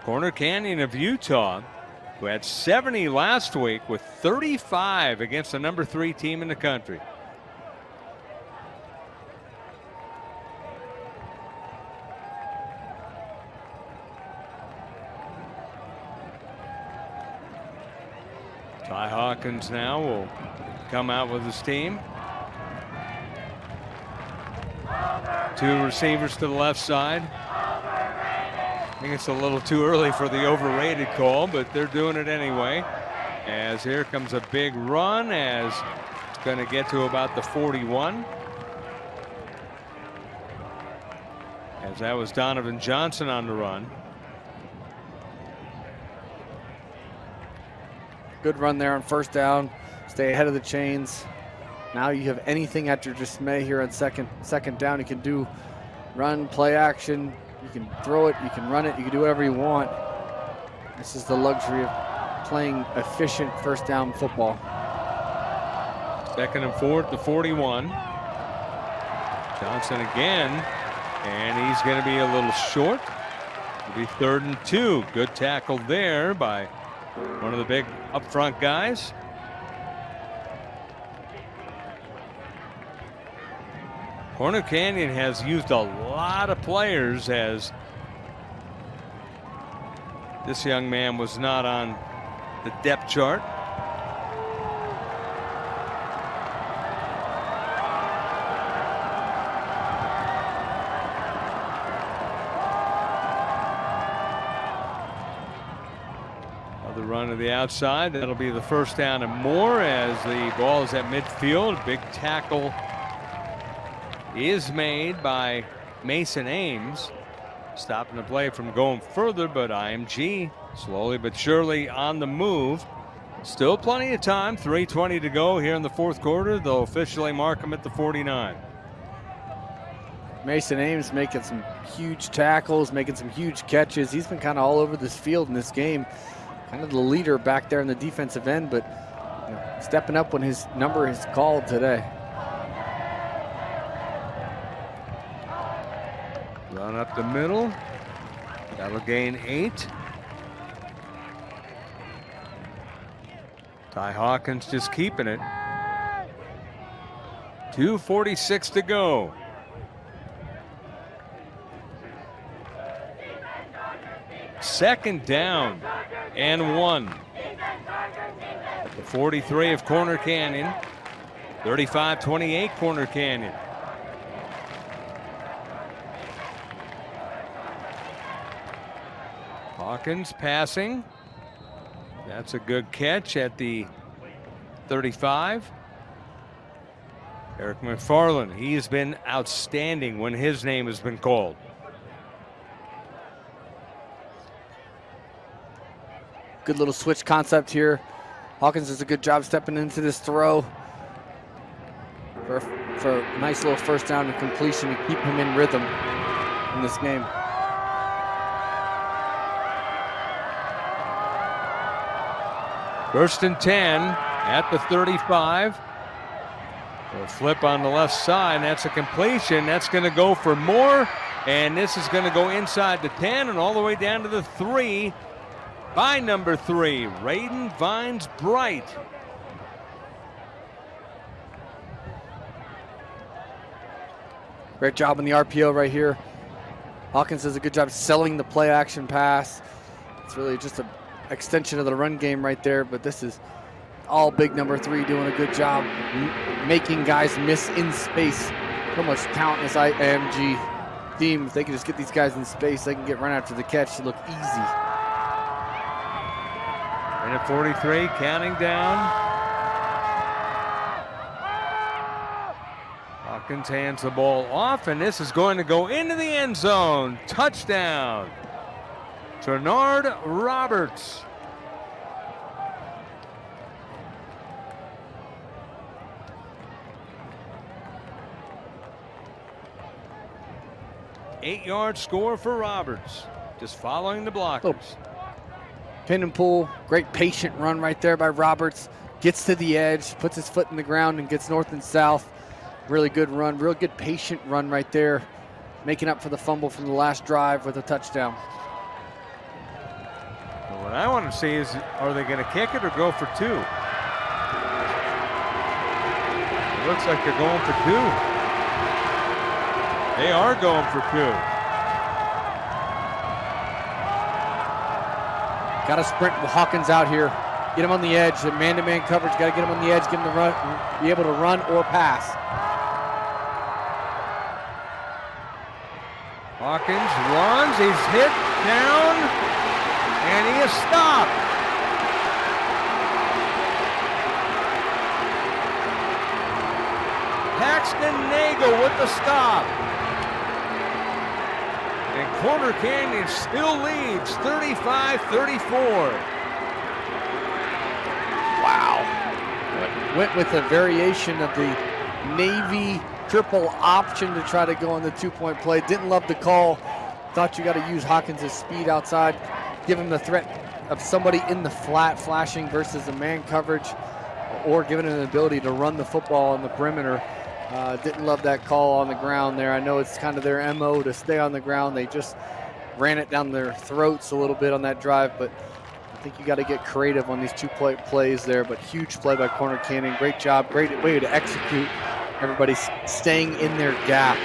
Corner Canyon of Utah, who had 70 last week, with 35 against the number 3 team in the country. Ty Hawkins now will come out with his team. 2 receivers to the left side. I think it's a little too early for the overrated call, but they're doing it anyway. As here comes a big run, as it's going to get to about the 41. As that was Donovan Johnson on the run. Good run there on first down. Stay ahead of the chains. Now you have anything at your dismay here on second down. You can do run, play action. You can throw it, you can run it, you can do whatever you want. This is the luxury of playing efficient first down football. 2nd and 4 at the 41. Johnson again, and he's going to be a little short. It'll be 3rd and 2. Good tackle there by one of the big up front guys. Corner Canyon has used a lot of players, as this young man was not on the depth chart. Another run to the outside. That'll be the first down and more as the ball is at midfield. Big tackle is made by Mason Ames, stopping the play from going further, but IMG slowly but surely on the move. Still plenty of time, 3:20 to go here in the fourth quarter. They'll officially mark him at the 49. Mason Ames making some huge tackles, making some huge catches. He's been kind of all over this field in this game. Kind of the leader back there in the defensive end, but stepping up when his number is called today. Run up the middle. That'll gain 8. Ty Hawkins just keeping it. 2:46 to go. Second down and 1. The 43 of Corner Canyon. 35-28 Corner Canyon. Hawkins passing. That's a good catch at the 35. Eric McFarland, he has been outstanding when his name has been called. Good little switch concept here. Hawkins does a good job stepping into this throw for a nice little first down and completion to keep him in rhythm in this game. First and 10 at the 35. A flip on the left side. That's a completion. That's going to go for more. And this is going to go inside the 10 and all the way down to the 3 by number 3, Raiden Vines Bright. Great job on the RPO right here. Hawkins does a good job selling the play action pass. It's really just an extension of the run game right there, but this is all big number 3 doing a good job making guys miss in space. So much talent in this IMG team. If they can just get these guys in space, they can get run after the catch to look easy. Minute 43, counting down. Hawkins hands the ball off, and this is going to go into the end zone. Touchdown. Bernard Roberts. Eight-yard score for Roberts. Just following the blockers. Pin and pull, great patient run right there by Roberts. Gets to the edge, puts his foot in the ground and gets north and south. Really good run, real good patient run right there. Making up for the fumble from the last drive with a touchdown. Well, what I want to see is, are they going to kick it or go for 2? It looks like they're going for 2. They are going for 2. Got to sprint with Hawkins out here. Get him on the edge. Man-to-man coverage. Got to get him on the edge. Get him to run. Be able to run or pass. Hawkins runs. He's hit down, and he is stopped. Paxton Nagel with the stop. And Corner Canyon still leads 35-34. Wow. Went with a variation of the Navy triple option to try to go on the 2-point play. Didn't love the call. Thought you got to use Hawkins' speed outside. Give him the threat of somebody in the flat flashing versus a man coverage, or giving him an ability to run the football on the perimeter. Didn't love that call on the ground there. I know it's kind of their MO to stay on the ground. They just ran it down their throats a little bit on that drive, but I think you got to get creative on these 2-point plays there. But huge play by Corner Canyon. Great job, great way to execute. Everybody's staying in their gap.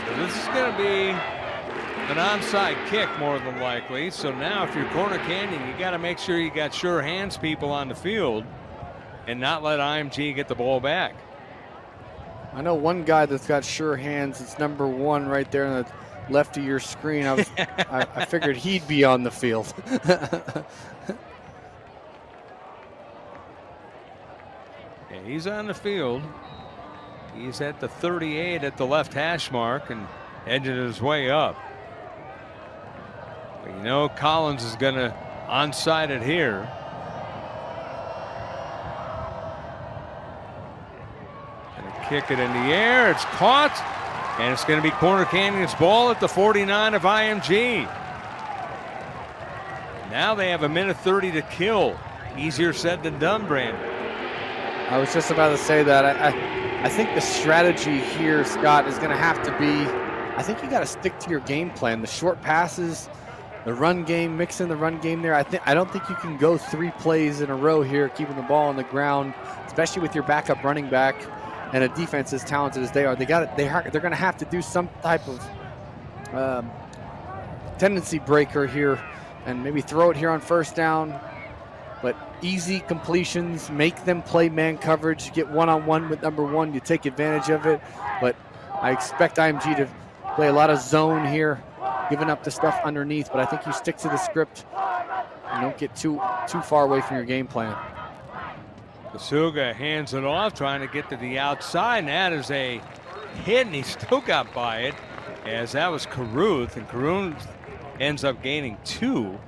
So this is going to be an onside kick more than likely. So now if you're Corner Canyon, you got to make sure you got sure hands people on the field and not let IMG get the ball back. I know one guy that's got sure hands. It's number 1 right there in the left of your screen. I figured he'd be on the field. Yeah, he's on the field. He's at the 38 at the left hash mark and edging his way up. But you know, Collins is going to onside it here. Going to kick it in the air. It's caught. And it's going to be Corner Canyon's ball at the 49 of IMG. Now they have a minute 30 to kill. Easier said than done, Brandon. I was just about to say that. I think the strategy here, Scott, is going to have to be, I think you got to stick to your game plan. The short passes, the run game, mixing the run game there. I don't think you can go 3 plays in a row here, keeping the ball on the ground, especially with your backup running back and a defense as talented as they are. They're going to have to do some type of tendency breaker here and maybe throw it here on first down. But easy completions, make them play man coverage, get one-on-one with number 1, you take advantage of it. But I expect IMG to play a lot of zone here, giving up the stuff underneath. But I think you stick to the script and don't get too far away from your game plan. Kasuga hands it off, trying to get to the outside, and that is a hit, and he still got by it, as that was Caruth, and Caruth ends up gaining 2.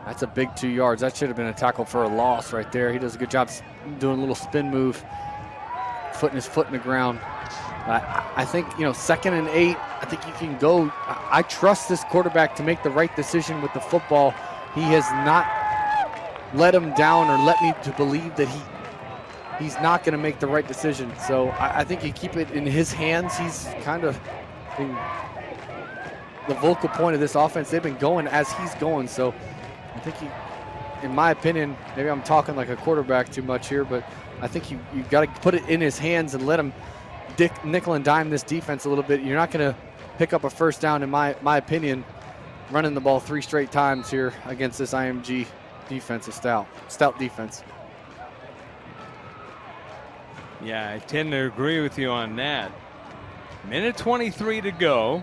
That's a big 2 yards. That should have been a tackle for a loss right there. He does a good job doing a little spin move, putting his foot in the ground. I think, you know, 2nd and 8, I think you can go. I trust this quarterback to make the right decision with the football. He has not let him down or let me to believe that he's not going to make the right decision. So I think you keep it in his hands. He's kind of been the vocal point of this offense. They've been going as he's going. So I think in my opinion, maybe I'm talking like a quarterback too much here, but I think you got to put it in his hands and let him nickel and dime this defense a little bit. You're not going to pick up a first down, in my opinion, running the ball 3 straight times here against this IMG defense, a stout defense. Yeah, I tend to agree with you on that. Minute 23 to go.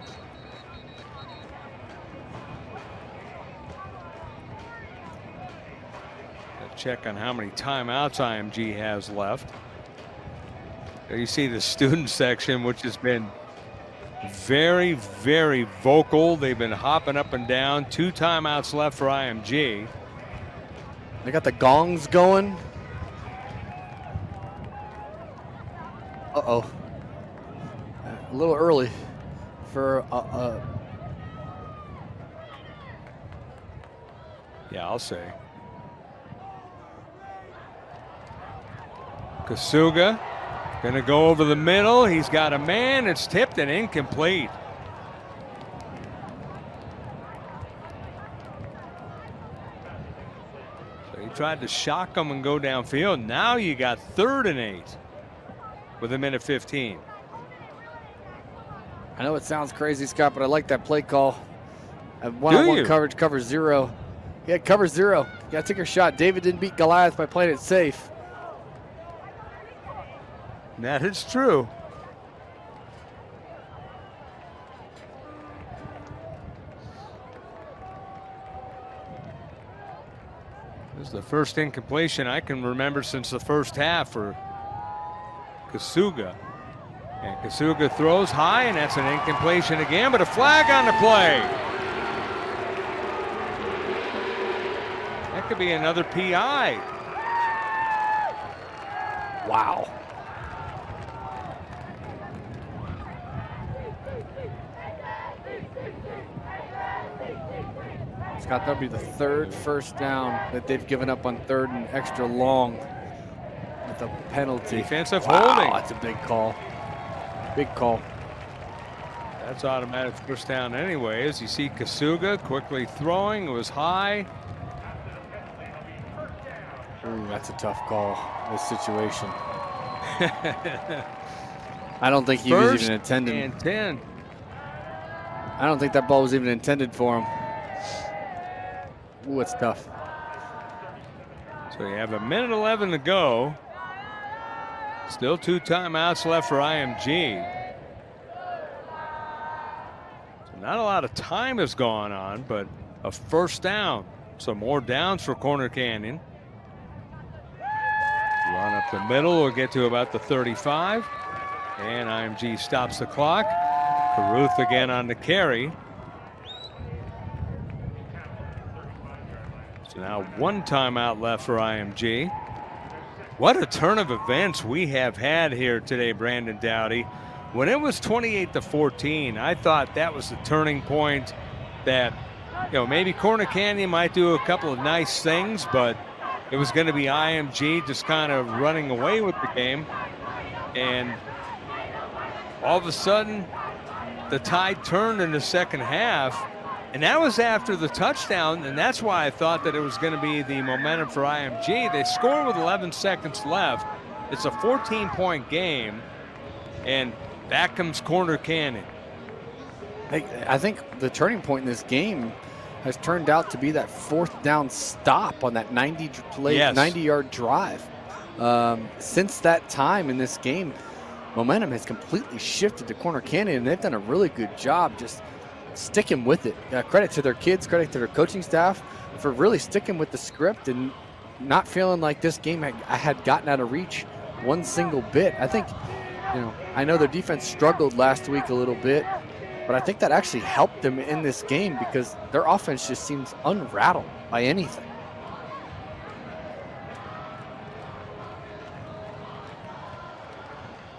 Check on how many timeouts IMG has left. There you see the student section, which has been very, very vocal. They've been hopping up and down. 2 timeouts left for IMG. They got the gongs going. Uh-oh. A little early for yeah, I'll say. Kasuga gonna go over the middle. He's got a man. It's tipped and incomplete. So he tried to shock him and go downfield. Now you got 3rd and 8 with a minute 15. I know it sounds crazy, Scott, but I like that play call. One-on-one coverage, cover 0. Yeah, cover 0. You gotta take your shot. David didn't beat Goliath by playing it safe. That is true. This is the first incompletion I can remember since the first half for Kasuga. And Kasuga throws high, and that's an incompletion again, but a flag on the play. That could be another PI. Wow. Scott, that'll be the 3rd first down that they've given up on 3rd and extra long with a penalty. Defensive holding. That's a big call. Big call. That's automatic first down anyway. As you see Kasuga quickly throwing. It was high. Ooh, that's a tough call, this situation. I don't think he was even intended. And 10. I don't think that ball was even intended for him. Ooh, it's tough. So you have a minute 11 to go. Still 2 timeouts left for IMG. So not a lot of time has gone on, but a first down. Some more downs for Corner Canyon. Run up the middle will get to about the 35. And IMG stops the clock. Caruth again on the carry. So now 1 timeout left for IMG. What a turn of events we have had here today, Brandon Dowdy. When it was 28-14, I thought that was the turning point that, maybe Corner Canyon might do a couple of nice things, but it was going to be IMG just kind of running away with the game. And all of a sudden, the tide turned in the second half. And that was after the touchdown, and that's why I thought that it was going to be the momentum for IMG. They score with 11 seconds left. It's a 14-point game, and back comes Corner Canyon. I think the turning point in this game has turned out to be that 4th down stop on that 90-yard drive. Since that time in this game, momentum has completely shifted to Corner Canyon, and they've done a really good job just sticking with it. Credit to their kids, credit to their coaching staff for really sticking with the script and not feeling like this game had gotten out of reach one single bit. I think, I know their defense struggled last week a little bit, but I think that actually helped them in this game because their offense just seems unrattled by anything.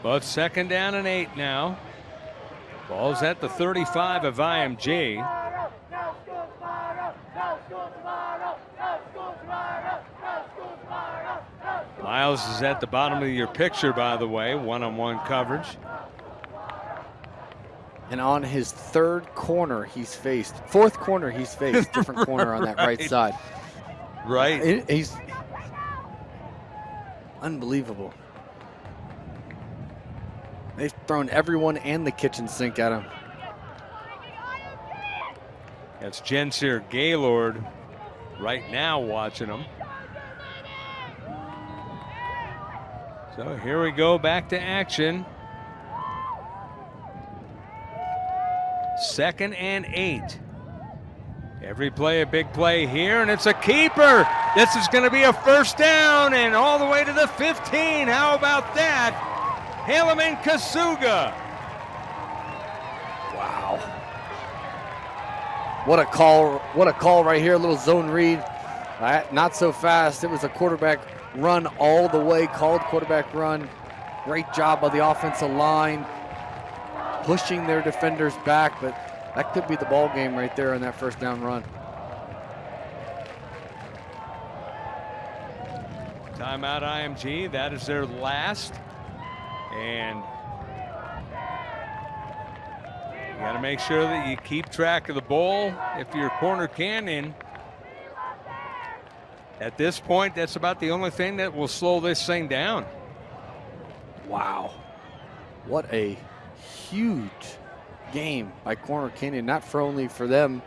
But 2nd down and 8 now. Ball's at the 35 of IMG. Miles is at the bottom of your picture, by the way, one-on-one coverage. And on his 4th corner he's faced, different corner on that right side. Right. He's unbelievable. They've thrown everyone and the kitchen sink at him. That's Jensier Gaylord right now watching him. So here we go, back to action. 2nd and 8. Every play a big play here, and it's a keeper. This is going to be a first down and all the way to the 15. How about that? Helaman Kasuga. Wow. What a call right here, a little zone read. Not so fast. It was a quarterback run all the way, called quarterback run. Great job by the offensive line, pushing their defenders back, but that could be the ball game right there on that first down run. Timeout IMG, that is their last. And you got to make sure that you keep track of the ball. If you're Corner Canyon, at this point, that's about the only thing that will slow this thing down. Wow. What a huge game by Corner Canyon, not for only for them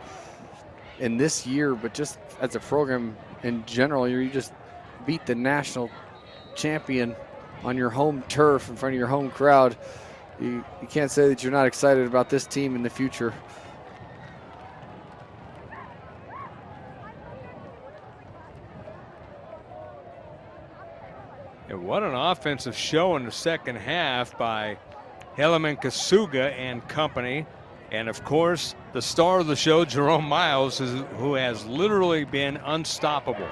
in this year, but just as a program in general. You just beat the national champion on your home turf in front of your home crowd. You can't say that you're not excited about this team in the future. And what an offensive show in the second half by Helaman Kasuga and company. And of course, the star of the show, Jerome Miles, who has literally been unstoppable.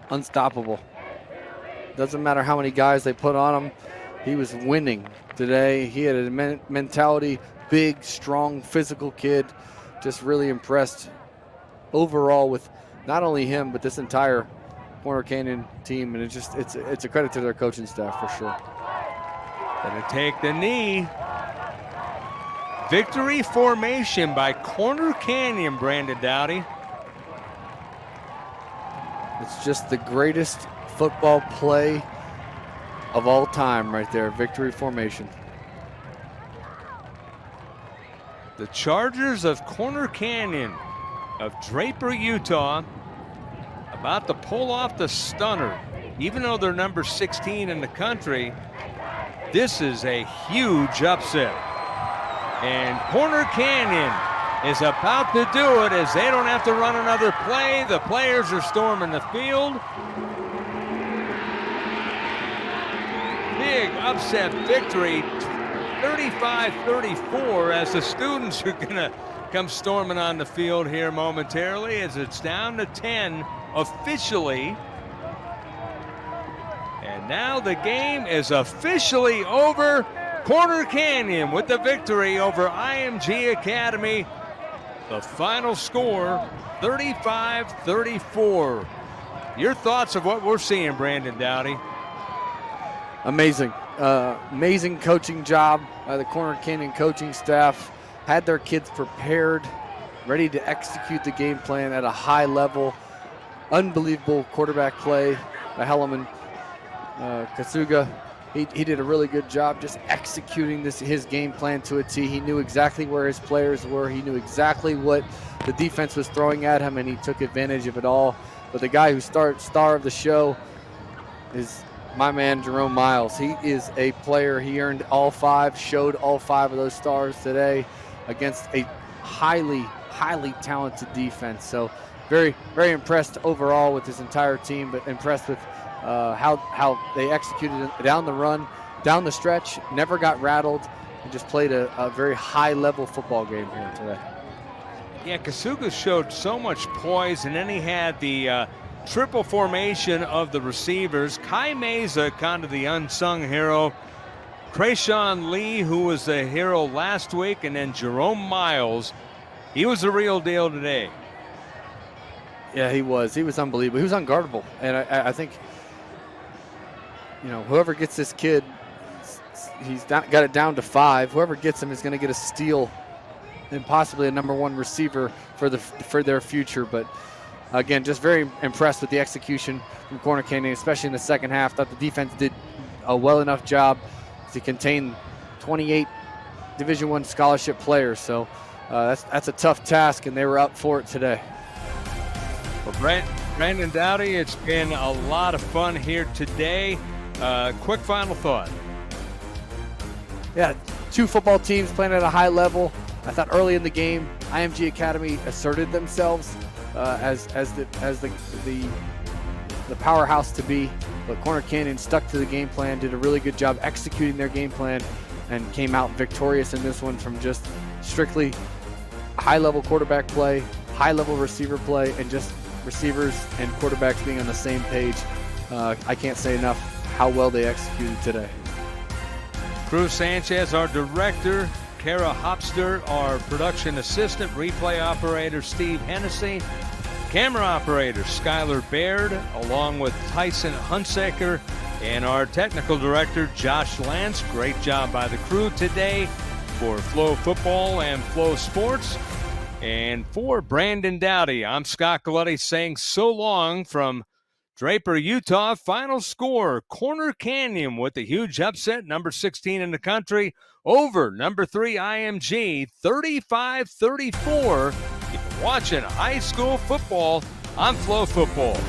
Unstoppable. Doesn't matter how many guys they put on him. He was winning today. He had a mentality, big, strong, physical kid. Just really impressed overall with not only him, but this entire Corner Canyon team. And it's a credit to their coaching staff for sure. Gonna take the knee. Victory formation by Corner Canyon, Brandon Dowdy. It's just the greatest football play of all time right there, victory formation. The Chargers of Corner Canyon of Draper, Utah, about to pull off the stunner even though they're number 16 in the country, this is a huge upset. And Corner Canyon is about to do it as they don't have to run another play. The players are storming the field. Big upset victory, 35-34, as the students are going to come storming on the field here momentarily as it's down to 10 officially. And now the game is officially over. Corner Canyon with the victory over IMG Academy. The final score, 35-34. Your thoughts of what we're seeing, Brandon Dowdy? Amazing. Amazing coaching job by the Corner Canyon coaching staff. Had their kids prepared, ready to execute the game plan at a high level. Unbelievable quarterback play by Helleman. Kasuga, he did a really good job just executing his game plan to a T. He knew exactly where his players were. He knew exactly what the defense was throwing at him, and he took advantage of it all. But the guy who star of the show is my man, Jerome Miles. He is a player. He earned all five, showed all five of those stars today against a highly, highly talented defense. So very, very impressed overall with his entire team, but impressed with how they executed down the run, down the stretch, never got rattled, and just played a very high-level football game here today. Yeah, Kasuga showed so much poise, and then he had the triple formation of the receivers. Kai Meza, kind of the unsung hero. Krayshawn Lee, who was the hero last week, and then Jerome Miles. He was the real deal today. Yeah, he was. He was unbelievable. He was unguardable. And I think, you know, whoever gets this kid, he's got it down to 5. Whoever gets him is going to get a steal and possibly a #1 receiver for their future. But again, just very impressed with the execution from Corner Canyon, especially in the second half. Thought the defense did a well enough job to contain 28 Division I scholarship players. So that's a tough task, and they were up for it today. Well, Brandon Dowdy, it's been a lot of fun here today. Quick final thought. Yeah, 2 football teams playing at a high level. I thought early in the game, IMG Academy asserted themselves as the powerhouse to be, but Corner Canyon stuck to the game plan, did a really good job executing their game plan, and came out victorious in this one from just strictly high-level quarterback play, high-level receiver play, and just receivers and quarterbacks being on the same page. I can't say enough how well they executed today. Cruz Sanchez, our director. Kara Hopster, our production assistant. Replay operator, Steve Hennessy. Camera operator, Skylar Baird, along with Tyson Hunsaker. And our technical director, Josh Lance. Great job by the crew today for FloFootball and Flo Sports. And for Brandon Dowdy, I'm Scott Galletti saying so long from Draper, Utah. Final score, Corner Canyon with the huge upset, number 16 in the country, over number 3 IMG, 35-34. You're watching high school football on FloFootball.